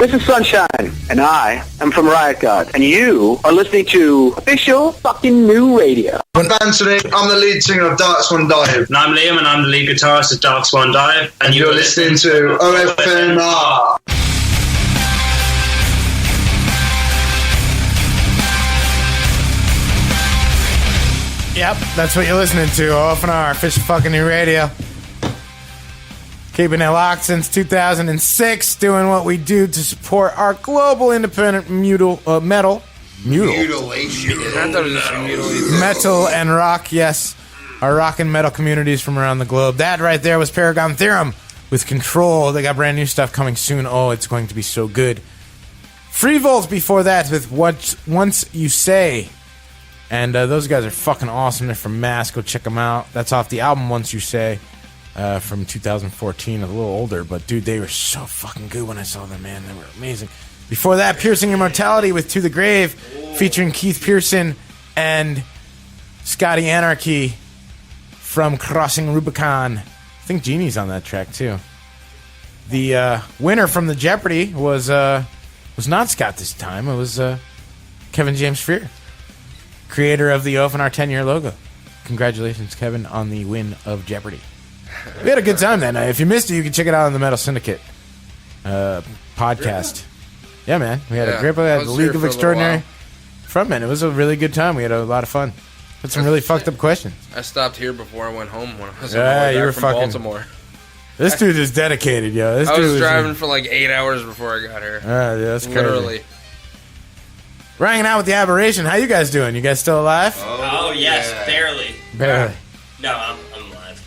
Speaker 20: This is Sunshine, and I am from Riot God, and you are listening to official fucking new radio.
Speaker 21: I'm Anthony, I'm the lead singer of Dark Swan Dive.
Speaker 22: And I'm Liam, and I'm the lead guitarist of Dark Swan Dive.
Speaker 21: And you're listening to OFNR.
Speaker 8: Yep, that's what you're listening to. OFNR, official fucking new radio. Keeping it locked since 2006, doing what we do to support our global independent metal and rock, yes, our rock and metal communities from around the globe. That right there was Paragon Theorem with Control. They got brand new stuff coming soon. Oh, it's going to be so good. Free Volt before that with Once You Say. And those guys are fucking awesome. They're from Mass. Go check them out. That's off the album Once You Say. From 2014, a little older, but dude, they were so fucking good when I saw them, man. They were amazing. Before that, Piercing Immortality with To the Grave, featuring Keith Pearson and Scotty Anarchy from Crossing Rubicon. I think Genie's on that track too. The winner from the Jeopardy was not Scott this time. It was Kevin James Freer, creator of the OFNR 10-year logo. Congratulations, Kevin, on the win of Jeopardy. We had a good time that night. If you missed it, you can check it out on the Metal Syndicate podcast. Yeah, man. We had a great we had the League of Extraordinary Frontmen. It was a really good time. We had a lot of fun. Had some really fucked up questions.
Speaker 4: I stopped here before I went home when I was on my way back from Baltimore.
Speaker 8: This dude is dedicated, yo.
Speaker 4: I was driving for like 8 hours before I got here.
Speaker 8: Yeah, that's crazy.
Speaker 4: Literally.
Speaker 8: We're hanging out with the Aberration. How you guys doing? You guys still alive?
Speaker 9: Oh yes, barely.
Speaker 8: Barely.
Speaker 9: No, I'm alive.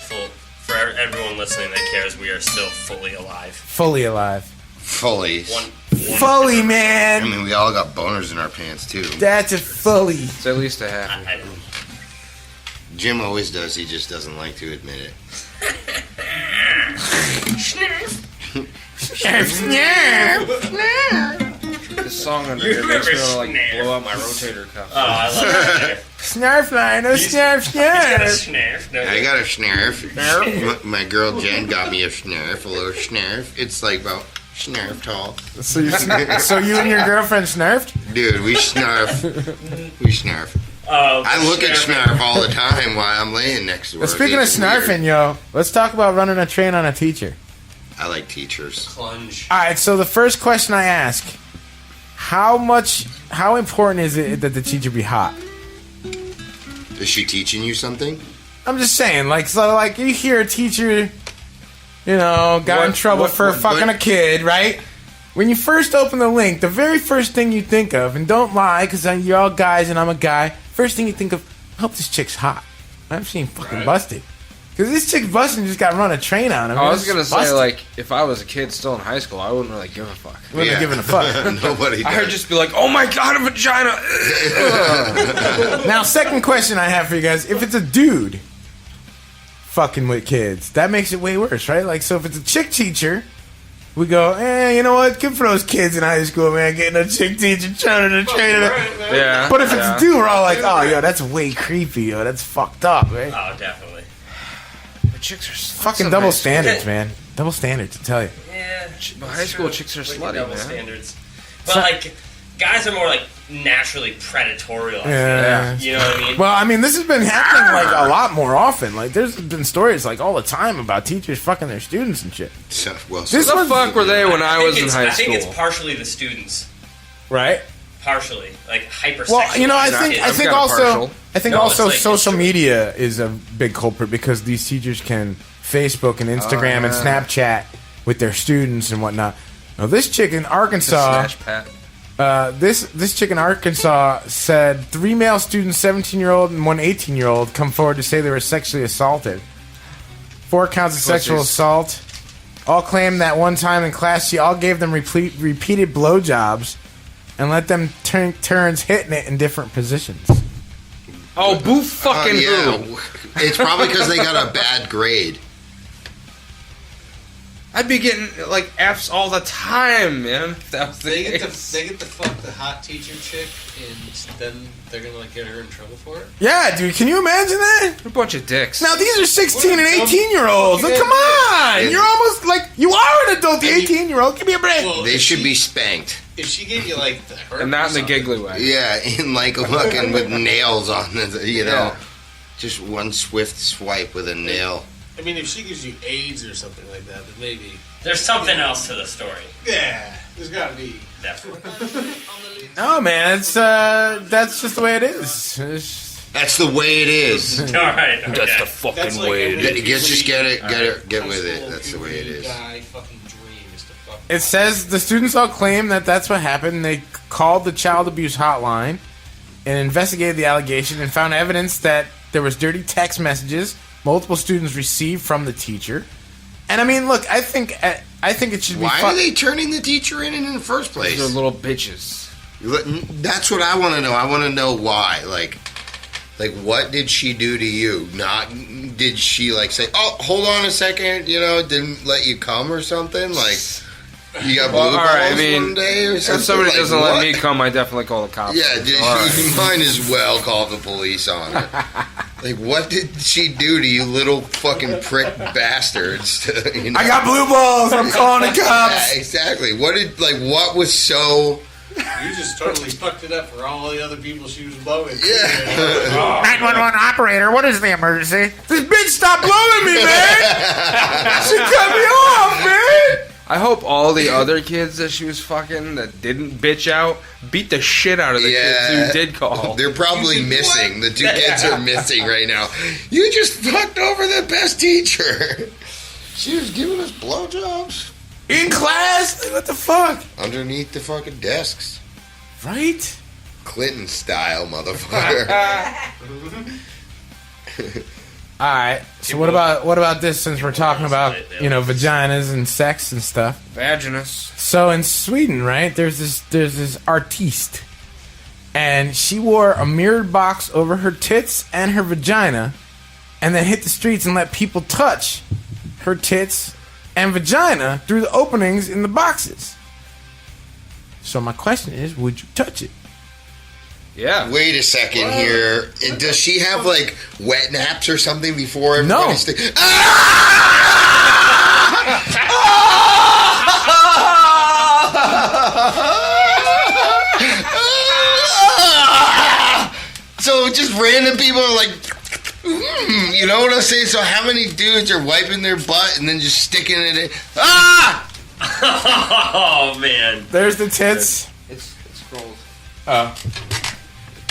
Speaker 9: Full. For everyone listening that cares, we are still fully alive.
Speaker 8: Fully alive.
Speaker 11: Fully.
Speaker 8: Fully, man.
Speaker 11: I mean, we all got boners in our pants, too.
Speaker 8: That's a fully.
Speaker 4: It's at least a half.
Speaker 11: Jim always does. He just doesn't like to admit it.
Speaker 4: This song under here makes me want to like blow out my rotator cuff.
Speaker 9: Oh, I love that.
Speaker 8: Snarf line, oh snarf,
Speaker 9: snarf.
Speaker 11: I got a snarf. My girl Jen got me a snarf, a little snarf. It's like about snarf tall.
Speaker 8: So you and your girlfriend snarfed?
Speaker 11: Dude, we snarf. We snarf. I look at snarf all the time while I'm laying next to her.
Speaker 8: Speaking of snarfing, yo, let's talk about running a train on a teacher.
Speaker 11: I like teachers.
Speaker 9: Plunge.
Speaker 8: All right, so the first question I ask, how important is it that the teacher be hot?
Speaker 11: Is she teaching you something?
Speaker 8: I'm just saying, like you hear a teacher, got in trouble for fucking a kid, right? When you first open the link, the very first thing you think of, and don't lie, because you're all guys and I'm a guy, first thing you think of, I hope this chick's hot. I've seen fucking busted. Because this chick busting just got run a train on him.
Speaker 4: I was going to say, like, if I was a kid still in high school, I wouldn't really give a fuck.
Speaker 8: Wouldn't have given a fuck.
Speaker 11: Nobody does.
Speaker 4: I would just be like, oh my god, a vagina!
Speaker 8: Now, second question I have for you guys. If it's a dude fucking with kids, that makes it way worse, right? Like, so if it's a chick teacher, we go, you know what? Good for those kids in high school, man, getting a chick teacher trying to train them.
Speaker 4: Yeah.
Speaker 8: But if it's a dude, we're all like, oh, yo, that's way creepy, yo. That's fucked up, right?
Speaker 9: Oh, definitely.
Speaker 4: Chicks are
Speaker 8: fucking double standards, man. Double standards, I tell you.
Speaker 9: Yeah.
Speaker 4: But high school chicks are slutty,
Speaker 9: double
Speaker 4: man.
Speaker 9: standards. But like, guys are more like naturally predatorial.
Speaker 8: Yeah.
Speaker 9: You know what I mean?
Speaker 8: Well, I mean, this has been happening like a lot more often. Like, there's been stories like all the time about teachers fucking their students and shit.
Speaker 11: Well,
Speaker 4: the fuck were they when I was in high school?
Speaker 9: I think it's partially the students.
Speaker 8: Right.
Speaker 9: Partially, like hypersexual.
Speaker 8: Well, I think also social media is a big culprit because these teachers can Facebook and Instagram and Snapchat with their students and whatnot. Now, this chick in Arkansas, this chick in Arkansas said 3 male students, 17-year-old and 1 18-year-old, come forward to say they were sexually assaulted. 4 counts of sexual assault. All claimed that one time in class she all gave them repeated blowjobs and let them turns hitting it in different positions.
Speaker 4: Oh, boo fucking boo.
Speaker 11: It's probably because they got a bad grade.
Speaker 4: I'd be getting, like, F's all the time, man. If that was
Speaker 10: they get to fuck the hot teacher chick, and then they're gonna, like, get her in trouble for it?
Speaker 8: Yeah, dude, can you imagine that?
Speaker 4: A bunch of dicks.
Speaker 8: Now, these are 16 and 18-year-olds. Like, come on! You're almost, like, you are an adult, the 18-year-old. Give me a break.
Speaker 11: Well, they should be spanked.
Speaker 10: If she gave you like the hurt,
Speaker 4: and not in the giggly way.
Speaker 11: Yeah, in like a fucking with nails on it, you know, just one swift swipe with a nail.
Speaker 10: I mean, if she gives you AIDS or something like that, then maybe
Speaker 9: there's something else to the story.
Speaker 10: Yeah, there's got to be.
Speaker 9: Definitely.
Speaker 8: No, man, it's that's just the way it is.
Speaker 11: That's the way it is.
Speaker 9: All right, okay.
Speaker 4: That's the fucking way it is.
Speaker 11: Just get with it. That's the way it is.
Speaker 8: It says the students all claim that that's what happened. They called the child abuse hotline and investigated the allegation and found evidence that there was dirty text messages multiple students received from the teacher. And I mean, look, I think it should be.
Speaker 11: Why are they turning the teacher in the first place?
Speaker 4: They're little bitches.
Speaker 11: That's what I want to know. I want to know why. Like, what did she do to you? Not did she like say, "Oh, hold on a second," you know, didn't let you come or something? Like, you got blue balls one day or something.
Speaker 4: If somebody
Speaker 11: like,
Speaker 4: doesn't
Speaker 11: what?
Speaker 4: let me come, I definitely call the cops.
Speaker 11: Yeah, you might as well call the police on it. Like, what did she do to you, little fucking prick bastards? You know?
Speaker 8: I got blue balls. I'm calling the cops.
Speaker 11: Yeah, exactly. What was so?
Speaker 10: You just totally fucked it up for all the other people she was blowing.
Speaker 11: Yeah.
Speaker 8: 911 operator, what is the emergency? This bitch stopped blowing me, man. She cut me off, man.
Speaker 4: I hope all the other kids that she was fucking that didn't bitch out beat the shit out of the kids who did call.
Speaker 11: They're probably missing. The two kids are missing right now. You just fucked over the best teacher. She was giving us blowjobs.
Speaker 8: In class? What the fuck?
Speaker 11: Underneath the fucking desks.
Speaker 8: Right?
Speaker 11: Clinton style, motherfucker.
Speaker 8: Alright, so what about this since we're talking about, you know, vaginas and sex and stuff?
Speaker 4: Vaginus.
Speaker 8: So in Sweden, right, there's this artiste. And she wore a mirrored box over her tits and her vagina and then hit the streets and let people touch her tits and vagina through the openings in the boxes. So my question is, would you touch it?
Speaker 4: Yeah.
Speaker 11: Wait a second here. Does she have like wet naps or something before everybody?
Speaker 8: No.
Speaker 11: So just random people are like, you know what I'm saying? So how many dudes are wiping their butt and then just sticking it in? Ah!
Speaker 9: Oh man.
Speaker 8: There's the tits.
Speaker 4: It's scrolled.
Speaker 8: Oh.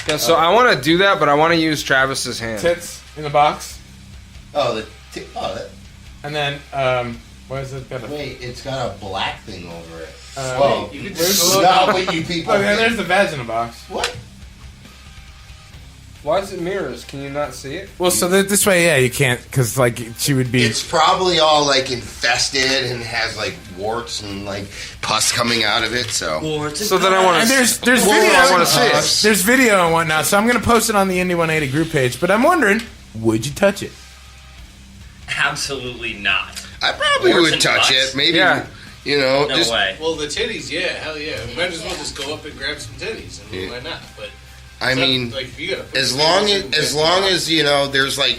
Speaker 4: Yeah, so I want to do that, but I want to use Travis's hand.
Speaker 8: Tits in the box.
Speaker 11: Oh,
Speaker 8: and then, what is it?
Speaker 11: Wait, it's got a black thing over it.
Speaker 8: Whoa.
Speaker 11: Where's not what you people
Speaker 8: Oh, yeah,
Speaker 11: think.
Speaker 8: there's the vagina box.
Speaker 11: What?
Speaker 4: Why is it mirrors? Can you not see it?
Speaker 8: Well, so this way, yeah, you can't, because, like, she would be...
Speaker 11: It's probably all, like, infested and has, like, warts and, like, pus coming out of it, so...
Speaker 4: So then I want to...
Speaker 8: And there's video.
Speaker 4: I want to see it.
Speaker 8: There's video and whatnot, so I'm going to post it on the Indie 180 group page, but I'm wondering, would you touch it?
Speaker 9: Absolutely not.
Speaker 11: I probably
Speaker 9: Warts
Speaker 11: would
Speaker 9: and
Speaker 11: touch
Speaker 9: butts.
Speaker 11: it. Maybe, you know...
Speaker 9: No
Speaker 11: just,
Speaker 9: way.
Speaker 10: Well, the titties, yeah, hell yeah. Might as well just go up and grab some titties. I mean, why not? But
Speaker 11: I mean,
Speaker 10: like, if you gotta put
Speaker 11: as long as you know, there's like,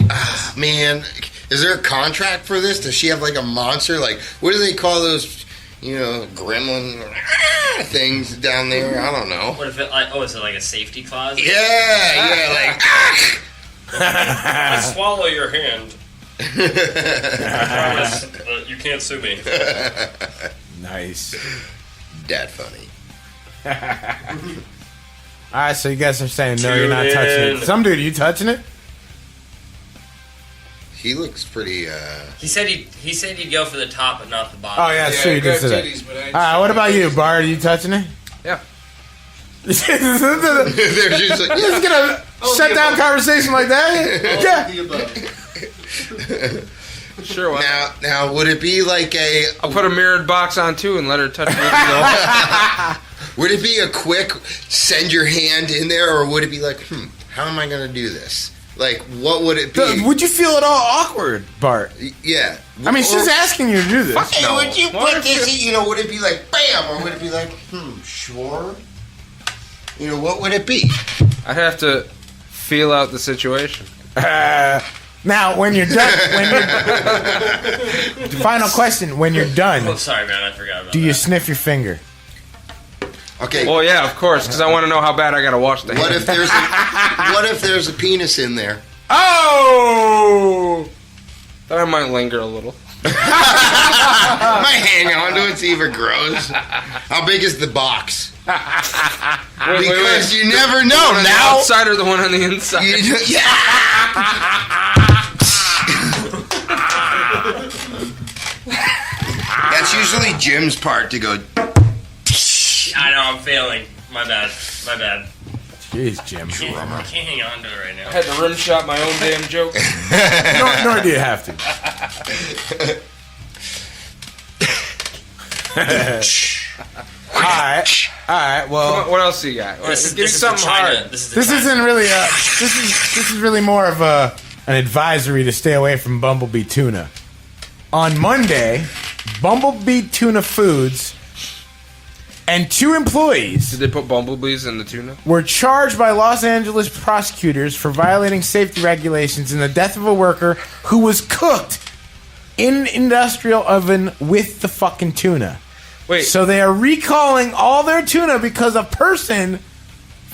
Speaker 11: man, is there a contract for this? Does she have like a monster? Like, what do they call those, you know, gremlin things down there? I don't know.
Speaker 9: What if it like? Oh, is it like a safety clause?
Speaker 11: Yeah, like.
Speaker 9: I swallow your hand. I promise that you can't sue me.
Speaker 8: Nice.
Speaker 11: That funny.
Speaker 8: Alright, so you guys are saying no, you're not touching it. Somedude, are you touching it?
Speaker 11: He looks pretty.
Speaker 9: He said he'd go for the top, but not the bottom.
Speaker 8: Oh, yeah, sure, you did say that. Alright, what about you, Bart? Are you touching it?
Speaker 4: Yeah.
Speaker 8: You're just gonna shut down conversation like that? Yeah.
Speaker 4: Sure. Why
Speaker 11: now, would it be like a?
Speaker 4: I'll put a mirrored box on too and let her touch me.
Speaker 11: Would it be a quick send your hand in there, or would it be like, how am I going to do this? Like, what would it be?
Speaker 8: Would you feel at all awkward, Bart?
Speaker 11: Yeah.
Speaker 8: I mean, she's asking you to do this.
Speaker 11: Hey, would you put this? You know, would it be like bam, or would it be like sure? You know, what would it be?
Speaker 4: I'd have to feel out the situation.
Speaker 8: Now, when you're done, final question: when you're done,
Speaker 9: Oh, sorry, man, I forgot about
Speaker 8: do you sniff your finger?
Speaker 11: Okay.
Speaker 4: Well, yeah, of course, because I want to know how bad I gotta wash the
Speaker 11: What
Speaker 4: hands.
Speaker 11: if there's a penis in there?
Speaker 4: Oh! Then I might linger a little.
Speaker 11: Might hang on to it, see if it grows. How big is the box? Because you never know.
Speaker 4: The one on the
Speaker 11: Now,
Speaker 4: outside or the one on the inside?
Speaker 11: That's usually Jim's part to go.
Speaker 9: I know, I'm failing. My bad.
Speaker 8: Jeez, Jim.
Speaker 9: I can't hang on to it right now.
Speaker 4: I had to rim shot my own damn joke.
Speaker 8: Nor do you have to. All right. Well,
Speaker 4: Come on, what else you got? Give me something hard.
Speaker 8: This isn't really. This is really more of an advisory to stay away from Bumblebee tuna. On Monday, Bumblebee Tuna Foods and 2 employees.
Speaker 4: Did they put bumblebees in the tuna?
Speaker 8: Were charged by Los Angeles prosecutors for violating safety regulations in the death of a worker who was cooked in an industrial oven with the fucking tuna.
Speaker 4: Wait.
Speaker 8: So they are recalling all their tuna because a person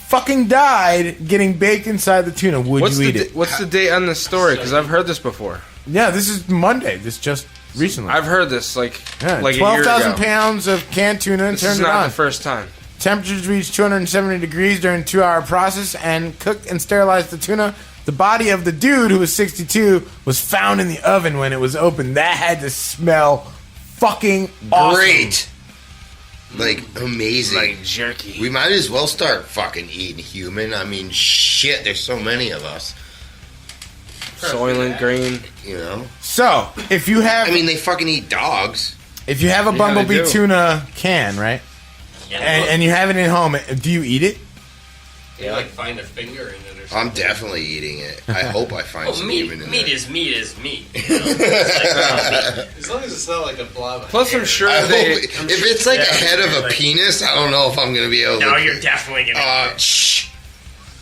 Speaker 8: fucking died getting baked inside the tuna. Would you eat it?
Speaker 4: What's the date on this story? Because I've heard this before.
Speaker 8: Yeah, this is Monday. This just recently.
Speaker 4: I've heard this like a year
Speaker 8: 12,000
Speaker 4: ago.
Speaker 8: pounds of canned tuna and
Speaker 4: This
Speaker 8: turned
Speaker 4: is
Speaker 8: it
Speaker 4: not
Speaker 8: on.
Speaker 4: the first time.
Speaker 8: Temperatures reached 270 degrees during a 2-hour process and cooked and sterilized the tuna. The body of the dude, who was 62, was found in the oven when it was open. That had to smell fucking awesome.
Speaker 11: Great. Like, amazing.
Speaker 4: Like jerky.
Speaker 11: We might as well start fucking eating human. I mean, shit, there's so many of us.
Speaker 4: Soylent Green.
Speaker 11: You know?
Speaker 8: So, if you have...
Speaker 11: I mean, they fucking eat dogs.
Speaker 8: If you have a
Speaker 11: Yeah,
Speaker 8: Bumblebee
Speaker 11: they do.
Speaker 8: tuna can, right?
Speaker 9: Yeah.
Speaker 8: And you have it in home, do you eat it?
Speaker 10: You like find a finger in it or something.
Speaker 11: I'm definitely eating it. I hope I find some
Speaker 9: meat,
Speaker 11: human in
Speaker 9: meat
Speaker 11: there.
Speaker 9: is meat is meat. You know? It's like,
Speaker 10: As long as it's not like a blob of
Speaker 4: Plus,
Speaker 10: hair.
Speaker 4: I'm sure
Speaker 11: I
Speaker 4: they.
Speaker 11: hope, if it's like a head of a penis, I don't know if I'm going to be able to.
Speaker 9: no, you're definitely gonna.
Speaker 11: Shh.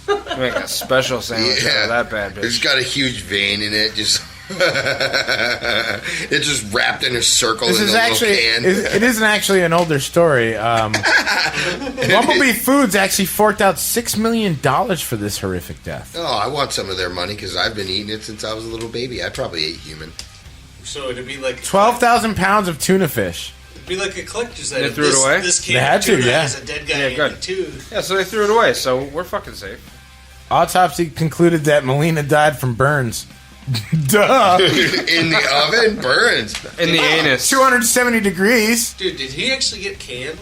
Speaker 4: Make a special sandwich out of that bad bitch.
Speaker 11: It's got a huge vein in it. Just it's just wrapped in a circle
Speaker 8: This
Speaker 11: in
Speaker 8: is
Speaker 11: a
Speaker 8: actually...
Speaker 11: little can.
Speaker 8: It isn't actually an older story. Bumblebee Foods actually forked out $6 million for this horrific death.
Speaker 11: Oh, I want some of their money because I've been eating it since I was a little baby. I probably ate human.
Speaker 10: So it'd be like
Speaker 8: 12,000 pounds of tuna fish.
Speaker 10: it'd be like a collector's
Speaker 4: They
Speaker 10: item.
Speaker 4: threw it away?
Speaker 10: This can
Speaker 8: They had
Speaker 10: of
Speaker 8: to,
Speaker 10: tuna
Speaker 8: yeah.
Speaker 10: has a dead guy
Speaker 4: Yeah,
Speaker 10: in
Speaker 4: good.
Speaker 10: it too.
Speaker 4: Yeah, so they threw it away. So we're fucking safe.
Speaker 8: Autopsy concluded that Melina died from burns. Duh.
Speaker 11: In the oven, burns.
Speaker 4: In the anus.
Speaker 8: 270 degrees.
Speaker 10: Dude, did he actually get canned?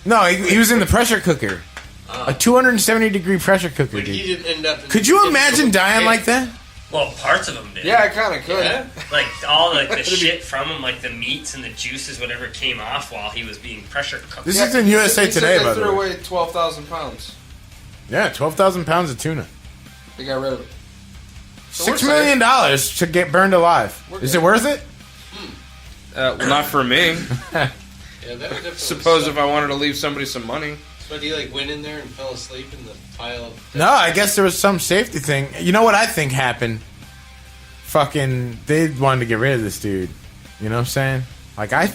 Speaker 8: No, he was in the pressure cooker. A 270 degree pressure cooker,
Speaker 10: But he
Speaker 8: dude.
Speaker 10: didn't end up.
Speaker 8: Could you imagine dying like that?
Speaker 9: Well, parts of them did.
Speaker 4: Yeah, I kind of could.
Speaker 10: Yeah.
Speaker 9: Like all like the shit from him, like the meats and the juices, whatever came off while he was being pressure cooked.
Speaker 8: This is in USA
Speaker 4: They said
Speaker 8: Today,
Speaker 4: they
Speaker 8: by the
Speaker 4: threw
Speaker 8: way.
Speaker 4: away 12,000 pounds.
Speaker 8: Yeah, 12,000 pounds of tuna.
Speaker 4: They got rid of it. So
Speaker 8: $6 million to get burned alive. Is it worth it?
Speaker 4: Well, not for me.
Speaker 10: Yeah, that would definitely
Speaker 4: Suppose
Speaker 10: suck.
Speaker 4: if I wanted to leave somebody some money.
Speaker 10: But he like went in there and fell asleep in the pile of.
Speaker 8: No, I guess there was some safety thing. You know what I think happened? Fucking, they wanted to get rid of this dude. You know what I'm saying? Like, I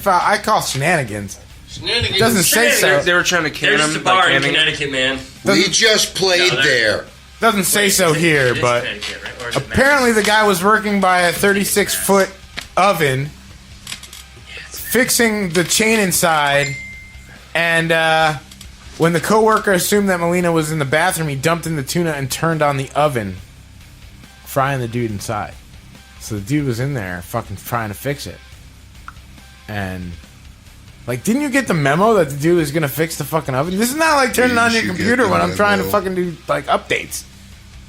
Speaker 8: call shenanigans.
Speaker 10: Shenanigans.
Speaker 8: It doesn't say so.
Speaker 4: They were trying to can
Speaker 9: There's
Speaker 4: him.
Speaker 9: just a bar in
Speaker 4: canning him.
Speaker 9: Connecticut, man.
Speaker 11: We just played
Speaker 9: No,
Speaker 11: there.
Speaker 8: Doesn't say so here,
Speaker 9: It is
Speaker 8: but
Speaker 9: Connecticut, right? Or is it
Speaker 8: apparently the guy was working by a 36-foot oven, fixing the chain inside, and when the coworker assumed that Melina was in the bathroom, he dumped in the tuna and turned on the oven, frying the dude inside. So the dude was in there fucking trying to fix it. And, like, didn't you get the memo that the dude was going to fix the fucking oven? This is not like turning on your
Speaker 11: you get
Speaker 8: computer
Speaker 11: the
Speaker 8: when I'm trying to
Speaker 11: memo?
Speaker 8: fucking do, like, updates.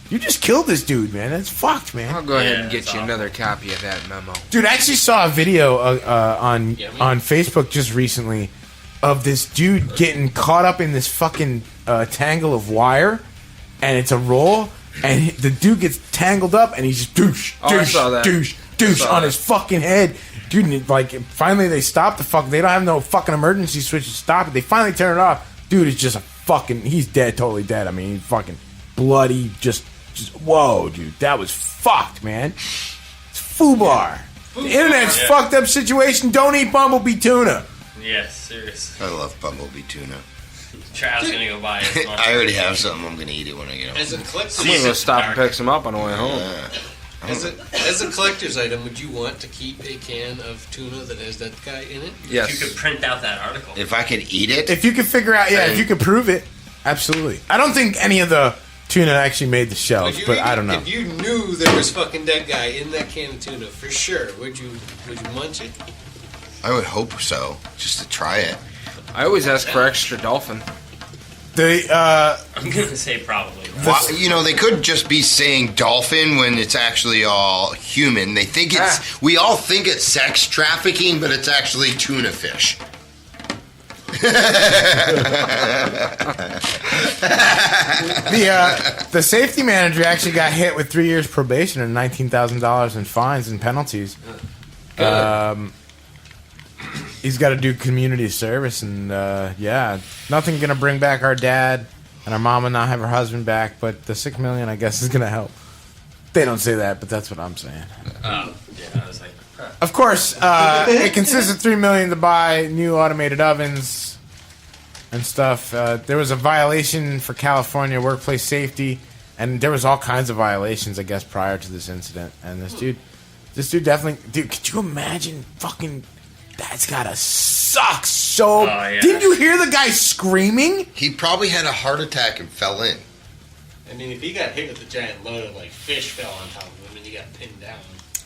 Speaker 8: You just killed this dude, man. That's fucked, man.
Speaker 4: I'll go ahead and get you another copy of that memo.
Speaker 8: Dude, I actually saw a video on Facebook just recently of this dude getting caught up in this fucking tangle of wire, and it's a roll, and the dude gets tangled up, and he's just douche,
Speaker 4: Oh, I
Speaker 8: douche,
Speaker 4: saw that.
Speaker 8: douche,
Speaker 4: I
Speaker 8: douche
Speaker 4: saw
Speaker 8: on
Speaker 4: that.
Speaker 8: his fucking head. Dude, and it, like, finally they stop the fuck. They don't have no fucking emergency switch to stop it. They finally turn it off. Dude is just a fucking, he's dead, totally dead. I mean, he's fucking bloody, just whoa, dude. That was fucked, man. FUBAR. The internet's fucked up situation. Don't eat bumblebee tuna.
Speaker 9: Yes, seriously.
Speaker 11: I love bumblebee tuna.
Speaker 9: Trav's gonna go buy it.
Speaker 11: I already have some. I'm gonna eat it when I get home.
Speaker 10: As a collector's
Speaker 4: I'm gonna go stop and pick some up on the way home.
Speaker 10: As a collector's item, would you want to keep a can of tuna that has that guy in it?
Speaker 9: Yes. If you could print out that article.
Speaker 11: If I could eat it?
Speaker 8: If you could figure out, if you could prove it, absolutely. I don't think any of the tuna actually made the shelves, but I don't know.
Speaker 10: If you knew there was fucking dead guy in that can of tuna, for sure, would you munch it?
Speaker 11: I would hope so, just to try it.
Speaker 4: I always ask for extra dolphin.
Speaker 9: I'm gonna say probably.
Speaker 11: Well, you know, they could just be saying dolphin when it's actually all human. They think it's. We all think it's sex trafficking, but it's actually tuna fish.
Speaker 8: The safety manager actually got hit with 3 years probation and $19,000 in fines and penalties. He's got to do community service, and nothing gonna bring back our dad and our mom and not have her husband back. But the $6 million, I guess, is gonna help. They don't say that, but that's what I'm saying.
Speaker 9: Oh, yeah, I was like,
Speaker 8: Of course, it consists of $3 million to buy new automated ovens and stuff. There was a violation for California workplace safety, and there was all kinds of violations, I guess, prior to this incident. And this dude definitely, could you imagine fucking? That's gotta suck so. Didn't you hear the guy screaming?
Speaker 11: He probably had a heart attack and fell in.
Speaker 10: I mean, if he got hit with a giant load of like fish fell on top of him and he got pinned down.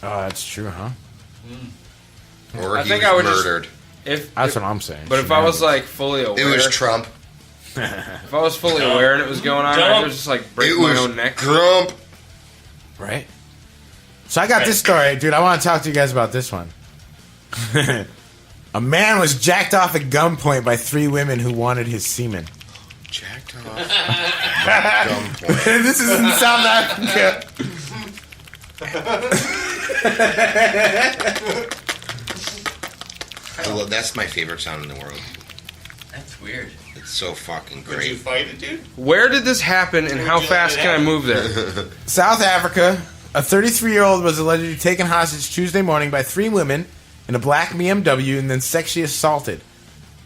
Speaker 8: Oh, that's true, huh?
Speaker 11: Or
Speaker 4: I
Speaker 11: he
Speaker 4: think
Speaker 11: was
Speaker 4: I would
Speaker 11: murdered.
Speaker 8: That's what I'm saying.
Speaker 4: But if I was like fully aware,
Speaker 11: It was Trump.
Speaker 4: If I was fully aware and it was going on, I would just like break my own neck.
Speaker 11: Trump.
Speaker 8: Right. So I got this story, dude. I want to talk to you guys about this one. A man was jacked off at gunpoint by 3 women who wanted his semen.
Speaker 11: Jacked off at gunpoint.
Speaker 8: This is in South Africa.
Speaker 11: That's my favorite sound in the world.
Speaker 9: That's weird.
Speaker 11: It's so fucking great.
Speaker 10: Would you fight it, dude?
Speaker 4: Where did this happen, and how fast can I move there?
Speaker 8: South Africa. A 33-year-old was allegedly taken hostage Tuesday morning by 3 women in a black BMW and then sexually assaulted.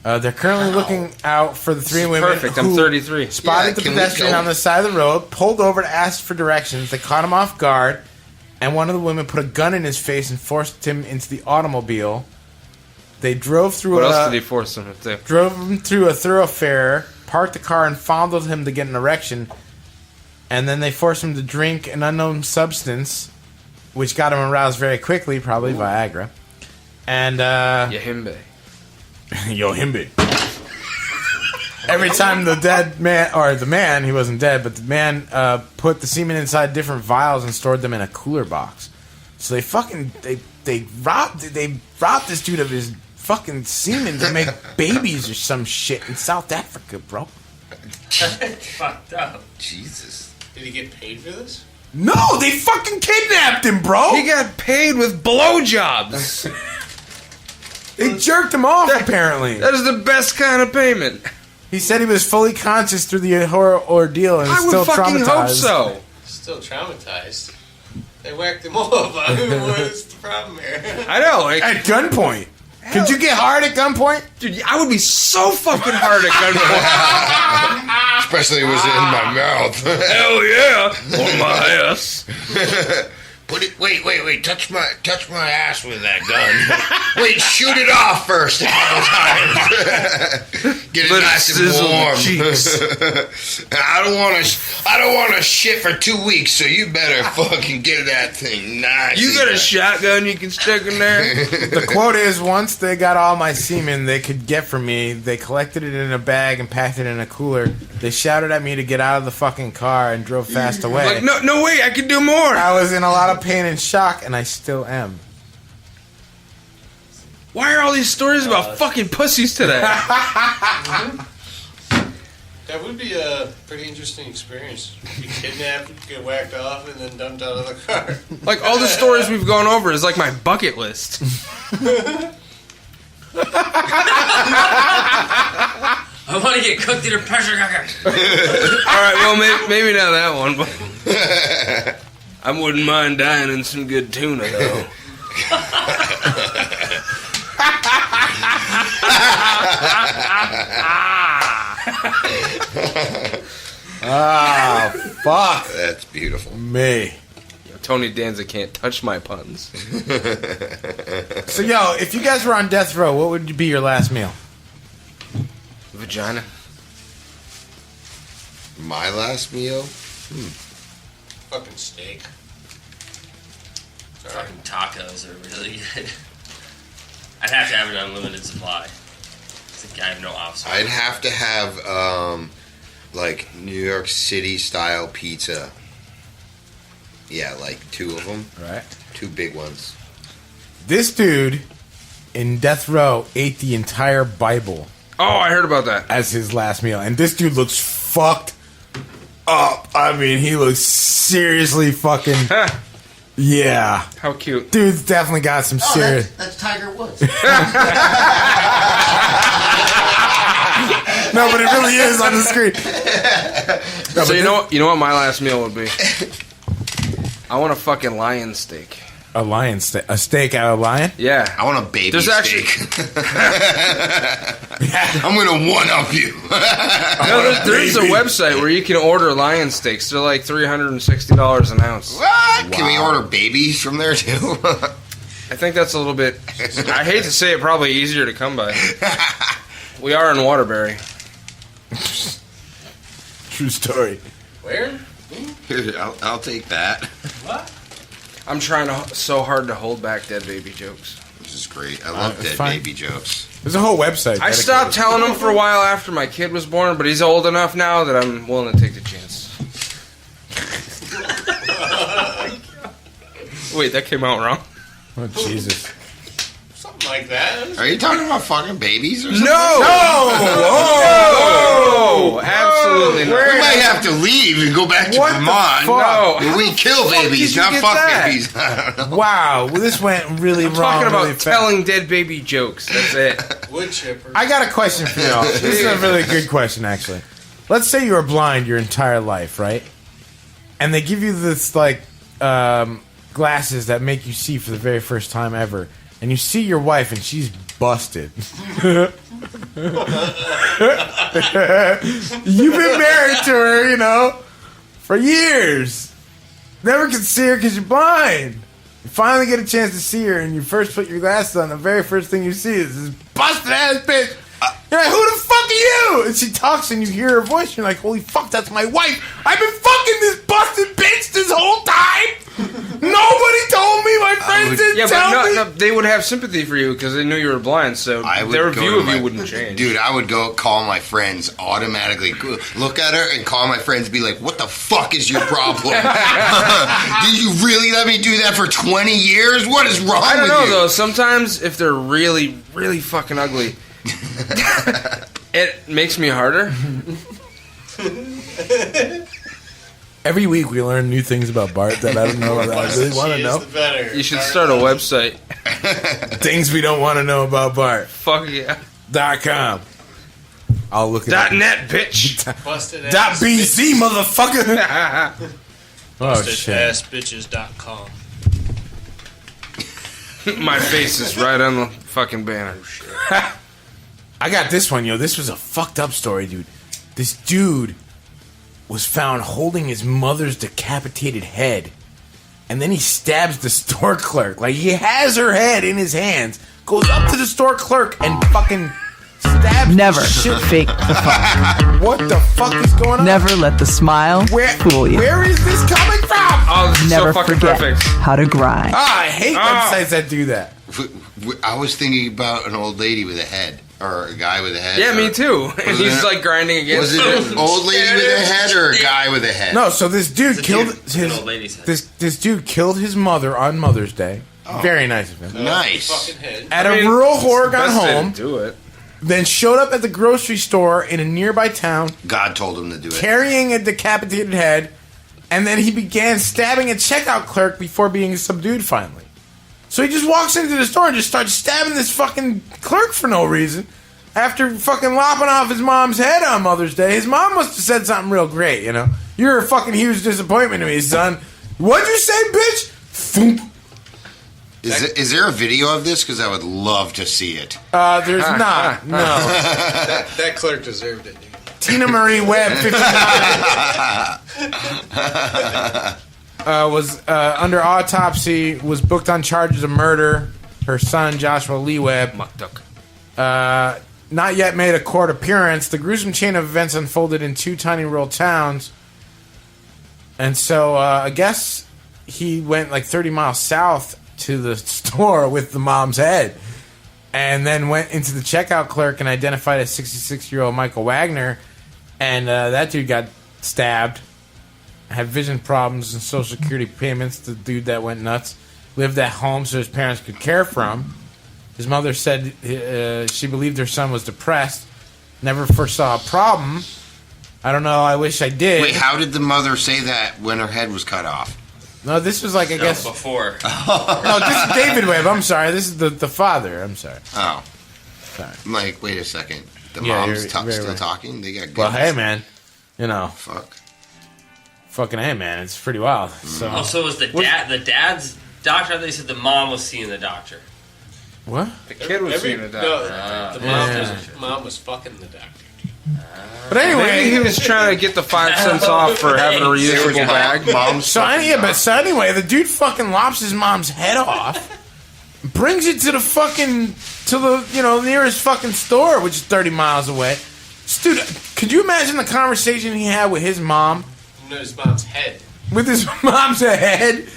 Speaker 8: They're currently looking out for the 3 women.
Speaker 4: Perfect. I'm 33.
Speaker 8: Spotted the pedestrian on the side of the road, pulled over to ask for directions. They caught him off guard, and one of the women put a gun in his face and forced him into the automobile. They drove through.
Speaker 4: What else did he force him to do?
Speaker 8: Drove him through a thoroughfare, parked the car, and fondled him to get an erection. And then they forced him to drink an unknown substance, which got him aroused very quickly, probably Viagra. And
Speaker 4: Yohimbe.
Speaker 8: Yohimbe. Every time the dead man, or the man, he wasn't dead, but the man put the semen inside different vials and stored them in a cooler box. So they robbed this dude of his fucking semen to make babies or some shit in South Africa, bro.
Speaker 9: Fucked up.
Speaker 11: Jesus.
Speaker 10: Did he get paid for this?
Speaker 8: No, they fucking kidnapped him, bro.
Speaker 4: He got paid with blowjobs.
Speaker 8: They jerked him off, apparently.
Speaker 4: That is the best kind of payment.
Speaker 8: He said he was fully conscious through the horror ordeal and still traumatized. I would fucking hope
Speaker 4: so.
Speaker 10: Still traumatized. They whacked him off. What's the problem here?
Speaker 4: I know.
Speaker 8: At gunpoint. Could you get hard at gunpoint?
Speaker 4: Dude, I would be so fucking hard at gunpoint.
Speaker 11: Especially if it was in my mouth.
Speaker 4: Hell yeah. On my ass.
Speaker 11: Put it. Wait. Touch my ass with that gun. Wait, shoot it off first. Get it nice and warm. I don't want to shit for 2 weeks, so you better fucking get that thing nice.
Speaker 4: You got a shotgun you can stick in there?
Speaker 8: The quote is, once they got all my semen they could get from me, they collected it in a bag and packed it in a cooler. They shouted at me to get out of the fucking car and drove fast away.
Speaker 4: Like, no way, I can do more.
Speaker 8: I was in a lot of pain and shock, and I still am.
Speaker 4: Why are all these stories about fucking pussies today?
Speaker 10: That would be a pretty interesting experience. Be kidnapped, get whacked off, and then dumped out of the car.
Speaker 4: Like, all the stories we've gone over is like my bucket list.
Speaker 9: I want to get cooked in a pressure cooker.
Speaker 4: Alright, well, maybe not that one, but... I wouldn't mind dying in some good tuna, though.
Speaker 8: Ah, fuck.
Speaker 11: That's beautiful.
Speaker 8: Me.
Speaker 4: Tony Danza can't touch my puns.
Speaker 8: So, yo, if you guys were on death row, what would be your last meal?
Speaker 4: Vagina.
Speaker 11: My last meal?
Speaker 10: Fucking steak.
Speaker 9: Fucking tacos are really good. I'd have to have an unlimited supply. I have no option.
Speaker 11: I'd have to have like New York City style pizza. Yeah, like 2 of them.
Speaker 8: Right.
Speaker 11: 2 big ones.
Speaker 8: This dude in death row ate the entire Bible.
Speaker 4: Oh, I heard about that.
Speaker 8: As his last meal. And this dude looks fucked up. I mean, he looks seriously fucking... Yeah.
Speaker 4: How cute.
Speaker 8: Dude's definitely got some serious...
Speaker 11: That's Tiger Woods.
Speaker 8: No, but it really is on the screen. No,
Speaker 4: So you know what my last meal would be? I want a fucking lion steak.
Speaker 8: A lion steak? A steak out of lion?
Speaker 4: Yeah.
Speaker 11: I want a baby steak. I'm going to one-up you.
Speaker 4: No, there's a website where you can order lion steaks. They're like $360 an ounce.
Speaker 11: What? Can we order babies from there too?
Speaker 4: I think that's a little bit... I hate to say it, probably easier to come by. We are in Waterbury.
Speaker 8: True story.
Speaker 10: Where?
Speaker 11: Here, I'll take that.
Speaker 10: What?
Speaker 4: I'm trying so hard to hold back dead baby jokes.
Speaker 11: This is great. I love dead
Speaker 8: fine.
Speaker 11: baby jokes.
Speaker 8: There's a whole website.
Speaker 4: I stopped telling him for a while after my kid was born, but he's old enough now that I'm willing to take the chance. Wait, that came out wrong.
Speaker 8: Oh, Jesus.
Speaker 10: Something like that.
Speaker 11: Are you talking about fucking babies or something?
Speaker 4: No! No! Absolutely not.
Speaker 11: We might have to leave and go back to
Speaker 8: What the
Speaker 11: Vermont.
Speaker 8: fuck?
Speaker 11: No, we kill babies,
Speaker 4: did you
Speaker 11: not
Speaker 4: get
Speaker 11: fuck
Speaker 4: that?
Speaker 11: babies. I don't know.
Speaker 8: Wow, well, this went really
Speaker 4: I'm
Speaker 8: wrong.
Speaker 4: talking about
Speaker 8: really fast.
Speaker 4: telling dead baby jokes. That's it.
Speaker 10: Wood chipper.
Speaker 8: I got a question for y'all. This is a really good question, actually. Let's say you were blind your entire life, right? And they give you this, like, glasses that make you see for the very first time ever. And you see your wife, and she's busted. You've been married to her, you know, for years. Never can see her because you're blind. You finally get a chance to see her, and you first put your glasses on. The very first thing you see is this busted ass bitch. You're like, who the fuck are you? And she talks, and you hear her voice. And you're like, holy fuck, that's my wife. I've been fucking this busted bitch this whole time. Nobody told me. My friends didn't tell me.
Speaker 4: No, they would have sympathy for you because they knew you were blind, so their view of you wouldn't change.
Speaker 11: Dude, I would go call my friends automatically. Look at her and call my friends and be like, what the fuck is your problem? Did you really let me do that for 20 years? What is wrong with you?
Speaker 4: I don't know, though. Sometimes if they're really, really fucking ugly, it makes me harder.
Speaker 8: Every week we learn new things about Bart that I don't know that I really want to know.
Speaker 4: You should start a website.
Speaker 8: Things we don't want to know about Bart.
Speaker 4: Fuck yeah.
Speaker 8: .com. I'll look at
Speaker 4: .net, bitch.
Speaker 10: Busted
Speaker 8: ass .bz, motherfucker. Oh, shit.
Speaker 10: Bustedasspitches.com.
Speaker 4: My face is right on the fucking banner.
Speaker 8: I got this one, yo. This was a fucked up story, dude. This dude was found holding his mother's decapitated head, and then he stabs the store clerk. Like, he has her head in his hands, goes up to the store clerk, and fucking stabs
Speaker 1: Never
Speaker 8: the shit.
Speaker 1: fake the fuck.
Speaker 8: What the fuck is going on?
Speaker 1: Never let the smile fool you.
Speaker 8: Where is this coming from?
Speaker 4: Oh, this is
Speaker 1: Never
Speaker 4: so fucking
Speaker 1: forget
Speaker 4: perfect.
Speaker 1: how to grind.
Speaker 8: I hate websites that do that.
Speaker 11: I was thinking about an old lady with a head. Or a guy with a head.
Speaker 4: Yeah, me too. And he's like grinding against
Speaker 11: Was it an old lady with a head or a guy with a head?
Speaker 8: No, so this dude killed
Speaker 9: an old lady's head.
Speaker 8: this dude killed his mother on Mother's Day.
Speaker 11: Oh.
Speaker 8: Very nice of him.
Speaker 11: Nice.
Speaker 8: At a rural whore
Speaker 4: it's the
Speaker 8: gone
Speaker 4: best way to
Speaker 8: home.
Speaker 4: do it.
Speaker 8: Then showed up at the grocery store in a nearby town
Speaker 11: God told him to do it.
Speaker 8: carrying a decapitated head, and then he began stabbing a checkout clerk before being subdued finally. So he just walks into the store and just starts stabbing this fucking clerk for no reason. After fucking lopping off his mom's head on Mother's Day, his mom must have said something real great, you know? You're a fucking huge disappointment to me, son. What'd you say, bitch? Foomp.
Speaker 11: Is there a video of this? Because I would love to see it.
Speaker 8: There's not. No.
Speaker 10: That clerk deserved it, dude.
Speaker 8: Tina Marie Webb, 59, was under autopsy, was booked on charges of murder. Her son, Joshua Lee Webb, not yet made a court appearance. The gruesome chain of events unfolded in 2 tiny rural towns. And so I guess he went like 30 miles south to the store with the mom's head, and then went into the checkout clerk and identified a 66-year-old Michael Wagner, and that dude got stabbed, had vision problems and Social Security payments. The dude that went nuts lived at home so his parents could care for him. His mother said she believed her son was depressed, never foresaw a problem. I don't know, I wish I did.
Speaker 11: Wait, how did the mother say that when her head was cut off?
Speaker 8: No, this was like, I guess...
Speaker 9: before.
Speaker 8: No, this is David Webb. I'm sorry. This is the father. I'm sorry.
Speaker 11: Oh.
Speaker 8: Sorry.
Speaker 11: I'm like, wait a second. The
Speaker 8: Yeah,
Speaker 11: mom's
Speaker 8: you're
Speaker 11: still
Speaker 8: right.
Speaker 11: talking? They got
Speaker 8: Well,
Speaker 11: guns.
Speaker 8: hey, man. You know.
Speaker 11: Fuck.
Speaker 8: Fucking hey, man. It's pretty wild. So,
Speaker 9: Also, was the dad's doctor? They said the mom was seeing the doctor.
Speaker 8: What?
Speaker 4: The kid was seeing the doctor.
Speaker 10: No, the mom was fucking the doctor.
Speaker 8: But anyway,
Speaker 4: maybe he was trying to get the 5 cents off for having a reusable bag.
Speaker 8: So anyway, the dude fucking lops his mom's head off, brings it to the nearest fucking store, which is 30 miles away. Dude, could you imagine the conversation he had with his mom?
Speaker 10: No, his mom's head.
Speaker 8: With his mom's head.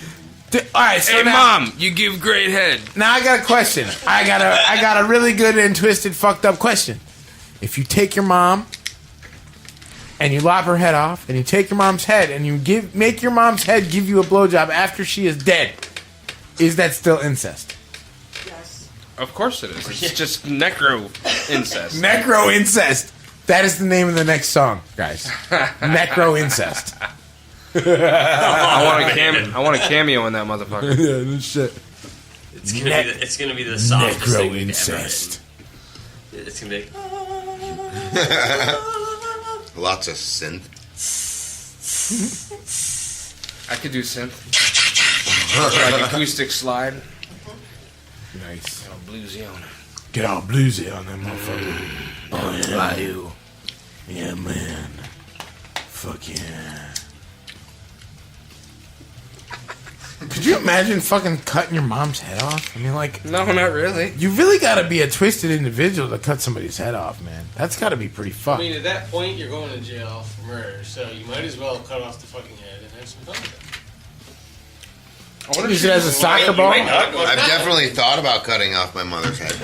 Speaker 8: All right, so
Speaker 4: hey,
Speaker 8: now,
Speaker 4: Mom, you give great head.
Speaker 8: Now I got a question. I got a really good and twisted, fucked up question. If you take your mom and you lop her head off, and you take your mom's head and you make your mom's head give you a blowjob after she is dead, is that still incest?
Speaker 4: Yes. Of course it is. It's just necro incest.
Speaker 8: Necro incest. That is the name of the next song, guys. Necro incest.
Speaker 4: I want a cameo in that motherfucker.
Speaker 8: Yeah, no shit.
Speaker 9: It's gonna be the softest
Speaker 8: Necro
Speaker 9: thing
Speaker 8: incest.
Speaker 9: Ever. It's gonna be.
Speaker 11: Lots of synth.
Speaker 4: I could do synth. Like acoustic slide.
Speaker 8: Nice.
Speaker 4: Get all bluesy on it.
Speaker 8: Get all bluesy on that motherfucker. Oh, yeah.
Speaker 4: Bayou.
Speaker 8: Yeah, man. Fuck yeah. Could you imagine fucking cutting your mom's head off? I mean, like...
Speaker 4: No, not really.
Speaker 8: You really gotta be a twisted individual to cut somebody's head off, man. That's gotta be pretty fucked.
Speaker 10: I mean, at that point, you're going to jail for murder, so you might as well cut off the fucking head and have some fun with it.
Speaker 8: Use it as a soccer ball?
Speaker 11: I've definitely thought about cutting off my mother's head.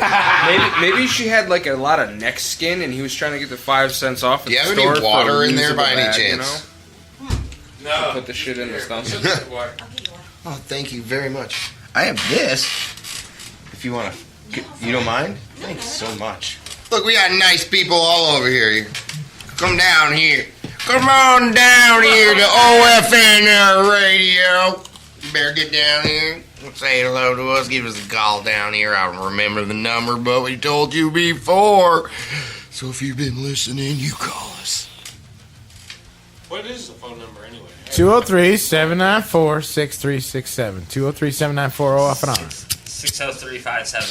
Speaker 4: maybe she had like a lot of neck skin, and he was trying to get the 5 cents off. At
Speaker 11: Do you
Speaker 4: the
Speaker 11: have
Speaker 4: store
Speaker 11: any
Speaker 4: for
Speaker 11: water
Speaker 4: a
Speaker 11: in there by
Speaker 4: reusable
Speaker 11: any
Speaker 4: bag,
Speaker 11: chance?
Speaker 4: You know?
Speaker 10: No.
Speaker 4: Put the shit in the stomach.
Speaker 11: Oh, thank you very much. I have this. If you want to, you don't mind? Thanks so much. Look, we got nice people all over here. Come down here. Come on down here to OFNR Radio. You better get down here. Say hello to us. Give us a call down here. I don't remember the number, but we told you before. So if you've been listening, you call us.
Speaker 10: What is the phone number anyway?
Speaker 8: 203-794-6367. 203-794-OFNR.
Speaker 9: 60357.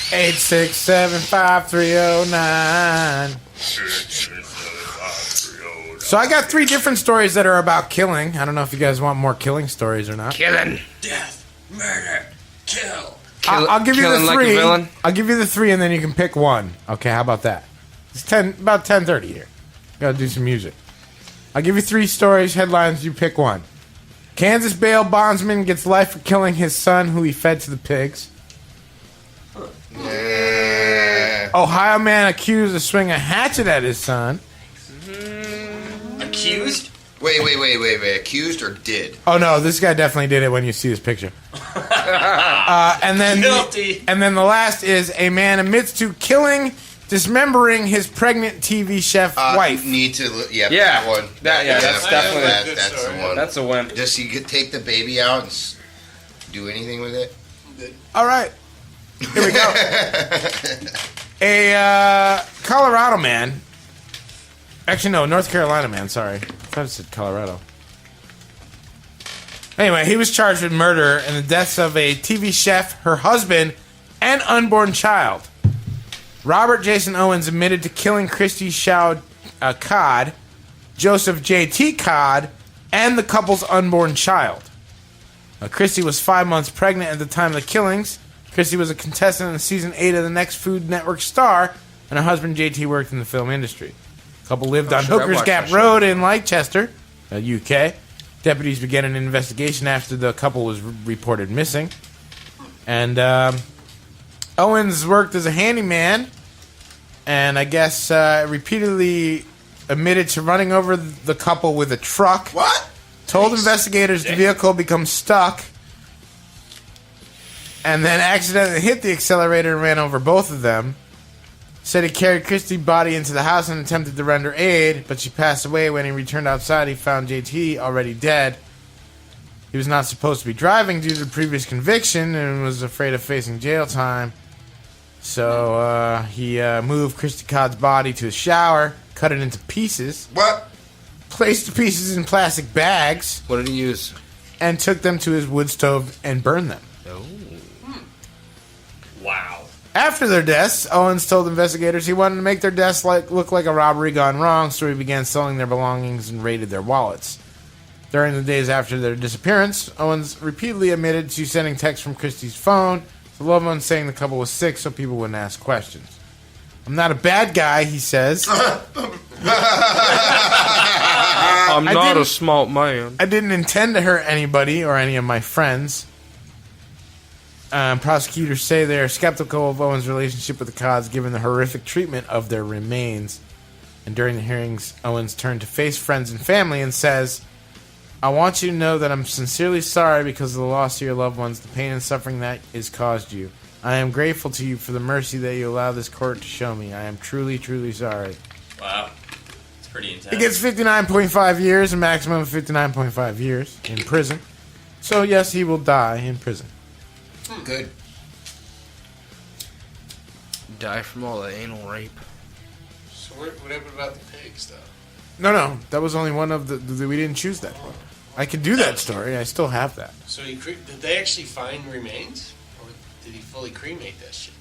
Speaker 8: 867-5309. So I got 3 different stories that are about killing. I don't know if you guys want more killing stories or not.
Speaker 4: Killing.
Speaker 9: Death. Murder. Kill.
Speaker 8: I'll give you the
Speaker 4: killing
Speaker 8: 3.
Speaker 4: like a villain?
Speaker 8: I'll give you the 3, and then you can pick one. Okay, how about that? It's about 10:30 here. Gotta do some music. I'll give you 3 stories, headlines. You pick one. Kansas bail bondsman gets life for killing his son, who he fed to the pigs.
Speaker 11: Yeah.
Speaker 8: Ohio man accused of swinging a hatchet at his son.
Speaker 9: Accused?
Speaker 11: Wait. Accused or did?
Speaker 8: Oh no, this guy definitely did it when you see this picture. And then
Speaker 9: Guilty.
Speaker 8: And then the last is a man admits to dismembering his pregnant TV chef wife.
Speaker 11: Need to,
Speaker 4: Yeah.
Speaker 11: that one.
Speaker 4: That's definitely
Speaker 11: that's the one.
Speaker 4: That's a win.
Speaker 11: Does he take the baby out and do anything with it?
Speaker 8: All right, here we go. A Colorado man. Actually, no, North Carolina man. Sorry, I thought it said Colorado. Anyway, he was charged with murder and the deaths of a TV chef, her husband, and unborn child. Robert Jason Owens admitted to killing Christy Shaw Codd, Joseph J.T. Codd, and the couple's unborn child. Christy was 5 months pregnant at the time of the killings. Christy was a contestant in season 8 of the next Food Network Star, and her husband J.T. worked in the film industry. The couple lived on Hooker's Gap Road in Leicester, UK. Deputies began an investigation after the couple was reported missing. And Owens worked as a handyman, and I guess repeatedly admitted to running over the couple with a truck.
Speaker 11: What?
Speaker 8: Told investigators the vehicle became stuck, and then accidentally hit the accelerator and ran over both of them. Said he carried Christy's body into the house and attempted to render aid, but she passed away. When he returned outside, he found JT already dead. He was not supposed to be driving due to the previous conviction and was afraid of facing jail time. So he moved Christy Codd's body to a shower, cut it into pieces.
Speaker 11: What?
Speaker 8: Placed the pieces in plastic bags.
Speaker 4: What did he use?
Speaker 8: And took them to his wood stove and burned them.
Speaker 4: Oh.
Speaker 9: Wow.
Speaker 8: After their deaths, Owens told investigators he wanted to make their deaths look like a robbery gone wrong, so he began selling their belongings and raided their wallets. During the days after their disappearance, Owens repeatedly admitted to sending texts from Christie's phone to loved ones saying the couple was sick so people wouldn't ask questions. I'm not a bad guy, he says.
Speaker 4: I'm not a smart man.
Speaker 8: I didn't intend to hurt anybody or any of my friends. Prosecutors say they are skeptical of Owens' relationship with the Codds given the horrific treatment of their remains. And during the hearings, Owens turned to face friends and family and says, I want you to know that I'm sincerely sorry because of the loss of your loved ones, the pain and suffering that has caused you. I am grateful to you for the mercy that you allow this court to show me. I am truly, truly sorry.
Speaker 9: Wow. It's pretty intense.
Speaker 8: He gets 59.5 years, a maximum of 59.5 years in prison. So, yes, he will die in prison.
Speaker 11: Good.
Speaker 4: Die from all the anal rape.
Speaker 10: So what happened about the pigs, though?
Speaker 8: No, that was only one of the we didn't choose that one. I could do that story. I still have that.
Speaker 10: So did they actually find remains? Or did he fully cremate that shit?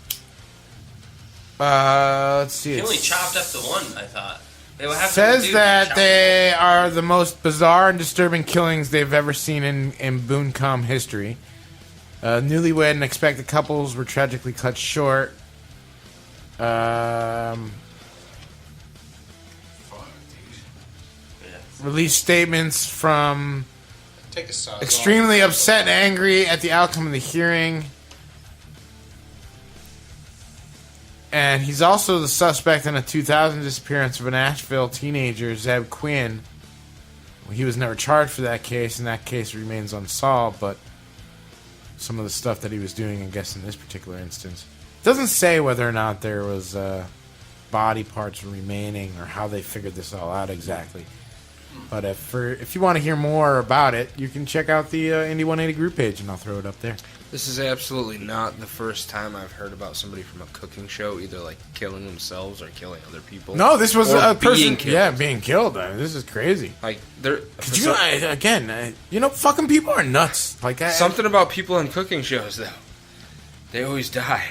Speaker 8: Let's see.
Speaker 9: He only chopped up the one, I thought. They would have
Speaker 8: Says that they are the most bizarre and disturbing killings they've ever seen in Booncom history. Newlywed and expected couples were tragically cut short. Released statements from extremely upset and angry at the outcome of the hearing. And he's also the suspect in a 2000 disappearance of a Nashville teenager, Zeb Quinn. He was never charged for that case, and that case remains unsolved, but some of the stuff that he was doing, I guess, in this particular instance. Doesn't say whether or not there was body parts remaining or how they figured this all out exactly. But if you want to hear more about it, you can check out the Indie 180 group page, and I'll throw it up there.
Speaker 4: This is absolutely not the first time I've heard about somebody from a cooking show either like killing themselves or killing other people.
Speaker 8: No, this was a person,
Speaker 4: killed.
Speaker 8: being killed. I mean, this is crazy.
Speaker 4: Like
Speaker 8: fucking people are nuts. Like
Speaker 4: something about people in cooking shows though, they always die.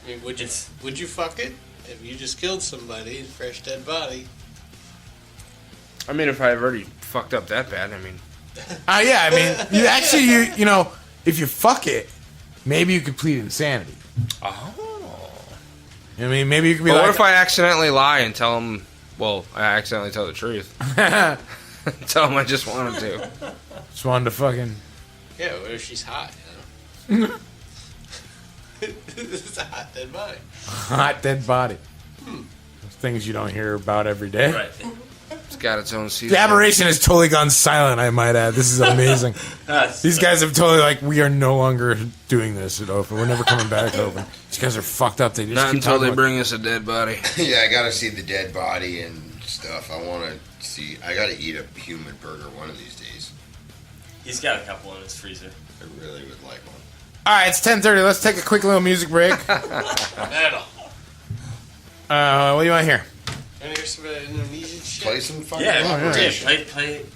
Speaker 10: I mean, would you fuck it if you just killed somebody, fresh dead body?
Speaker 4: I mean, if I've already fucked up that bad, I mean.
Speaker 8: Yeah, I mean, you know, if you fuck it, maybe you could plead insanity.
Speaker 4: Oh.
Speaker 8: I mean, maybe you could be
Speaker 4: but
Speaker 8: like.
Speaker 4: What if I accidentally lie and tell them, well, I accidentally tell the truth? Tell them I just wanted to.
Speaker 8: Just wanted to fucking.
Speaker 10: Yeah, what if she's hot, you know? It's a hot dead body.
Speaker 8: Hot dead body. Those things you don't hear about every day.
Speaker 9: Right.
Speaker 4: It's got its own season.
Speaker 8: The Aberration has totally gone silent, I might add. This is amazing. These guys have totally we are no longer doing this at Open. We're never coming back to Open. These guys are fucked up. They just
Speaker 4: Not
Speaker 8: keep
Speaker 4: until they
Speaker 8: talking
Speaker 4: bring us a dead body.
Speaker 11: Yeah, I gotta see the dead body and stuff. I gotta eat a human burger one of these days.
Speaker 9: He's got a couple in his freezer.
Speaker 11: I really would like one.
Speaker 8: All right, it's 10:30. Let's take a quick little music break.
Speaker 10: Metal.
Speaker 8: What do you want to hear?
Speaker 10: And here's some Indonesian shit.
Speaker 11: Play some fucking
Speaker 9: Aberration.
Speaker 11: Aberration.
Speaker 9: Play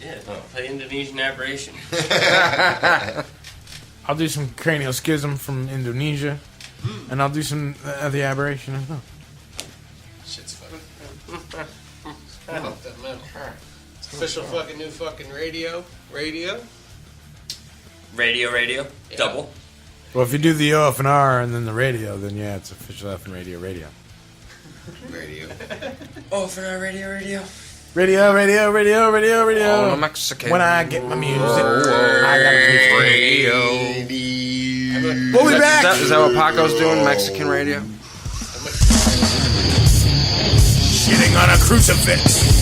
Speaker 9: Yeah, play Indonesian Aberration.
Speaker 8: I'll do some Cranial Schism from Indonesia, and I'll do some the Aberration as well.
Speaker 10: Shit's fucking. I love that metal. It's official fucking new fucking radio.
Speaker 9: Radio.
Speaker 10: Yeah.
Speaker 9: Double.
Speaker 8: Well, if you do the OFNR and then the radio, then yeah, it's official FN radio.
Speaker 11: Radio.
Speaker 9: OFNR radio.
Speaker 8: Radio.
Speaker 4: Oh, no Mexican.
Speaker 8: When I get my music, I gotta play
Speaker 11: radio.
Speaker 8: We'll be back.
Speaker 4: Is that what Paco's doing? Mexican radio?
Speaker 8: Shitting on a crucifix.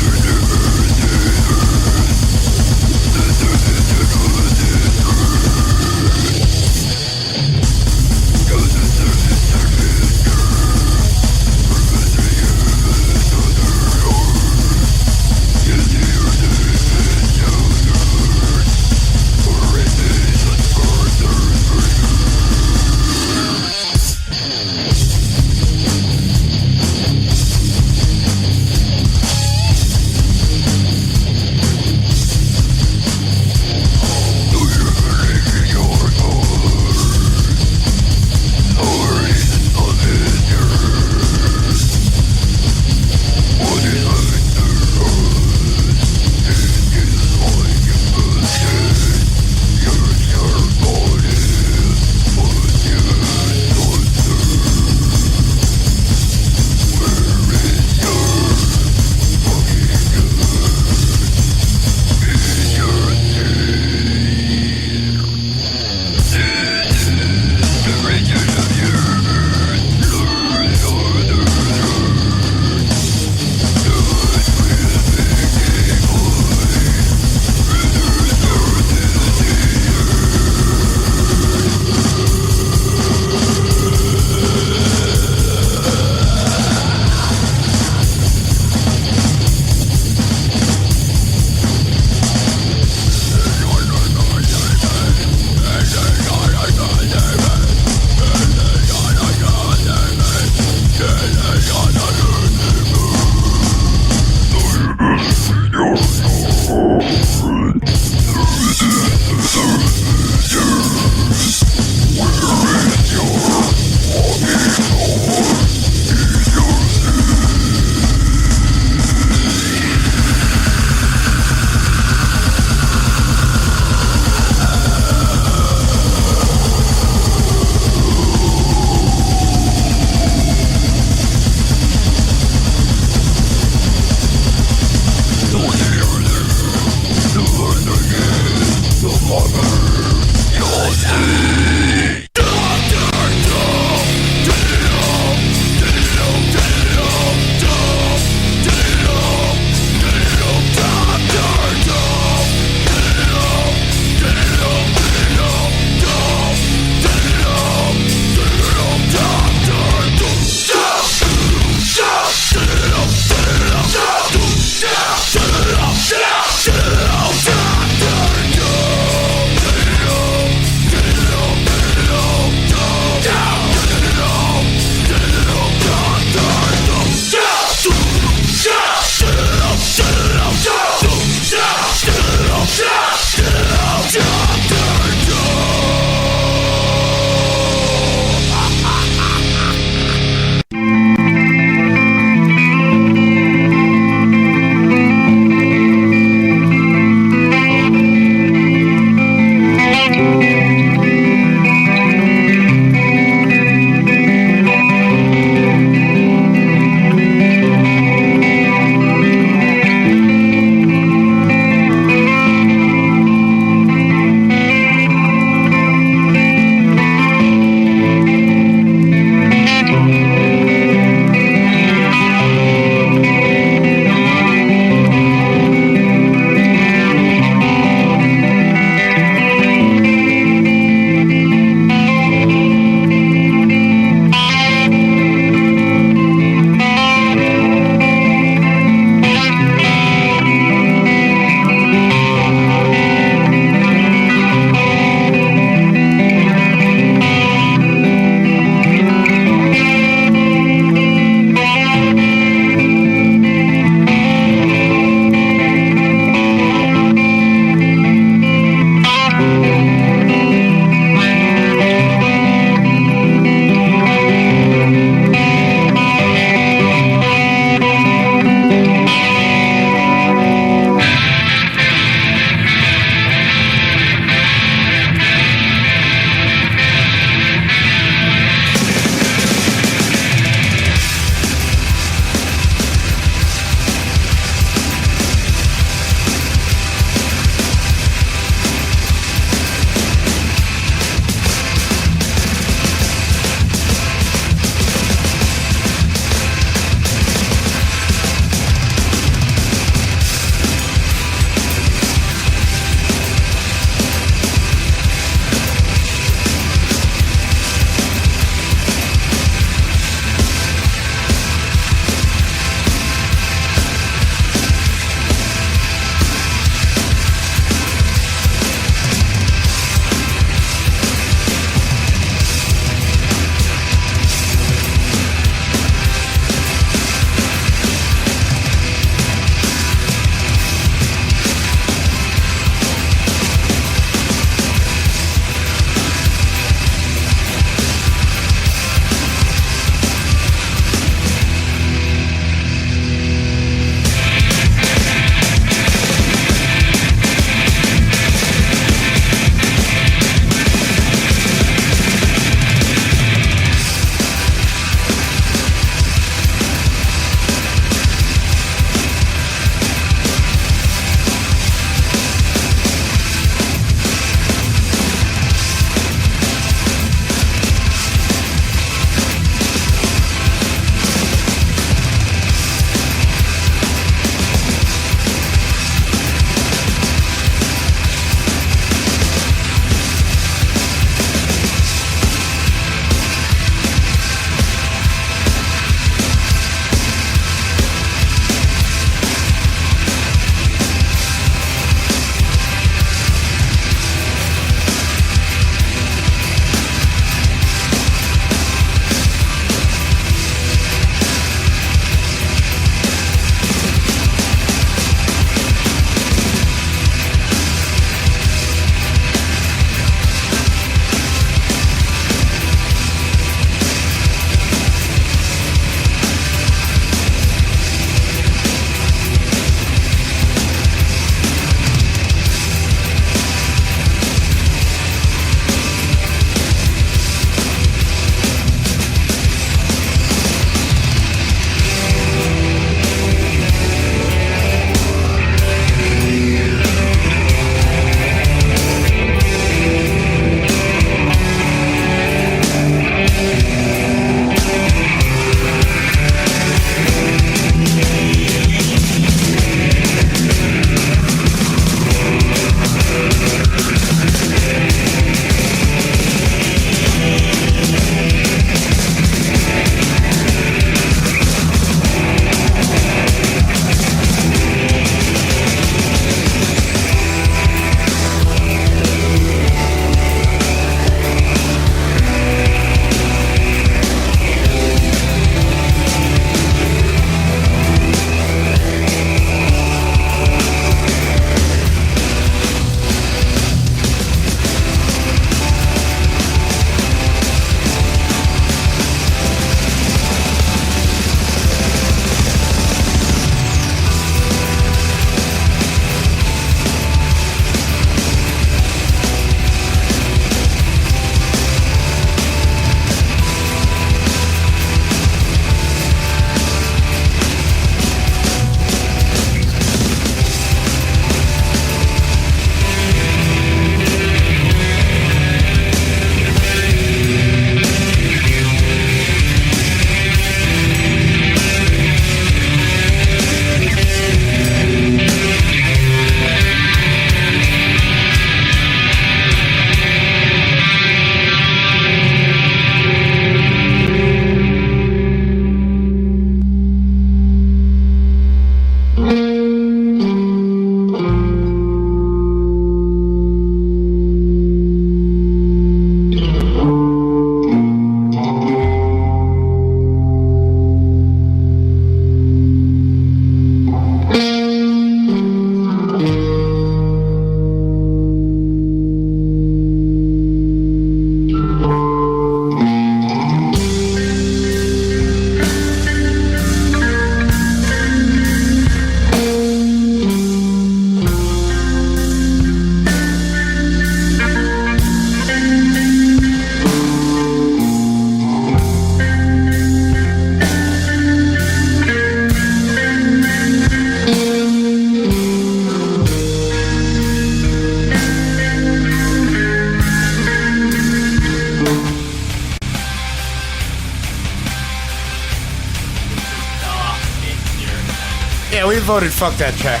Speaker 8: Yeah, we voted fuck that track.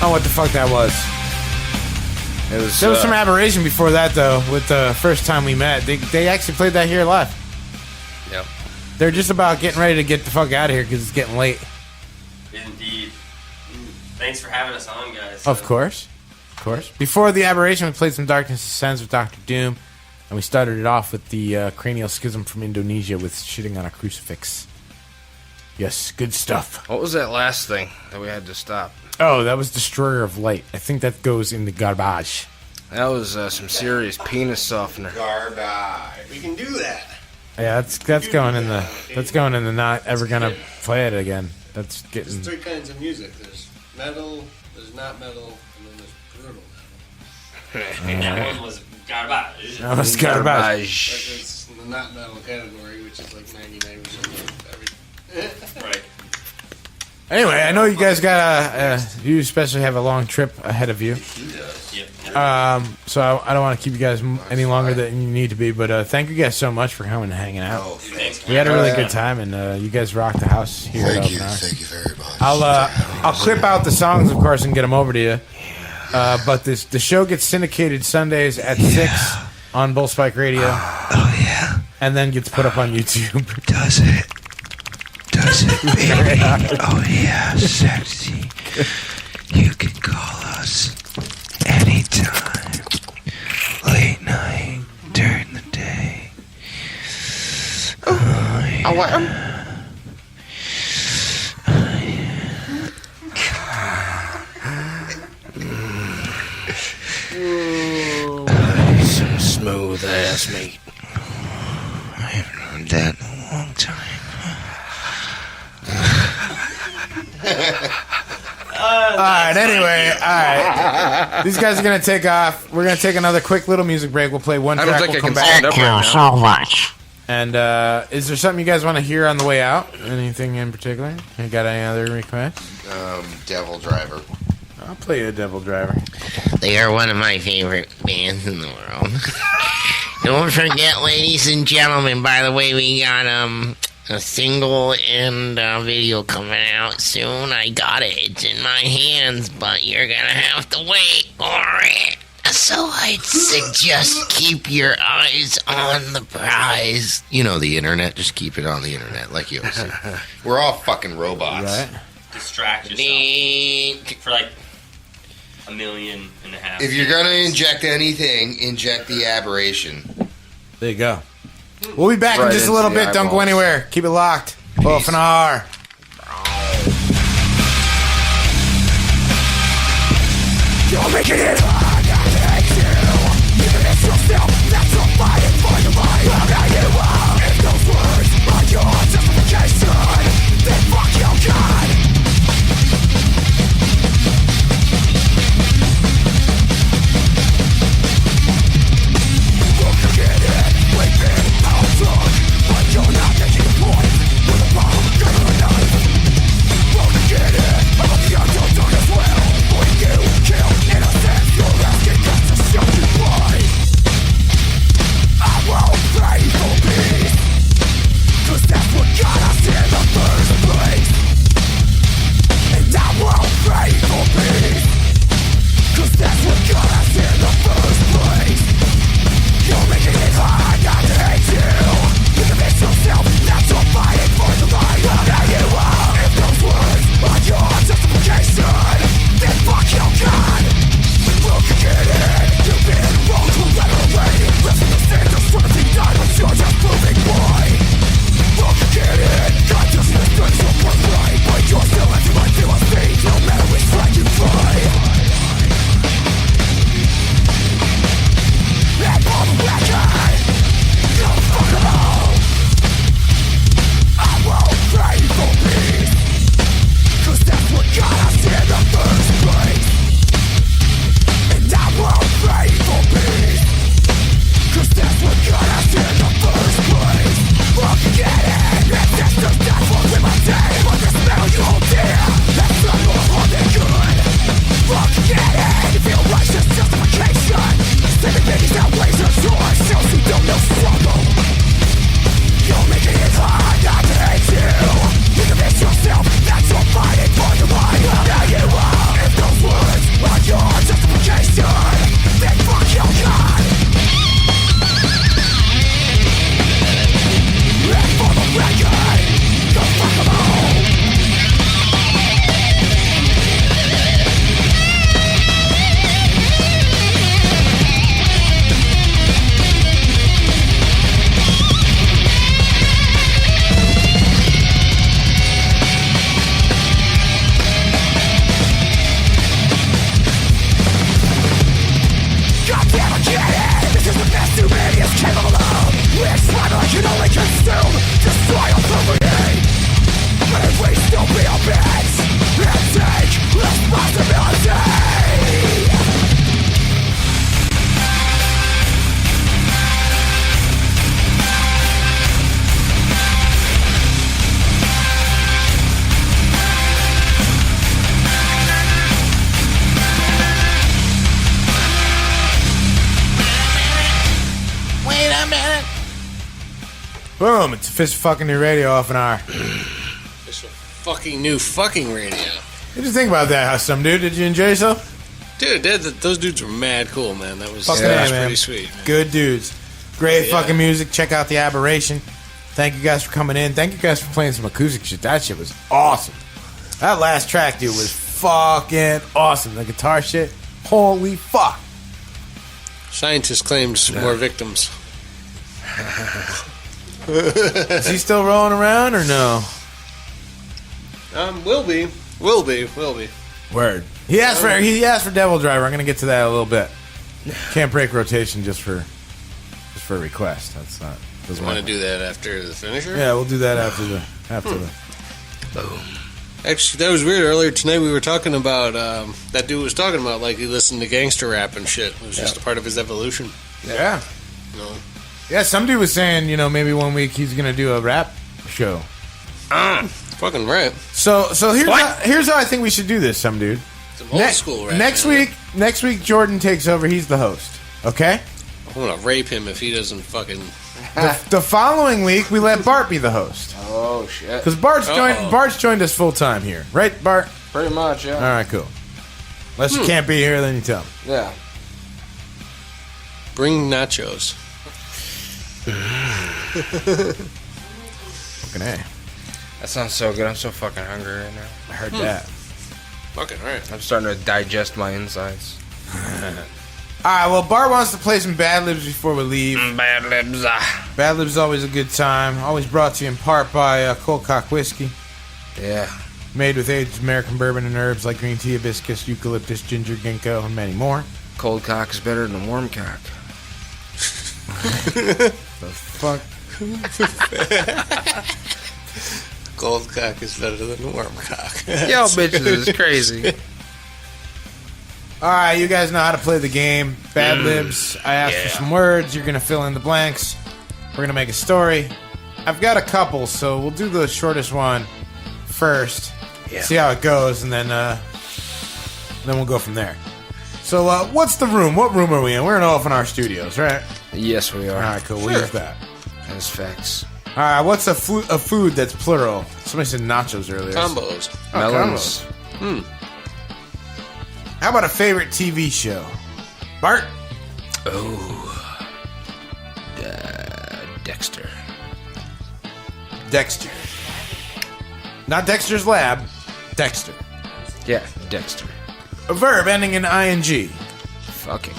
Speaker 8: Oh, what the fuck that was.
Speaker 4: It was,
Speaker 8: there was some Aberration before that, though, with the first time we met. They actually played that here live.
Speaker 4: Yep.
Speaker 8: They're just about getting ready to get the fuck out of here because it's getting late.
Speaker 9: Indeed. Thanks for having us on, guys.
Speaker 8: Of course. Of course. Before the Aberration, we played some Darkness Descends with Dr. Doom, and we started it off with the Cranial Schism from Indonesia with Shitting on a Crucifix. Yes, good stuff.
Speaker 4: What was that last thing that we had to stop?
Speaker 8: Oh, that was Destroyer of Light. I think that goes in the garbage.
Speaker 4: That was some serious penis softener.
Speaker 11: Garbage.
Speaker 10: We can do that.
Speaker 8: Yeah, that's going in the not ever gonna play it again. That's getting.
Speaker 10: There's 3 kinds of music. There's metal, there's not metal, and then there's brutal metal.
Speaker 9: And that one was garbage.
Speaker 8: That was garbage.
Speaker 10: Like it's in the not metal category, which is like 99% of everything.
Speaker 9: Right.
Speaker 8: Anyway, I know you guys got you especially have a long trip ahead of you. So I don't want to keep you guys any longer than you need to be, but thank you guys so much for coming and hanging out. We had a really good time, and you guys rocked the house here.
Speaker 11: Thank you very much.
Speaker 8: I'll clip out the songs, of course, and get them over to you. But the show gets syndicated Sundays at 6 on Bull Spike Radio.
Speaker 5: Oh yeah,
Speaker 8: and then gets put up on YouTube.
Speaker 5: Does it? Does it, baby? Oh yeah, sexy. You can call us anytime. Late night, during the day. Oh yeah.
Speaker 4: Some smooth ass meat.
Speaker 5: I haven't heard that in a long time.
Speaker 8: Alright, anyway, alright. These guys are going to take off. We're going to take another quick little music break. We'll play one track.
Speaker 4: I don't think
Speaker 8: we'll
Speaker 4: I can stand up right now.
Speaker 8: so much. And is there something you guys want to hear on the way out? Anything in particular? You got any other requests?
Speaker 11: Devil Driver.
Speaker 8: I'll play you a Devil Driver.
Speaker 2: They are one of my favorite bands in the world. Don't forget, ladies and gentlemen, by the way, we got a single and a video coming out soon. I got it. It's in my hands, but you're gonna have to wait for it. So I'd suggest keep your eyes on the prize.
Speaker 11: You know the internet. Just keep it on the internet, like you always say. We're all fucking robots.
Speaker 8: Right.
Speaker 9: Distract yourself for like 1.5 million.
Speaker 11: If you're gonna inject anything, inject the Aberration.
Speaker 8: There you go. We'll be back in just a little bit. Don't go anywhere. Keep it locked. OFNR.
Speaker 5: You're making it hard, I hate you. You can miss yourself, that's a fighting for your life. How about you are? If those words are your justification, then fuck your God. Look at it, we've been outdone, but you're not taking the point. With a bomb, gun or a knife. Look at it, I'm the underdog as well. When you kill innocent, you're asking us to show you why. I won't pray for peace, 'cause that's what got us in the first place. And I won't pray for peace, 'cause that's what got us in the first place. You're making it hard not to hate you. You convince yourself not to fight for the life of how you are. If those words are your justification, then fuck your God. Look at it, you've been wrong to let her away. Listen to stand the certainty diamonds, you're just proving why. Look at it, consciousness turns your birthright, but you're still into my philosophy, no matter which side you try. And for the record, no fuck at all. I won't pray for peace, 'cause that's what got us in the first place. And I won't pray for peace, 'cause that's what got us in the first place. Look at it, ancestors died for liberty, but the smell you hold dear, that's not more harm than good. Look at it, you feel righteous justification. Saving babies outweighs your joy, shows you don't know struggle. You're making it hard not to hate you. You convince yourself
Speaker 8: Boom! It's official fucking new radio off an hour.
Speaker 10: Official fucking new fucking radio.
Speaker 8: What did you think about that, Somedude? Did you enjoy yourself?
Speaker 10: Dude, those dudes were mad cool, man. That was,
Speaker 8: Fucking
Speaker 10: that was
Speaker 8: man.
Speaker 10: pretty sweet. Man.
Speaker 8: Good dudes. Great fucking music. Check out the Aberration. Thank you guys for coming in. Thank you guys for playing some acoustic shit. That shit was awesome. That last track, dude, was fucking awesome. The guitar shit, holy fuck.
Speaker 10: Scientist claims more victims.
Speaker 8: Is he still rolling around or no?
Speaker 10: Will be.
Speaker 8: Word. He asked for Devil Driver. I'm gonna get to that in a little bit. Can't break rotation just for a request. That's not.
Speaker 10: You want to do that after the finisher?
Speaker 8: Yeah, we'll do that after the Boom.
Speaker 10: Actually, that was weird. Earlier tonight, we were talking about that dude was talking about like he listened to gangster rap and shit. It was just a part of his evolution.
Speaker 8: Yeah.
Speaker 10: No.
Speaker 8: Yeah, somebody was saying, maybe one week he's gonna do a rap show.
Speaker 10: Fucking right.
Speaker 8: So here's how I think we should do this, some dude.
Speaker 10: Some old school rap.
Speaker 8: Next week Jordan takes over. He's the host. Okay.
Speaker 10: I'm gonna rape him if he doesn't fucking.
Speaker 8: The following week we let Bart be the host.
Speaker 4: Oh shit!
Speaker 8: Because Bart's joined us full time here, right, Bart?
Speaker 4: Pretty much, yeah.
Speaker 8: All right, cool. Unless you can't be here, then you tell me.
Speaker 4: Yeah.
Speaker 10: Bring nachos.
Speaker 8: Fucking A.
Speaker 4: That sounds so good. I'm so fucking hungry right now.
Speaker 8: I heard that.
Speaker 10: Fucking right.
Speaker 4: I'm starting to digest my insides.
Speaker 8: Alright, well, Bart wants to play some Bad Libs before we leave.
Speaker 4: Bad Libs.
Speaker 8: Bad Libs is always a good time. Always brought to you in part by Coldcock Whiskey.
Speaker 4: Yeah.
Speaker 8: Made with aged American bourbon and herbs like green tea, hibiscus, eucalyptus, ginger, ginkgo, and many more.
Speaker 4: Cold cock is better than warm cock.
Speaker 8: The fuck?
Speaker 10: Cold cock is better than warm cock.
Speaker 4: Yo, bitches is crazy.
Speaker 8: Alright, you guys know how to play the game. Bad Libs. I asked for some words. You're going to fill in the blanks. We're going to make a story. I've got a couple, so we'll do the shortest one first. Yeah. See how it goes, and then we'll go from there. So, what's the room? What room are we in? We're in OFNR Studios, right?
Speaker 4: Yes, we are.
Speaker 8: Alright, cool. We'll use that.
Speaker 4: That's facts.
Speaker 8: Alright, what's a food that's plural? Somebody said nachos earlier.
Speaker 10: Combos.
Speaker 4: Melons.
Speaker 8: Combos. How about a favorite TV show? Bart?
Speaker 4: Oh. Dexter.
Speaker 8: Dexter. Not Dexter's Lab. Dexter.
Speaker 4: Yeah, Dexter.
Speaker 8: A verb ending in ing.
Speaker 4: Fucking.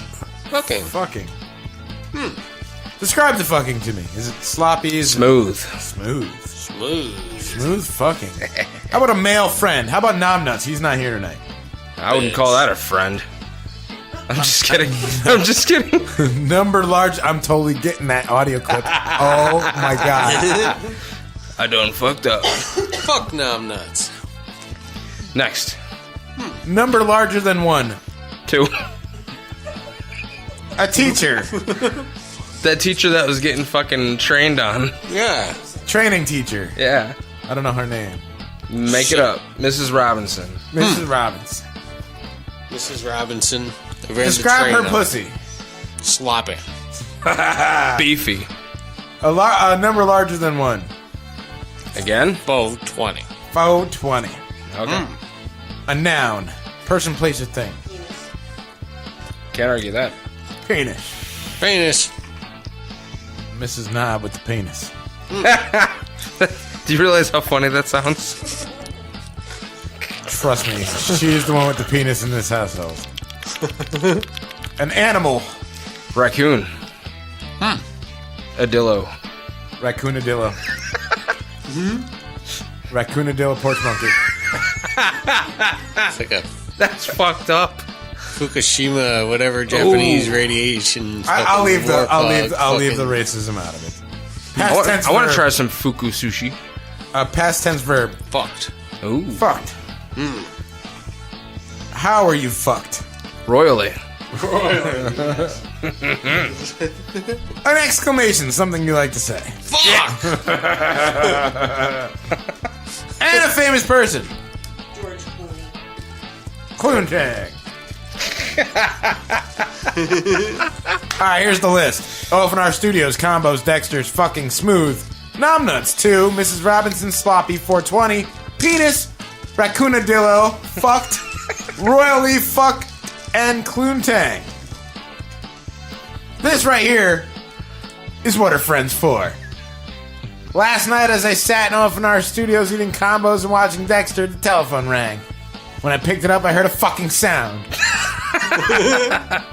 Speaker 8: Fucking. Describe the fucking to me. Is it sloppy? Is
Speaker 4: Smooth.
Speaker 8: Smooth fucking. How about a male friend? How about Naom Nuts? He's not here tonight.
Speaker 4: I wouldn't call that a friend. I'm just kidding.
Speaker 8: Number large. I'm totally getting that audio clip. Oh my god.
Speaker 4: I done fucked up.
Speaker 10: Fuck Naom Nuts.
Speaker 4: Next.
Speaker 8: Number larger than 1.
Speaker 4: 2.
Speaker 8: A teacher.
Speaker 4: That teacher that was getting fucking trained on.
Speaker 10: Yeah.
Speaker 8: Training teacher.
Speaker 4: Yeah.
Speaker 8: I don't know her name.
Speaker 4: Make it up. Mrs. Robinson.
Speaker 8: Mrs. Robinson.
Speaker 10: Mrs. Robinson.
Speaker 8: Describe her pussy.
Speaker 10: Sloppy.
Speaker 4: Beefy.
Speaker 8: A number larger than 1.
Speaker 4: Again?
Speaker 10: 420.
Speaker 8: 420.
Speaker 4: Okay.
Speaker 8: A noun. Person, place, or thing.
Speaker 4: Can't argue that.
Speaker 8: Penis. Mrs. Knob with the penis.
Speaker 4: Do you realize how funny that sounds?
Speaker 8: Trust me, she's the one with the penis in this household. An animal.
Speaker 4: Raccoon. Adillo.
Speaker 8: Raccoonadillo. Raccoonadillo porch monkey.
Speaker 10: It's like a...
Speaker 4: That's fucked up.
Speaker 10: Fukushima, whatever Japanese radiation.
Speaker 8: I'll leave the racism out of it. Past tense
Speaker 4: I want to
Speaker 8: verb.
Speaker 4: try some fuku sushi.
Speaker 8: Past tense verb.
Speaker 10: Fucked.
Speaker 4: Ooh.
Speaker 8: Fucked. How are you fucked?
Speaker 4: Royally.
Speaker 8: An exclamation, something you like to say.
Speaker 10: Fuck!
Speaker 8: And a famous person.
Speaker 3: George
Speaker 8: Clooney. Tag. Alright, here's the list. OFNR Studios, Combos, Dexter's, Fucking Smooth, Nom Nuts 2, Mrs. Robinson, Sloppy 420, Penis, Raccoonadillo, Fucked, Royally Fucked, and Cluntang. This right here is what her friend's for. Last night, as I sat in OFNR studios eating combos and watching Dexter, the telephone rang. When I picked it up, I heard a fucking sound.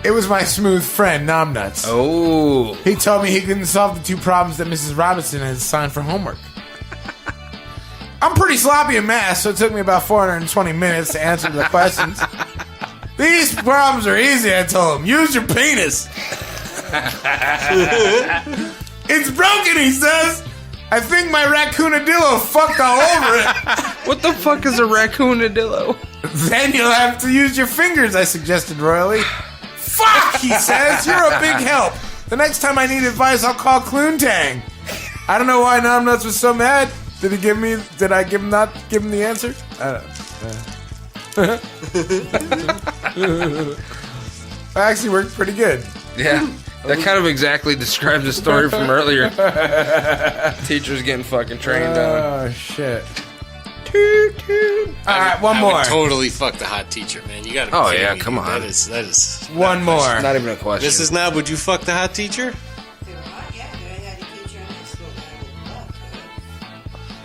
Speaker 8: It was my smooth friend, Nom Nuts.
Speaker 4: Oh.
Speaker 8: He told me he couldn't solve the 2 problems that Mrs. Robinson had assigned for homework. I'm pretty sloppy in math, so it took me about 420 minutes to answer the questions. These problems are easy, I told him. Use your penis. It's broken, he says. I think my raccoonadillo fucked all over it.
Speaker 4: What the fuck is a raccoonadillo?
Speaker 8: Then you'll have to use your fingers, I suggested royally. Fuck, he says. You're a big help. The next time I need advice, I'll call Cluntang. I don't know why Nom Nuts was so mad. Did I give him the answer? I don't know. It actually worked pretty good.
Speaker 4: Yeah. That kind of exactly describes the story from earlier. Teachers getting fucking trained on.
Speaker 8: Oh, shit. Toot, toot. All right, one more.
Speaker 10: I would totally fuck the hot teacher, man. You gotta be
Speaker 4: Oh,
Speaker 10: kidding
Speaker 4: yeah,
Speaker 10: me.
Speaker 4: come on.
Speaker 10: That is
Speaker 8: one more.
Speaker 4: Not even a question.
Speaker 10: Mrs. Knob, would you fuck the hot teacher?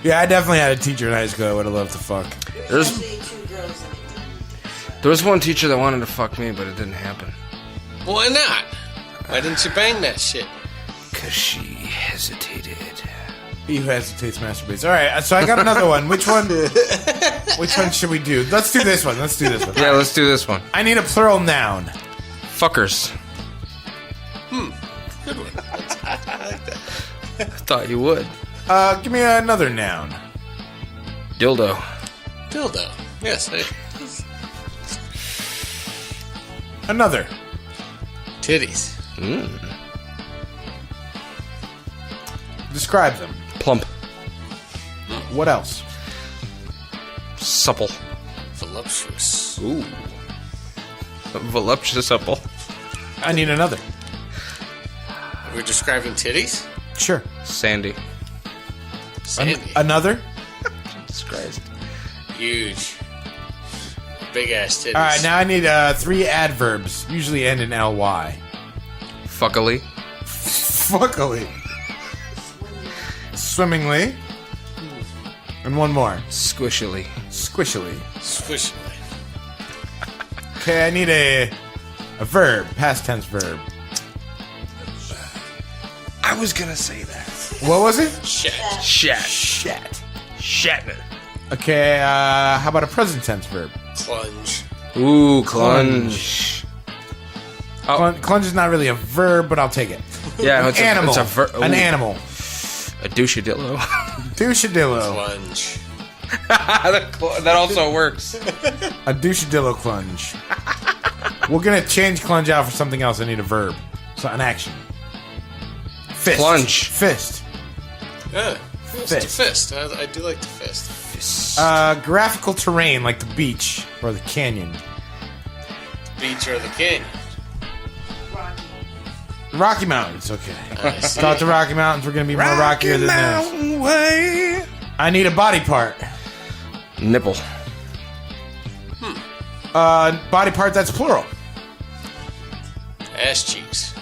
Speaker 8: Yeah, I definitely had a teacher in high school I would have loved to fuck.
Speaker 4: There was one teacher that wanted to fuck me, but it didn't happen.
Speaker 10: Why not? Why didn't you bang that shit?
Speaker 4: Because she hesitated.
Speaker 8: He who hesitates masturbates. All right, so I got another one. Which one should we do? Let's do this one.
Speaker 4: Yeah, let's do this one.
Speaker 8: I need a plural noun.
Speaker 4: Fuckers.
Speaker 10: Good one. I like that.
Speaker 4: I thought you would.
Speaker 8: Give me another noun.
Speaker 4: Dildo.
Speaker 10: Dildo. Yes.
Speaker 8: Another.
Speaker 10: Titties.
Speaker 8: Describe them.
Speaker 4: Plump.
Speaker 8: What else?
Speaker 4: Supple.
Speaker 10: Voluptuous.
Speaker 4: Ooh. Voluptuous supple.
Speaker 8: I need another.
Speaker 10: We're describing titties?
Speaker 8: Sure.
Speaker 4: Sandy.
Speaker 10: Sandy.
Speaker 8: Another?
Speaker 4: Jesus Christ.
Speaker 10: Huge. Big ass titties.
Speaker 8: All right, now I need 3 adverbs. Usually end in ly.
Speaker 4: Fuckily.
Speaker 8: Fuckily. Swimmingly. And one more.
Speaker 4: Squishily.
Speaker 8: Squishily.
Speaker 10: Squishily.
Speaker 8: Okay, I need a verb. Past tense verb.
Speaker 4: I was gonna say that.
Speaker 8: What was it?
Speaker 10: Shat.
Speaker 8: Shat.
Speaker 4: Shatner.
Speaker 8: Okay, how about a present tense verb?
Speaker 10: Plunge.
Speaker 4: Ooh, clunge.
Speaker 8: Clunge is not really a verb, but I'll take it.
Speaker 4: Yeah, it's
Speaker 8: animal.
Speaker 4: It's a verb.
Speaker 8: An animal.
Speaker 4: A douchadillo.
Speaker 8: Douchadillo.
Speaker 10: Plunge.
Speaker 4: That also works.
Speaker 8: A douchadillo clunge. We're gonna change clunge out for something else. I need a verb. So an action. Fist.
Speaker 4: Plunge.
Speaker 8: Fist.
Speaker 10: Yeah.
Speaker 8: Fist.
Speaker 10: Fist. I do like the fist.
Speaker 8: Graphical terrain like the beach or the canyon.
Speaker 10: Beach or the canyon.
Speaker 8: Rocky Mountains, okay.
Speaker 10: I see.
Speaker 8: Thought the Rocky Mountains were going to be more rockier than this.
Speaker 4: Way.
Speaker 8: I need a body part.
Speaker 4: Nipple.
Speaker 8: Body part that's plural.
Speaker 10: Ass cheeks.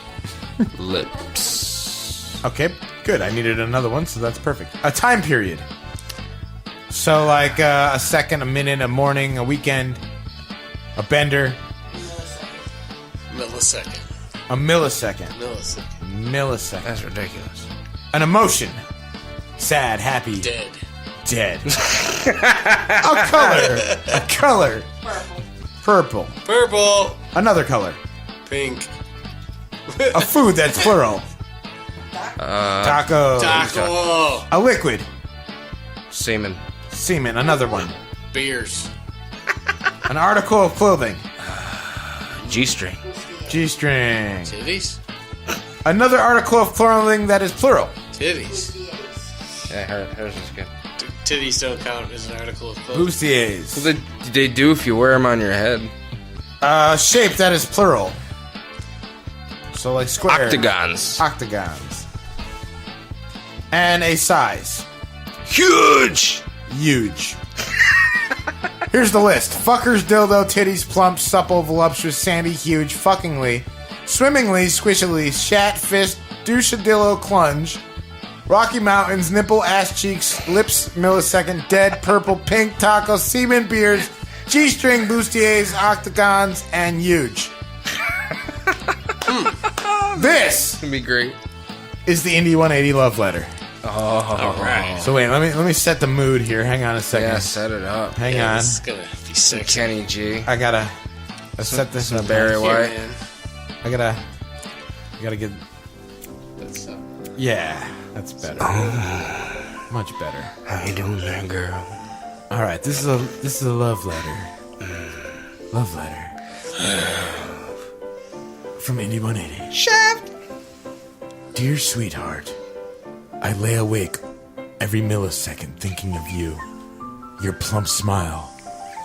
Speaker 4: Lips.
Speaker 8: Okay, good. I needed another one, so that's perfect. A time period. So like a second, a minute, a morning, a weekend, a bender.
Speaker 10: Millisecond.
Speaker 8: A millisecond.
Speaker 10: Millisecond.
Speaker 8: That's ridiculous. An emotion. Sad, happy.
Speaker 10: Dead.
Speaker 8: A color. A color. Purple.
Speaker 10: Purple.
Speaker 8: Another color.
Speaker 10: Pink.
Speaker 8: A food that's plural. Taco.
Speaker 10: Taco.
Speaker 8: A liquid.
Speaker 4: Semen.
Speaker 8: Semen. Another one.
Speaker 10: Beers.
Speaker 8: An article of clothing.
Speaker 4: G-string.
Speaker 8: G-string.
Speaker 10: Titties.
Speaker 8: Another article of clothing that is plural.
Speaker 10: Titties.
Speaker 4: Yeah, hers is good.
Speaker 10: Titties don't count as an article of clothing.
Speaker 8: Bustiers.
Speaker 4: Well, they do if you wear them on your head.
Speaker 8: Shape that is plural. So like square.
Speaker 4: Octagons.
Speaker 8: Octagons. and a size.
Speaker 11: Huge!
Speaker 8: Huge. Here's the list. Fuckers, dildo, titties, plump, supple, voluptuous, sandy, huge, fuckingly, swimmingly, squishily, shat, fist, douchadillo, clunge, Rocky Mountains, nipple, ass cheeks, lips, millisecond, dead, purple, pink, taco, semen, beers, G-string, bustiers, octagons, and huge. This
Speaker 4: would be great.
Speaker 8: Is the Indie 180 love letter.
Speaker 4: Oh, all
Speaker 10: right.
Speaker 8: So wait, let me set the mood here. Hang on a second.
Speaker 4: Yeah, set it up.
Speaker 8: Hang on.
Speaker 10: This is gonna be sick.
Speaker 4: Kenny G.
Speaker 8: I gotta set this up.
Speaker 4: Barry White.
Speaker 8: I gotta get. Yeah, that's better. Much better.
Speaker 11: How you doing there, girl?
Speaker 8: All right, this is a love letter. Love letter. From Indie 180.
Speaker 4: Shaft.
Speaker 8: Dear sweetheart, I lay awake every millisecond thinking of you, your plump smile,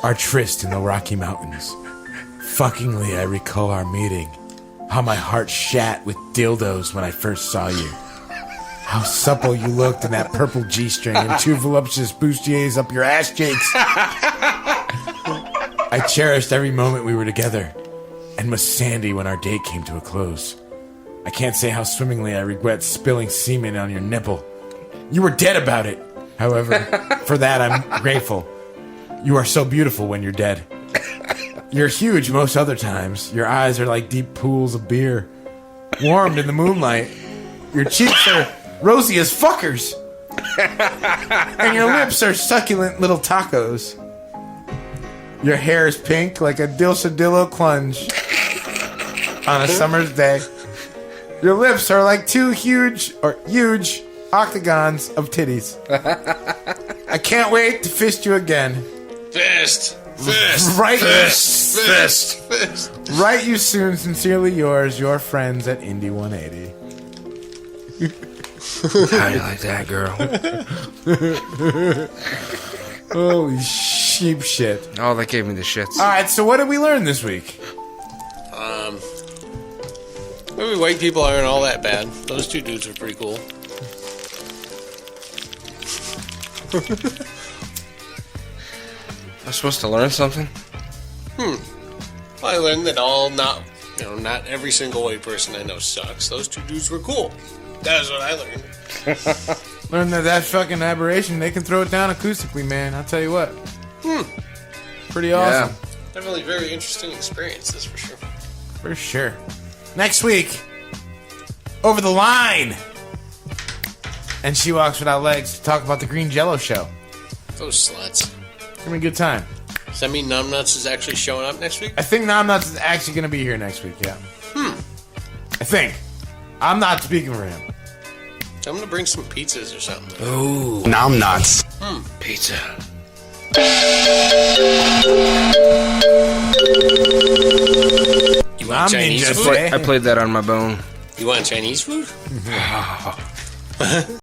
Speaker 8: our tryst in the Rocky Mountains. Fuckingly, I recall our meeting, how my heart shat with dildos when I first saw you. How supple you looked in that purple G-string and two voluptuous bustiers up your ass cheeks. I cherished every moment we were together and was sandy when our date came to a close. I can't say how swimmingly I regret spilling semen on your nipple. You were dead about it. However, for that I'm grateful. You are so beautiful when you're dead. You're huge most other times. Your eyes are like deep pools of beer, warmed in the moonlight. Your cheeks are rosy as fuckers. And your lips are succulent little tacos. Your hair is pink like a dilshadillo clunge on a summer's day. Your lips are like two huge octagons of titties. I can't wait to fist you again.
Speaker 10: Fist.
Speaker 8: Right.
Speaker 10: Fist.
Speaker 8: Write you soon. Sincerely yours, your friends at Indie 180.
Speaker 4: How you like that, girl?
Speaker 8: Holy sheep shit.
Speaker 4: Oh, that gave me the shits.
Speaker 8: Alright, so what did we learn this week?
Speaker 10: Maybe white people aren't all that bad. Those two dudes are pretty cool.
Speaker 4: I'm supposed to learn something?
Speaker 10: Well, I learned that not every single white person I know sucks. Those two dudes were cool. That is what I learned.
Speaker 8: Learned that fucking Aberration, they can throw it down acoustically, man. I'll tell you what. Pretty awesome.
Speaker 10: Definitely a very interesting experience, that's for sure.
Speaker 8: For sure. Next week, Over the Line. And She Walks Without Legs to talk about the Green Jello show.
Speaker 10: Those sluts.
Speaker 8: It's gonna be a good time.
Speaker 10: Does that mean Numb Nuts is actually showing up next week?
Speaker 8: I think Naom Nuts is actually gonna be here next week, yeah. I think. I'm not speaking for him.
Speaker 10: I'm gonna bring some pizzas or something.
Speaker 11: Ooh. Naom Nuts.
Speaker 10: Pizza. You want Chinese food?
Speaker 4: I played that on my bone.
Speaker 10: You want Chinese food?